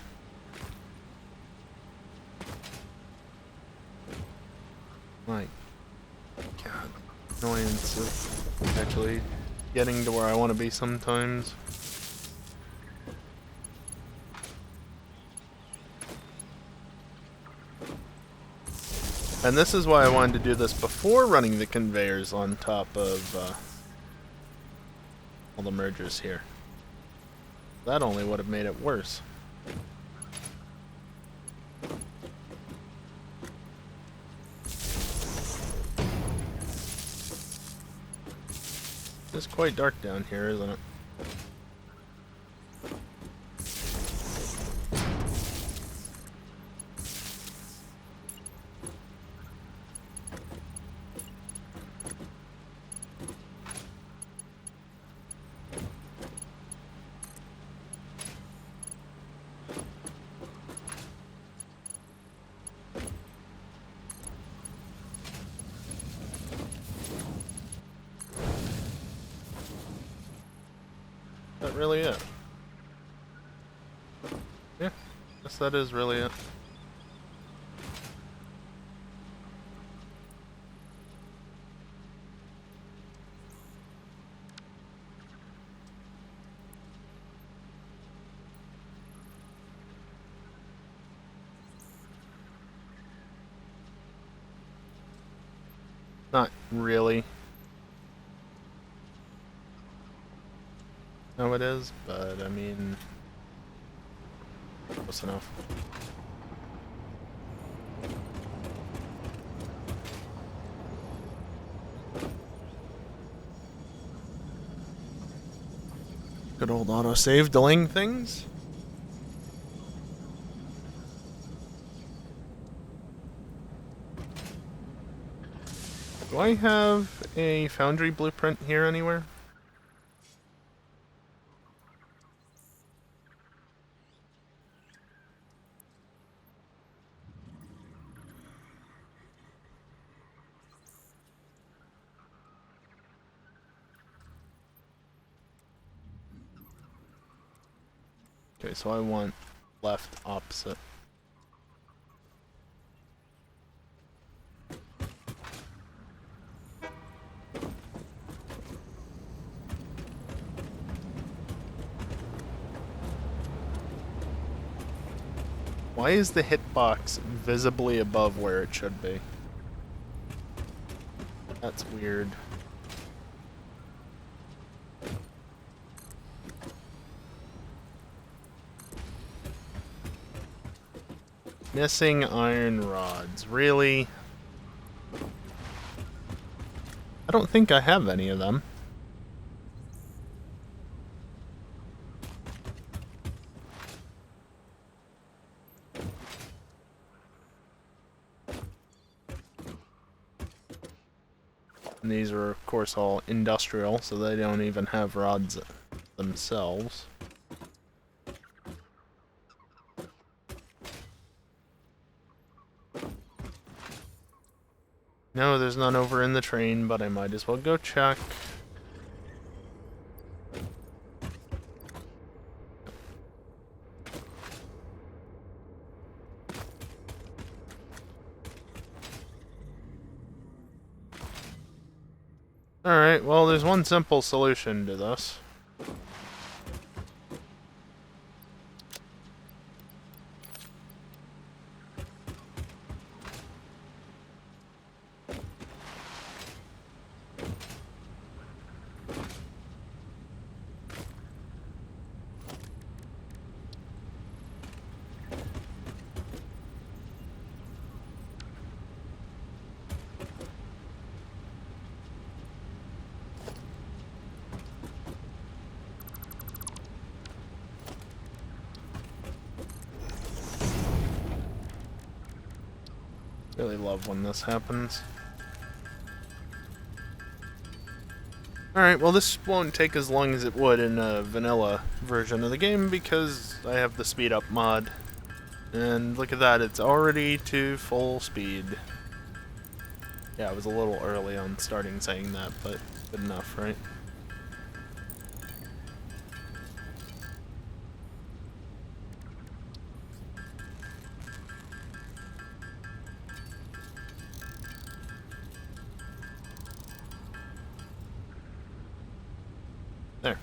My God, annoyance of actually getting to where I want to be sometimes. And this is why I wanted to do this before running the conveyors on top of all the mergers here. That only would have made it worse. It's quite dark down here, isn't it? Is that really it? Yeah, guess that is really it. Not really. No, it is, but I mean, close enough. Good old autosave delaying things. Do I have a foundry blueprint here anywhere? Okay, so I want left opposite. Why is the hitbox visibly above where it should be? That's weird. Missing iron rods. Really? I don't think I have any of them. And these are, of course, all industrial, so they don't even have rods themselves. No, there's none over in the train, but I might as well go check. Alright, well, there's one simple solution to this. Really love when this happens. Alright, well this won't take as long as it would in a vanilla version of the game because I have the speed up mod. And look at that, it's already to full speed. Yeah, I was a little early on starting saying that, but good enough, right? There.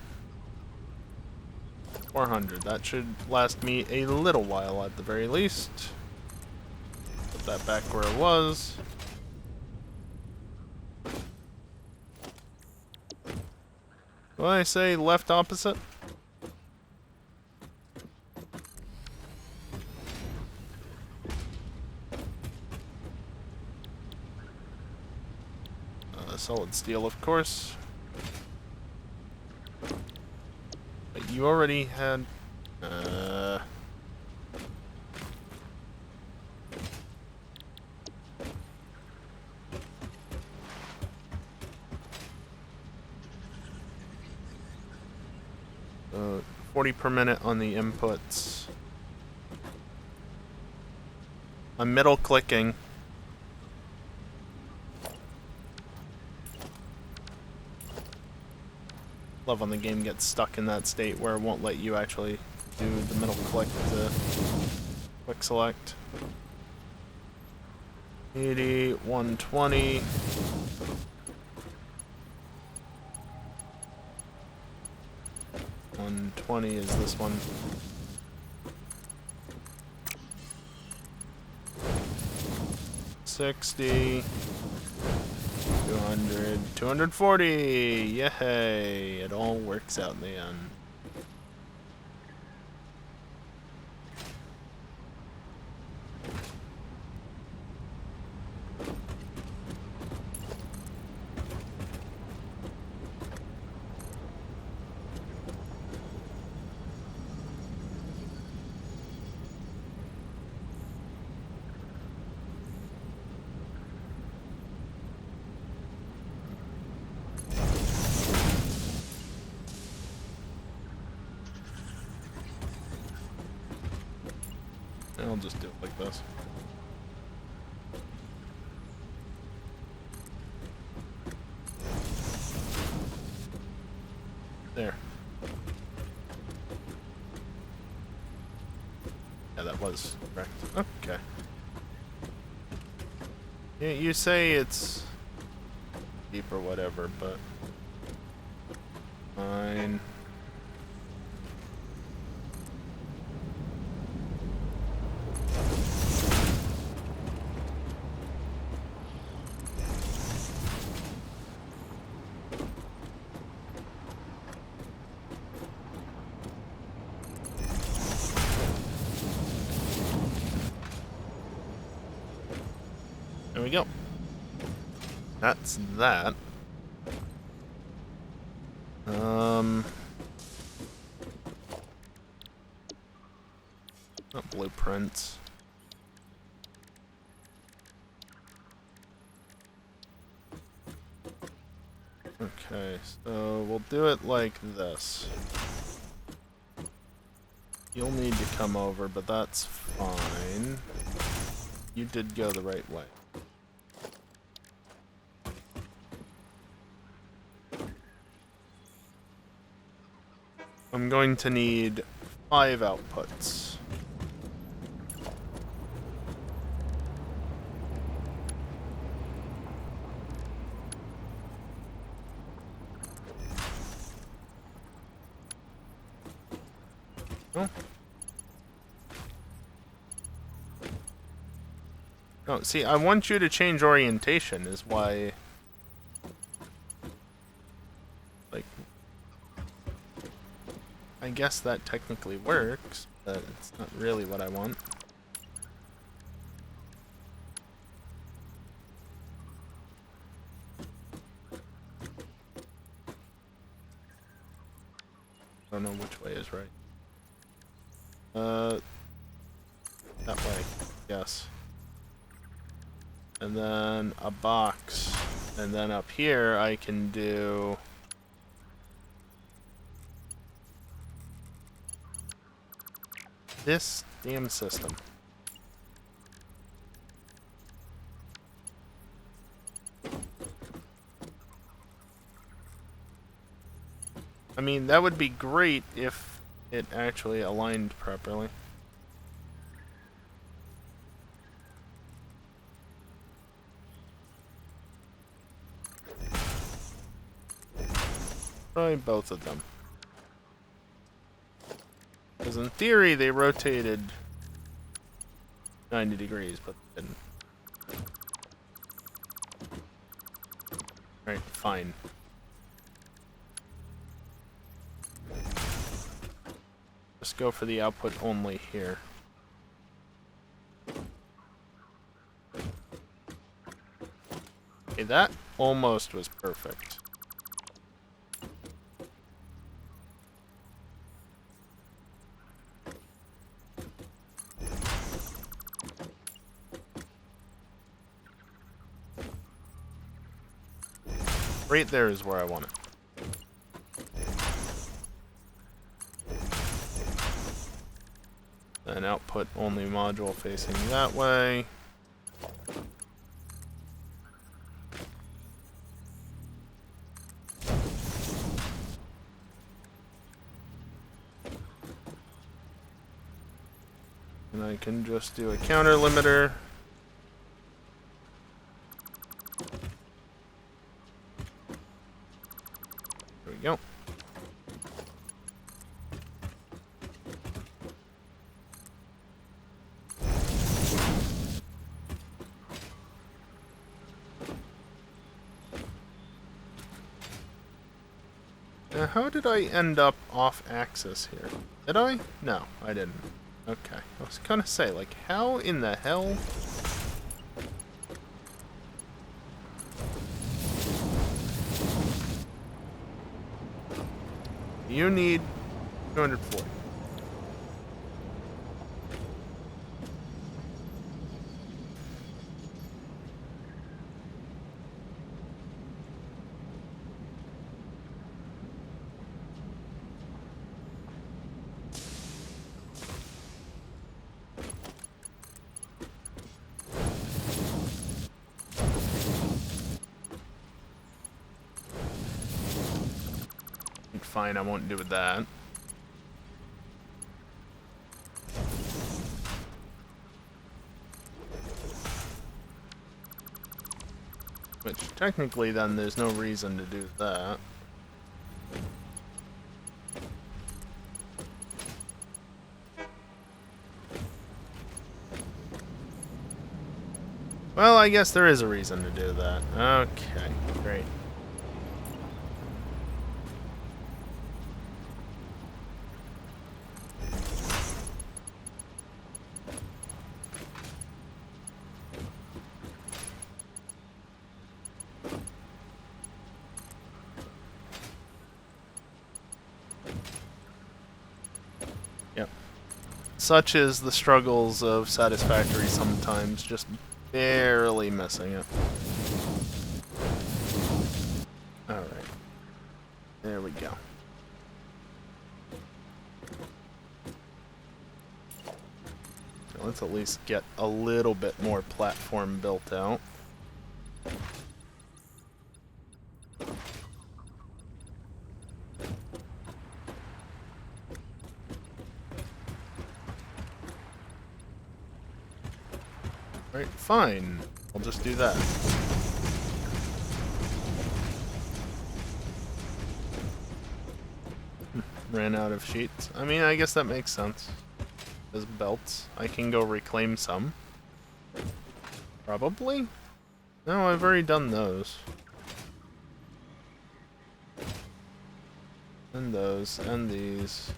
400. That should last me a little while at the very least. Put that back where it was. What did I say? Left opposite? Solid steel, of course. But you already had... Uh, 40 per minute on the inputs. I'm middle clicking. Love when the game gets stuck in that state where it won't let you actually do the middle click to quick select. 80, 120. Is this one. 60. 200. 240. Yay! It all works out in the end. I'll just do it like this. There. Yeah, that was correct. Okay. Yeah, you say it's deep or whatever, but fine. There we go. That's that. Not blueprints. Okay, so we'll do it like this. You'll need to come over, but that's fine. You did go the right way. I'm going to need 5 outputs. Oh. No, see, I want you to change orientation is why... Like... I guess that technically works, but it's not really what I want. I don't know which way is right. That way, yes. and then a box, and then up here I can do this damn system. I mean, that would be great if it actually aligned properly. Probably both of them. Because in theory, they rotated 90 degrees, but they didn't. Alright, fine. Just go for the output only here. Okay, that almost was perfect. Right there is where I want it. Then output only module facing that way. And I can just do a counter limiter. There we go. Now, how did I end up off axis here? Did I? No, I didn't. Okay. I was gonna say, like, how in the hell? You need 240. Fine, I won't do with that. Which, technically, then, there's no reason to do that. Well, I guess there is a reason to do that. Okay, great. Such is the struggles of Satisfactory sometimes, just barely missing it. Alright. There we go. Let's at least get a little bit more platform built out. Right, fine. I'll just do that. Ran out of sheets. I mean, I guess that makes sense. As belts, I can go reclaim some. Probably? No, I've already done those. And those, and these.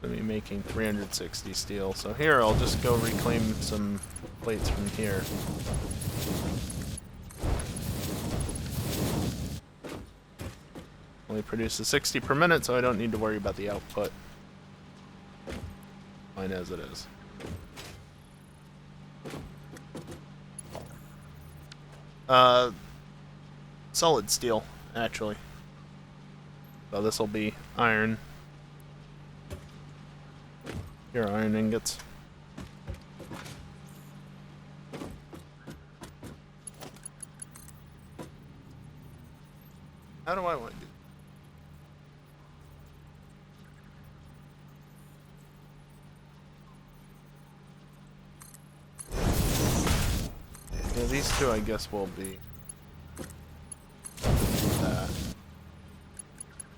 Gonna be making 360 steel. So here, I'll just go reclaim some plates from here. Only produces 60 per minute, so I don't need to worry about the output. Fine as it is. Solid steel, actually. So this will be iron. Here, iron ingots. How do I want to do? Yeah, these two, I guess, will be that.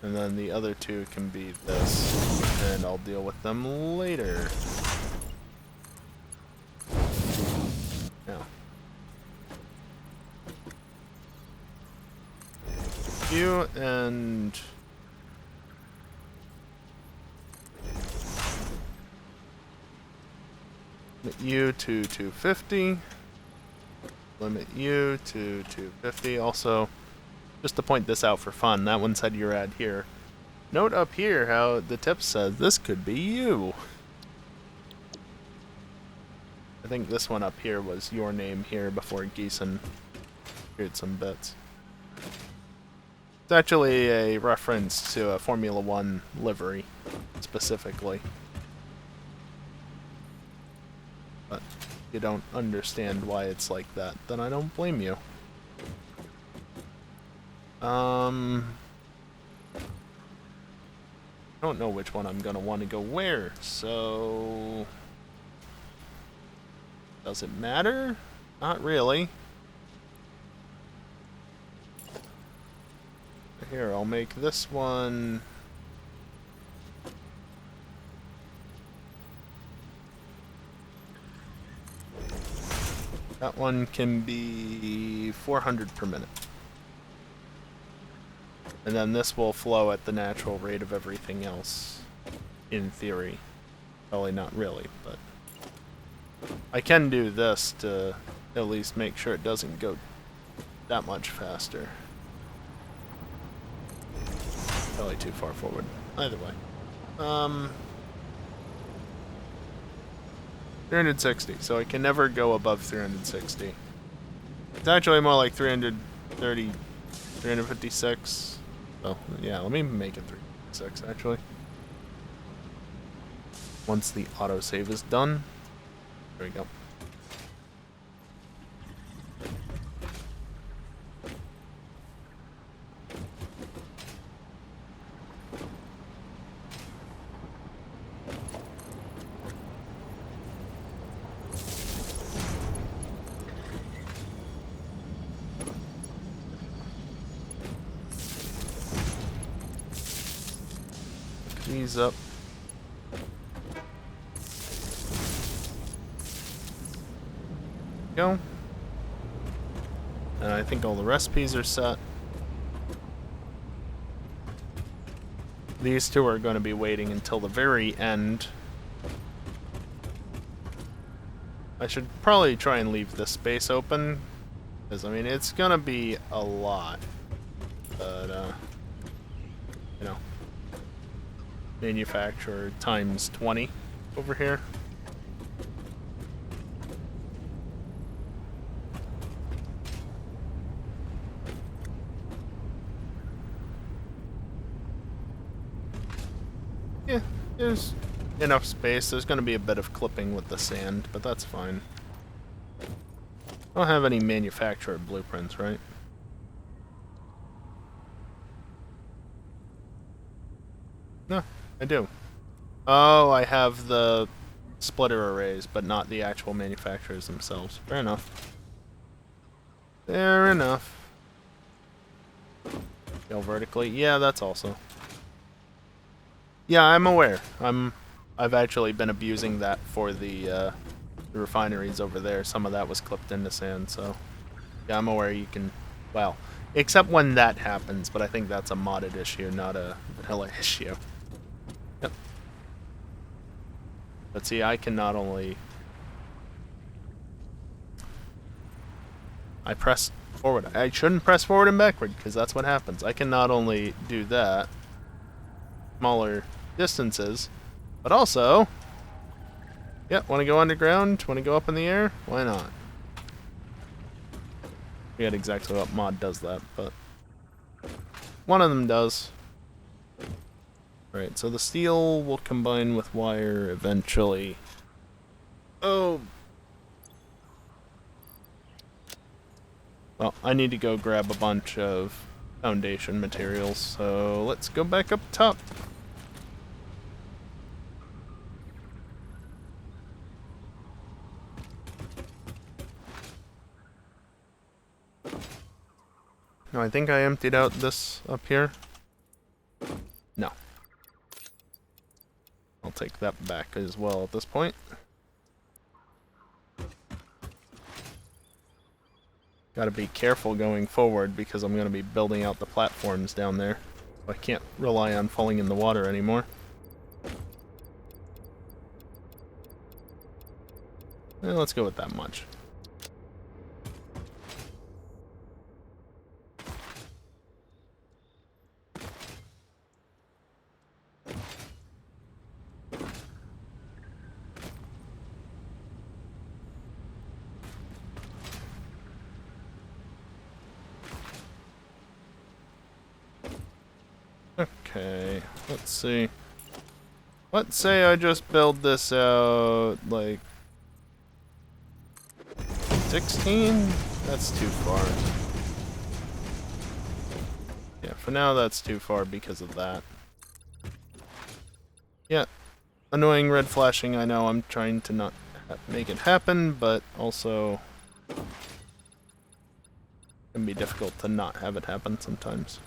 And then the other two can be this, and I'll deal with them later. Now. You and... limit you to 250. Limit you to 250. Also, just to point this out for fun, that one said you're at here. Note up here how the tip says this could be you. I think this one up here was your name here before Geeson cleared some bits. It's actually a reference to a Formula One livery, specifically. But if you don't understand why it's like that, then I don't blame you. I don't know which one I'm gonna want to go where, so... Does it matter? Not really. Here, I'll make this one... That one can be 400 per minute. And then this will flow at the natural rate of everything else, in theory. Probably not really, but... I can do this to at least make sure it doesn't go that much faster. Probably too far forward. Either way. 360, so I can never go above 360. It's actually more like 330, 356. Oh, yeah, let me make it 356, actually. Once the autosave is done. There we go. These up. Go. And I think all the recipes are set. These two are going to be waiting until the very end. I should probably try and leave this space open, because I mean it's going to be a lot. But you know, manufacturer times 20 over here. Yeah, there's enough space. There's going to be a bit of clipping with the sand, but that's fine. I don't have any manufacturer blueprints, right? No, I do. Oh, I have the splitter arrays, but not the actual manufacturers themselves. Fair enough. Fair enough. Go vertically. Yeah, that's also. Yeah, I'm aware. I've actually been abusing that for the refineries over there. Some of that was clipped into sand, so yeah, I'm aware you can. Well, except when that happens, but I think that's a modded issue, not a vanilla issue. Yep. But see, I can not only. I press forward. I shouldn't press forward and backward because that's what happens. I can not only do that. Smaller distances, but also Yeah, want to go underground? Want to go up in the air? Why not? I forget exactly what mod does that, but one of them does. Right, so the steel will combine with wire eventually. Oh! Well, I need to go grab a bunch of foundation materials, so let's go back up top. No, I think I emptied out this up here. No. I'll take that back as well at this point. Gotta be careful going forward because I'm gonna be building out the platforms down there. I can't rely on falling in the water anymore. Let's go with that much. Okay, let's see. Let's say I just build this out, like, 16? That's too far. Yeah, for now that's too far because of that. Yeah, annoying red flashing, I know I'm trying to not make it happen, but also it can be difficult to not have it happen sometimes.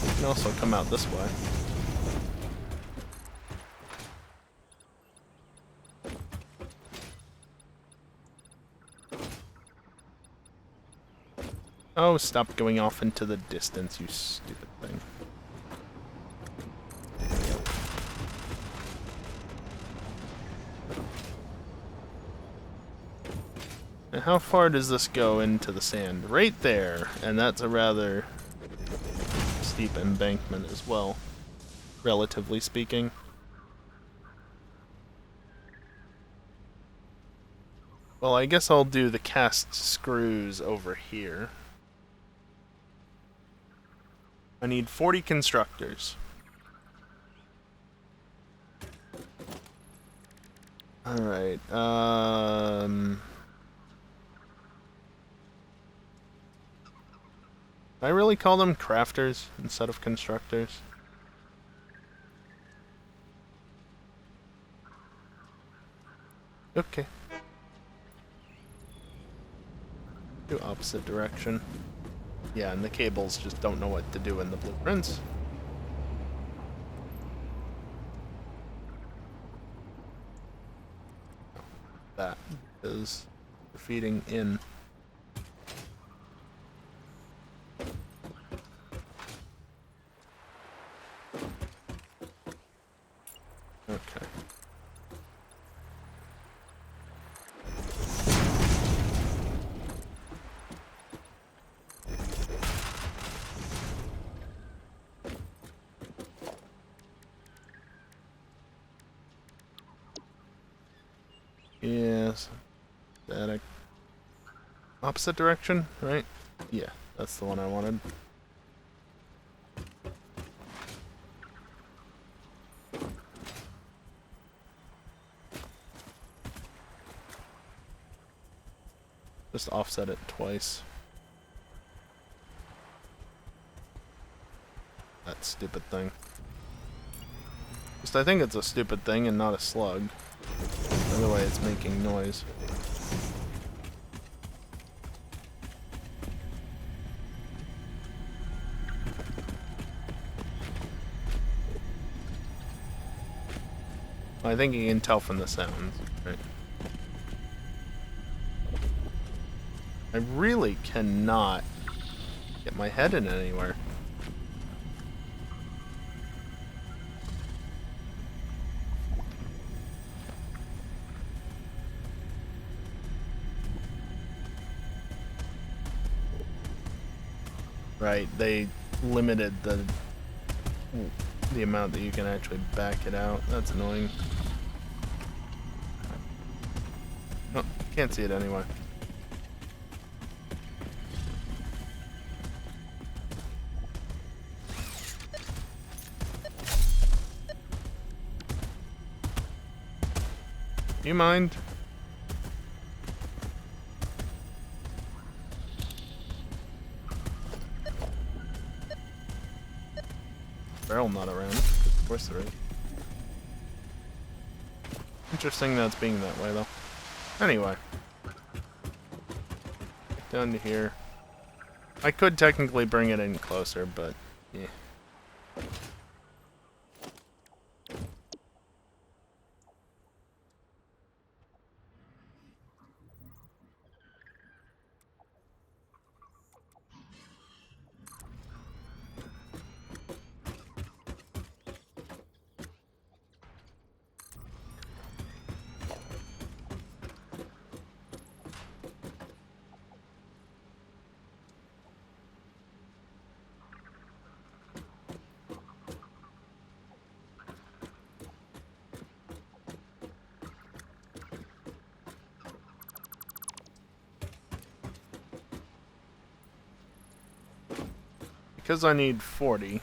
You can also come out this way. Oh, stop going off into the distance, you stupid thing. And how far does this go into the sand? Right there, and that's a rather steep embankment as well, relatively speaking. Well, I guess I'll do the cast screws over here. I need 40 constructors. Alright, I really call them crafters instead of constructors. Okay. Do opposite direction. Yeah, and the cables just don't know what to do in the blueprints. That is feeding in. Okay. Yes. Static. Opposite direction, right? Yeah, that's the one I wanted. Just offset it twice. That stupid thing. Just I think it's a stupid thing and not a slug. By the way, it's making noise. I think you can tell from the sounds, right? I really cannot get my head in anywhere. Right, they limited the amount that you can actually back it out. That's annoying. Oh, can't see it anyway. Do you mind? Barrel not around. Of course there is. Interesting that's being that way though. Anyway. Down to here. I could technically bring it in closer, but yeah. Because I need 40.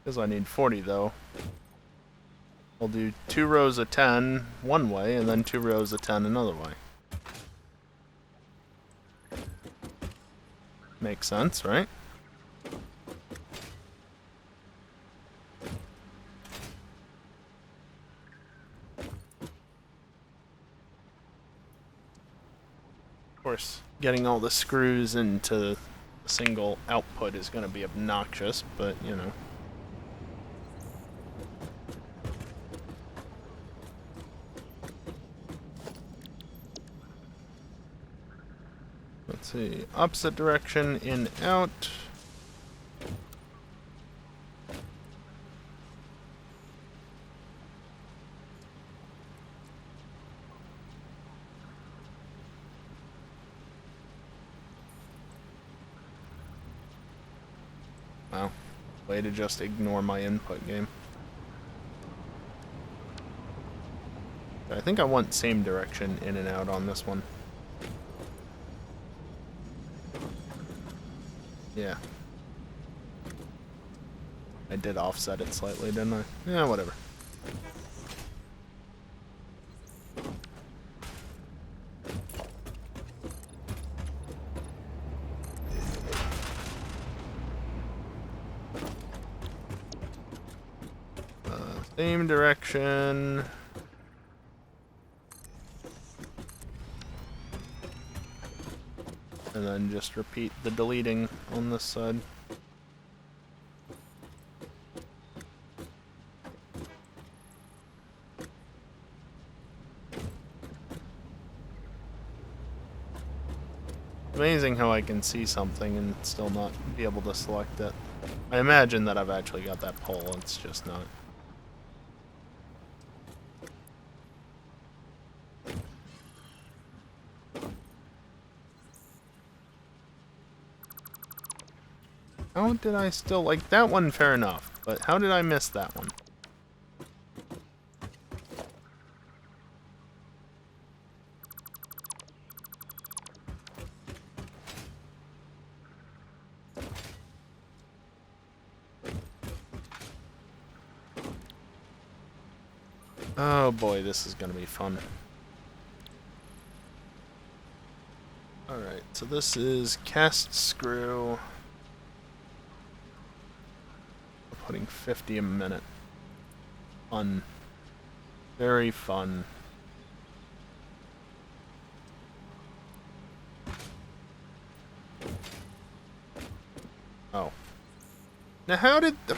Because I need 40 though. I'll do 2 rows of 10 one way, and then 2 rows of 10 another way. Makes sense, right? Of course, getting all the screws into a single output is going to be obnoxious, but you know. Let's see, opposite direction, in, out. Wow, way to just ignore my input game. I think I want same direction in and out on this one. Yeah. I did offset it slightly, didn't I? Yeah, whatever. Same direction. And then just repeat the deleting on this side. Amazing how I can see something and still not be able to select it. I imagine that I've actually got that pole, it's just not. How did I still, like, that one fair enough, but how did I miss that one? Oh boy, this is gonna be fun. Alright, so this is cast screw. Putting 50 a minute. Fun. Very fun. Oh. Now how did the...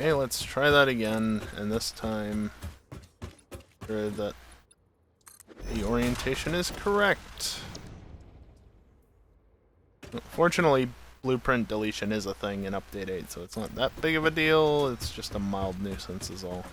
Okay, let's try that again, and this time, sure that the orientation is correct. Fortunately, blueprint deletion is a thing in Update 8, so it's not that big of a deal, it's just a mild nuisance is all.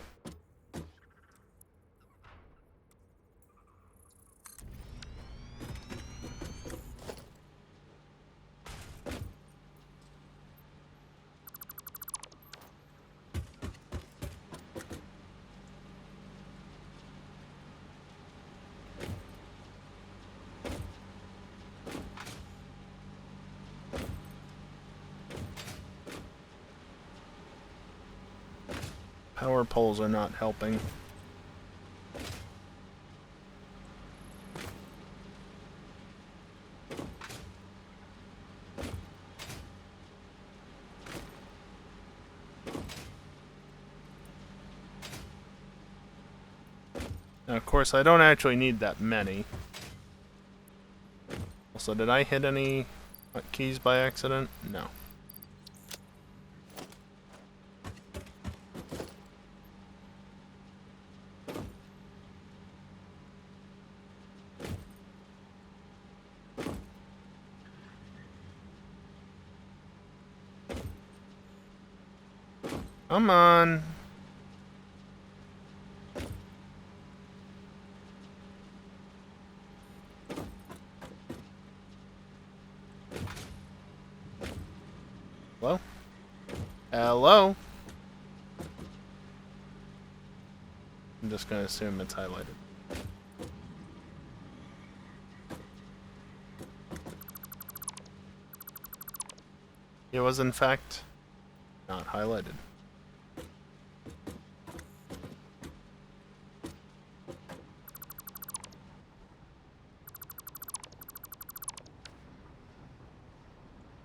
Power poles are not helping. Now, of course, I don't actually need that many. Also, did I hit any keys by accident? No. Come on. Hello? Hello? I'm just gonna assume it's highlighted. It was in fact not highlighted.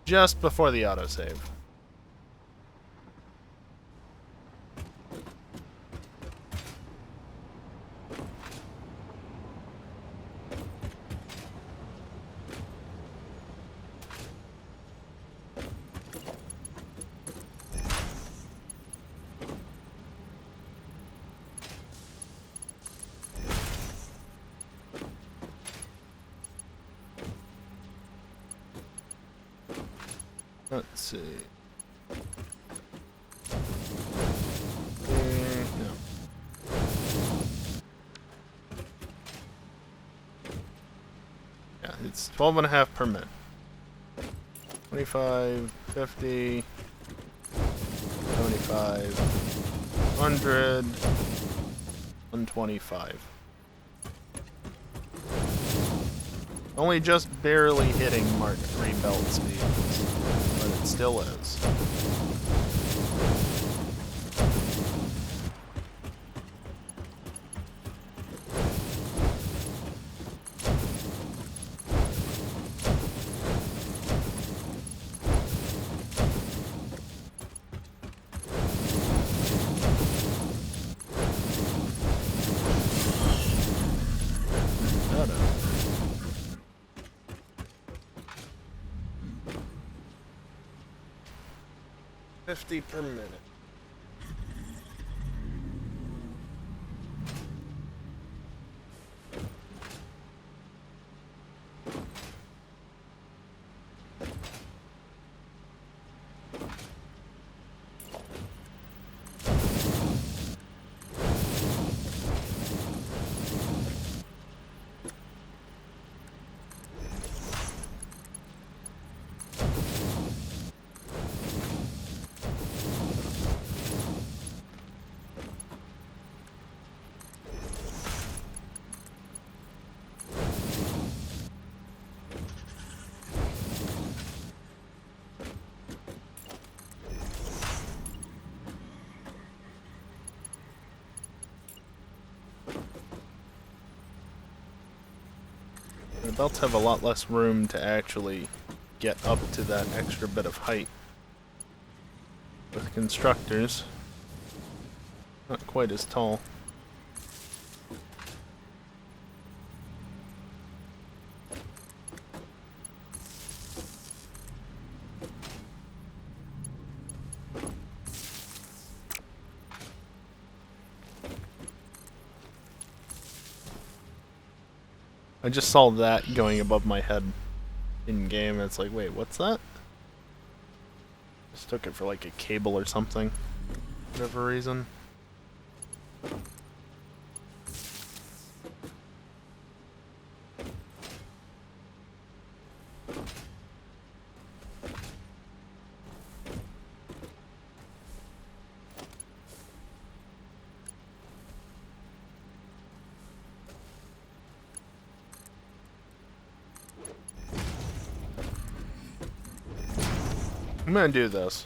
Just before the autosave. Let's see. No. Yeah, it's 12.5 per minute. 25, 50, 75, 100, 125. Only just barely hitting Mark III belt speeds, but it still is. Shut up. 50 per minute. The belts have a lot less room to actually get up to that extra bit of height. With constructors, not quite as tall. I just saw that going above my head in game, and it's like, wait, what's that? Just took it for like a cable or something, for whatever reason. I'm gonna do this.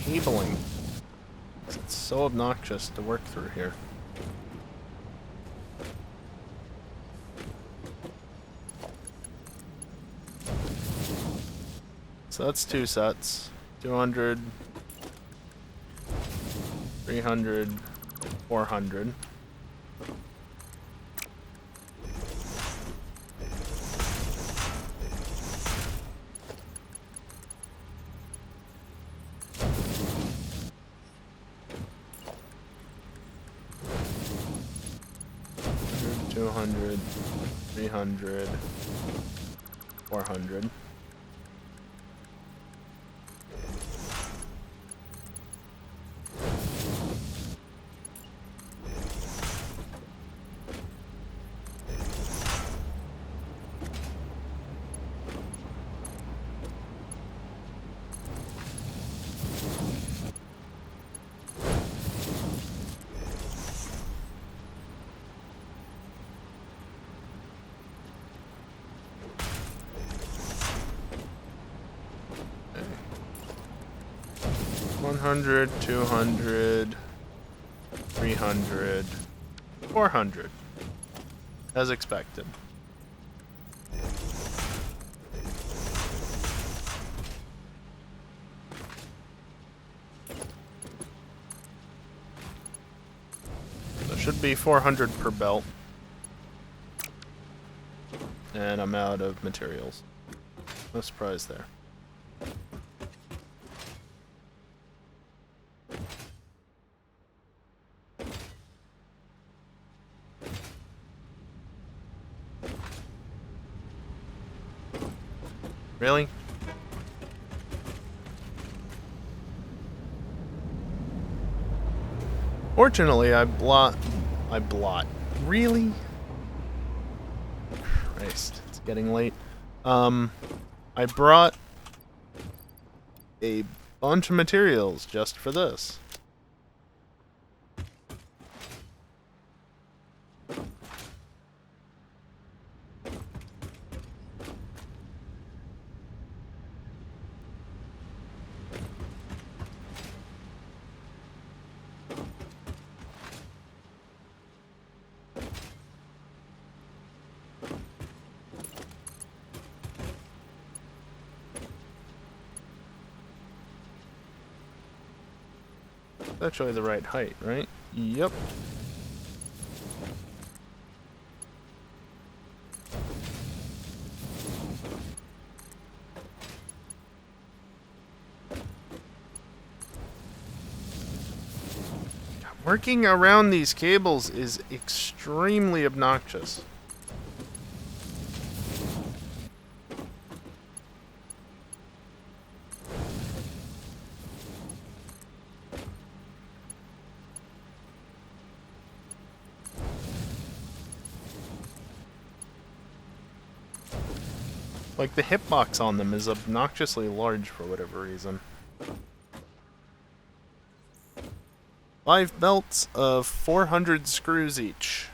Cabling. It's so obnoxious to work through here. So that's 2 sets. 200, 300, 400. Two hundred, 300, 400. Okay. 100, 200, 300, 400. As expected. There should be 400 per belt. And I'm out of materials. No surprise there. Really? Fortunately, I blot. Really? Christ, it's getting late. I brought a bunch of materials just for this. That's actually the right height, right? Yep. Working around these cables is extremely obnoxious. Like, the hitbox on them is obnoxiously large for whatever reason. 5 belts of 400 screws each.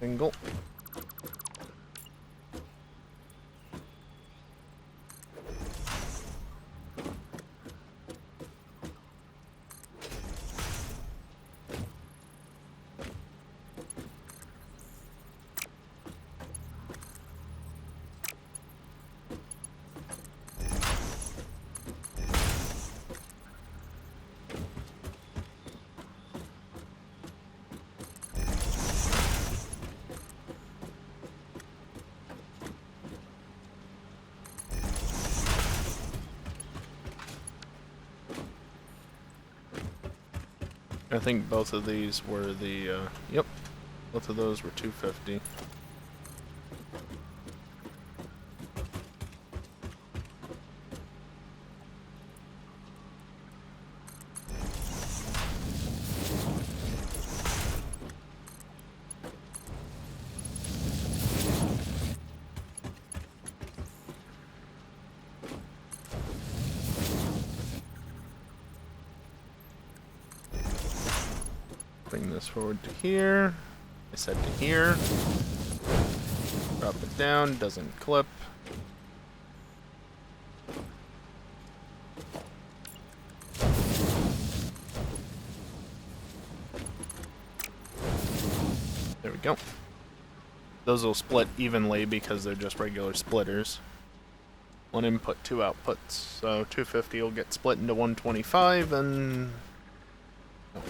Single. I think both of these were the, yep, both of those were 250. Bring this forward to here. I said to here. Drop it down, doesn't clip. There we go. Those will split evenly because they're just regular splitters. One input, two outputs. So 250 will get split into 125 and... Oh.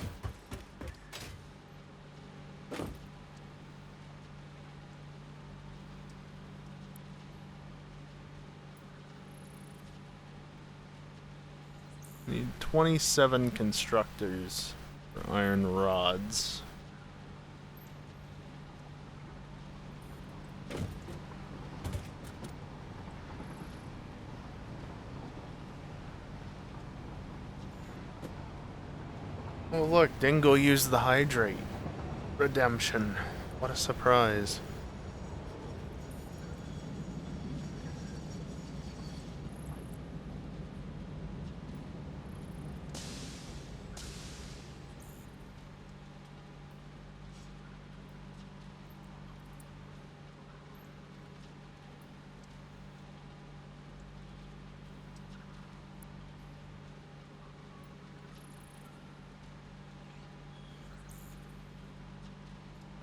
Need 27 constructors for iron rods. Oh look, Dingo used the hydrate. Redemption. What a surprise.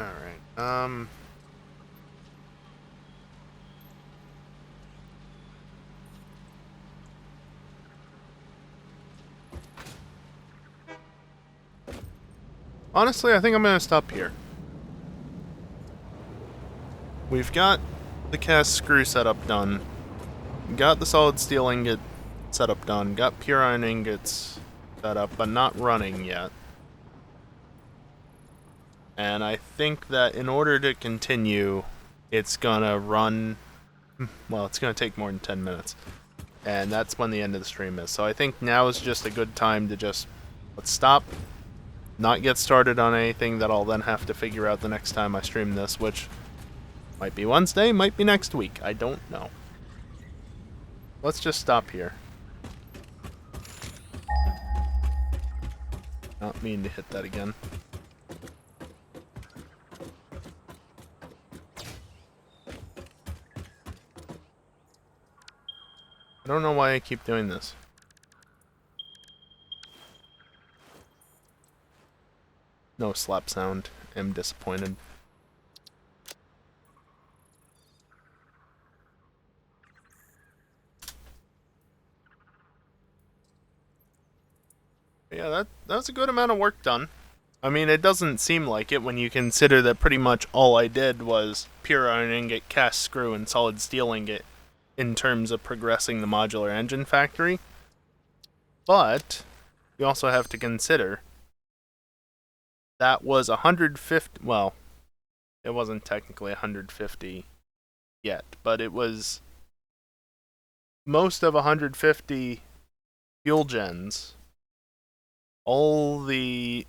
Alright, honestly, I think I'm gonna stop here. We've got the cast screw setup done. Got the solid steel ingot setup done. Got pure iron ingots set up, but not running yet. And I think that in order to continue, it's gonna run... Well, it's gonna take more than 10 minutes. And that's when the end of the stream is. So I think now is just a good time to just... Let's stop. Not get started on anything that I'll then have to figure out the next time I stream this, which... Might be Wednesday, might be next week. I don't know. Let's just stop here. Not mean to hit that again. I don't know why I keep doing this. No slap sound. I'm disappointed. Yeah, that's a good amount of work done. I mean, it doesn't seem like it when you consider that pretty much all I did was pure iron ingot, cast screw, and solid steel ingot in terms of progressing the modular engine factory. But you also have to consider that was 150, well, it wasn't technically 150 yet, but it was most of 150 fuel gens. All the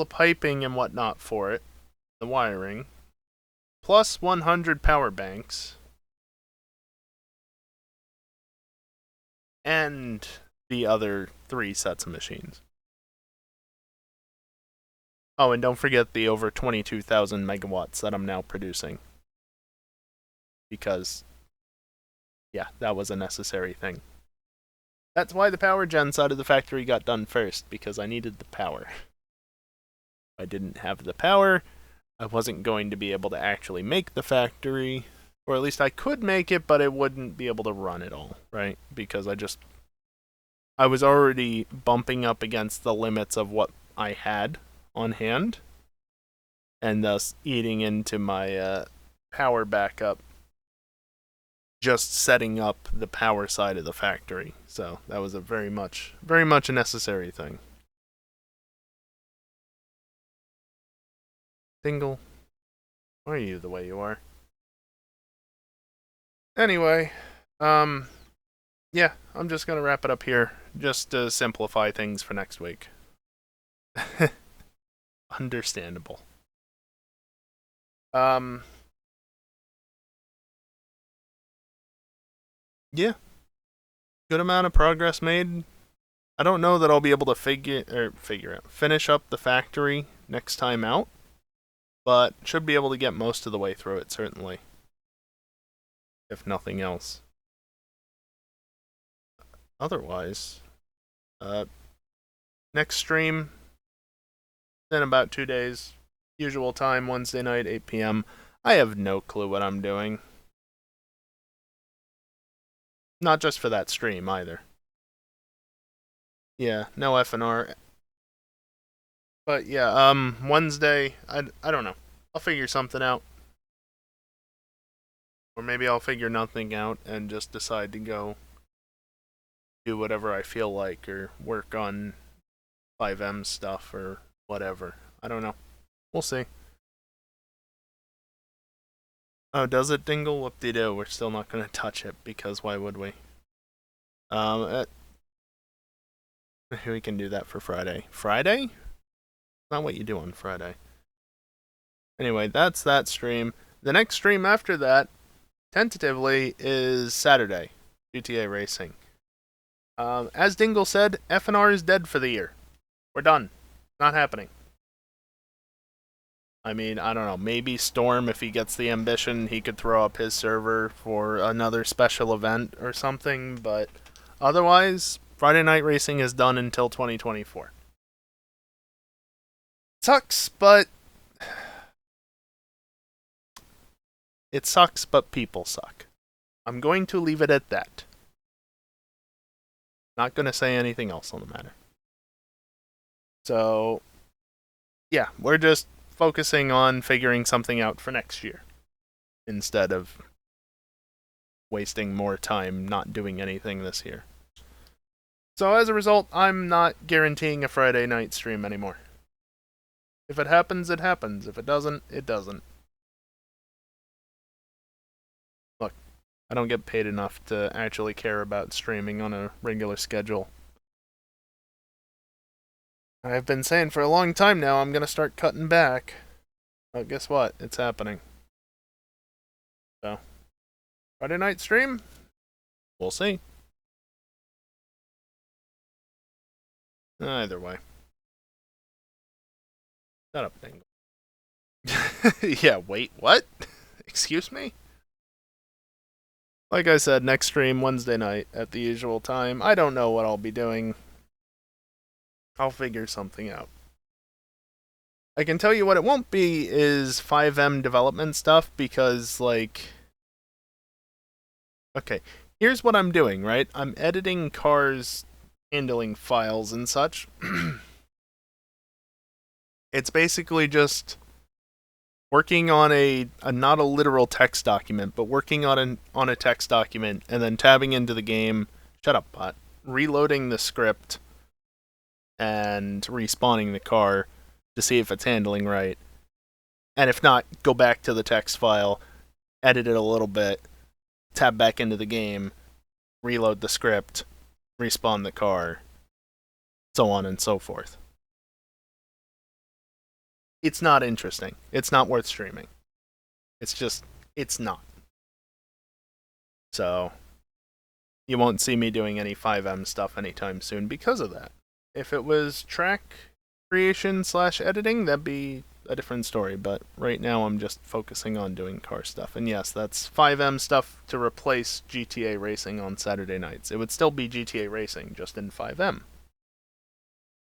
piping and whatnot for it, the wiring, plus 100 power banks, and the other 3 sets of machines. Oh, and don't forget the over 22,000 megawatts that I'm now producing. Because, yeah, that was a necessary thing. That's why the power gen side of the factory got done first, because I needed the power. If I didn't have the power, I wasn't going to be able to actually make the factory, or at least I could make it, but it wouldn't be able to run it all, right? Because I was already bumping up against the limits of what I had on hand, and thus eating into my power backup, just setting up the power side of the factory. So that was a very much a necessary thing. Dingle, why are you the way you are? Anyway, yeah, I'm just gonna wrap it up here, just to simplify things for next week. Understandable. Yeah, good amount of progress made. I don't know that I'll be able to finish up the factory next time out, but should be able to get most of the way through it, certainly. If nothing else. Otherwise, next stream in about 2 days. Usual time, Wednesday night, 8 p.m. I have no clue what I'm doing. Not just for that stream, either. Yeah, no FNR. But yeah, Wednesday, I don't know. I'll figure something out. Or maybe I'll figure nothing out and just decide to go do whatever I feel like, or work on 5M stuff, or whatever. I don't know. We'll see. Oh, does it dingle? Whoop-de-doo. We're still not going to touch it, because why would we? We can do that for Friday. Friday? Not what you do on Friday. Anyway, that's that stream. The next stream after that, tentatively, is Saturday. GTA Racing. As Dingle said, FNR is dead for the year. We're done. Not happening. I mean, I don't know. Maybe Storm, if he gets the ambition, he could throw up his server for another special event or something, but otherwise, Friday Night Racing is done until 2024. Sucks, but it sucks, but people suck. I'm going to leave it at that. Not going to say anything else on the matter. So, yeah, we're just focusing on figuring something out for next year instead of wasting more time not doing anything this year. So as a result, I'm not guaranteeing a Friday night stream anymore. If it happens, it happens. If it doesn't, it doesn't. Look, I don't get paid enough to actually care about streaming on a regular schedule. I've been saying for a long time now I'm gonna start cutting back. But guess what? It's happening. So, Friday night stream? We'll see. Either way. Shut up, Dingle. Yeah, wait, what? Excuse me? Like I said, next stream Wednesday night at the usual time. I don't know what I'll be doing. I'll figure something out. I can tell you what it won't be is 5M development stuff, because, like... Okay, here's what I'm doing, right? I'm editing cars, handling files and such. It's basically just working on a not a literal text document, but working on a text document, and then tabbing into the game. Shut up, bot. Reloading the script and respawning the car to see if it's handling right. And if not, go back to the text file, edit it a little bit, tab back into the game, reload the script, respawn the car, so on and so forth. It's not interesting. It's not worth streaming. It's not. So, you won't see me doing any 5M stuff anytime soon because of that. If it was track creation / editing, that'd be a different story. But right now I'm just focusing on doing car stuff. And yes, that's 5M stuff to replace GTA racing on Saturday nights. It would still be GTA racing, just in 5M.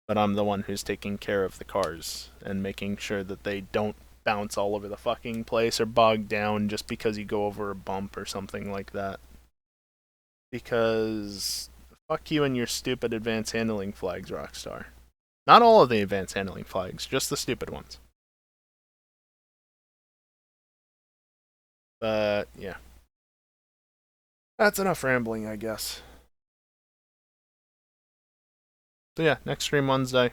But I'm the one who's taking care of the cars and making sure that they don't bounce all over the fucking place or bog down just because you go over a bump or something like that. Because fuck you and your stupid advanced handling flags, Rockstar. Not all of the advanced handling flags, just the stupid ones. But yeah. That's enough rambling, I guess. So yeah, next stream Wednesday.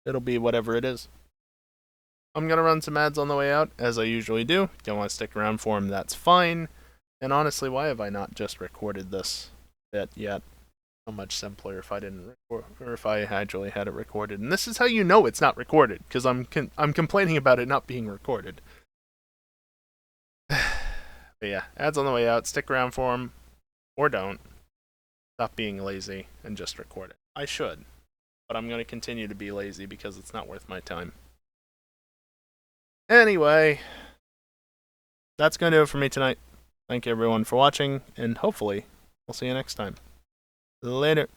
It'll be whatever it is. I'm gonna run some ads on the way out, as I usually do. If you don't want to stick around for them, that's fine. And honestly, why have I not just recorded this bit yet? So much simpler if I didn't record, or if I actually had it recorded. And this is how you know it's not recorded, because I'm complaining about it not being recorded. But yeah, ads on the way out. Stick around for them, or don't. Stop being lazy and just record it. I should, but I'm gonna continue to be lazy because it's not worth my time. Anyway, that's gonna do it for me tonight. Thank you everyone for watching, and hopefully, we'll see you next time. Later.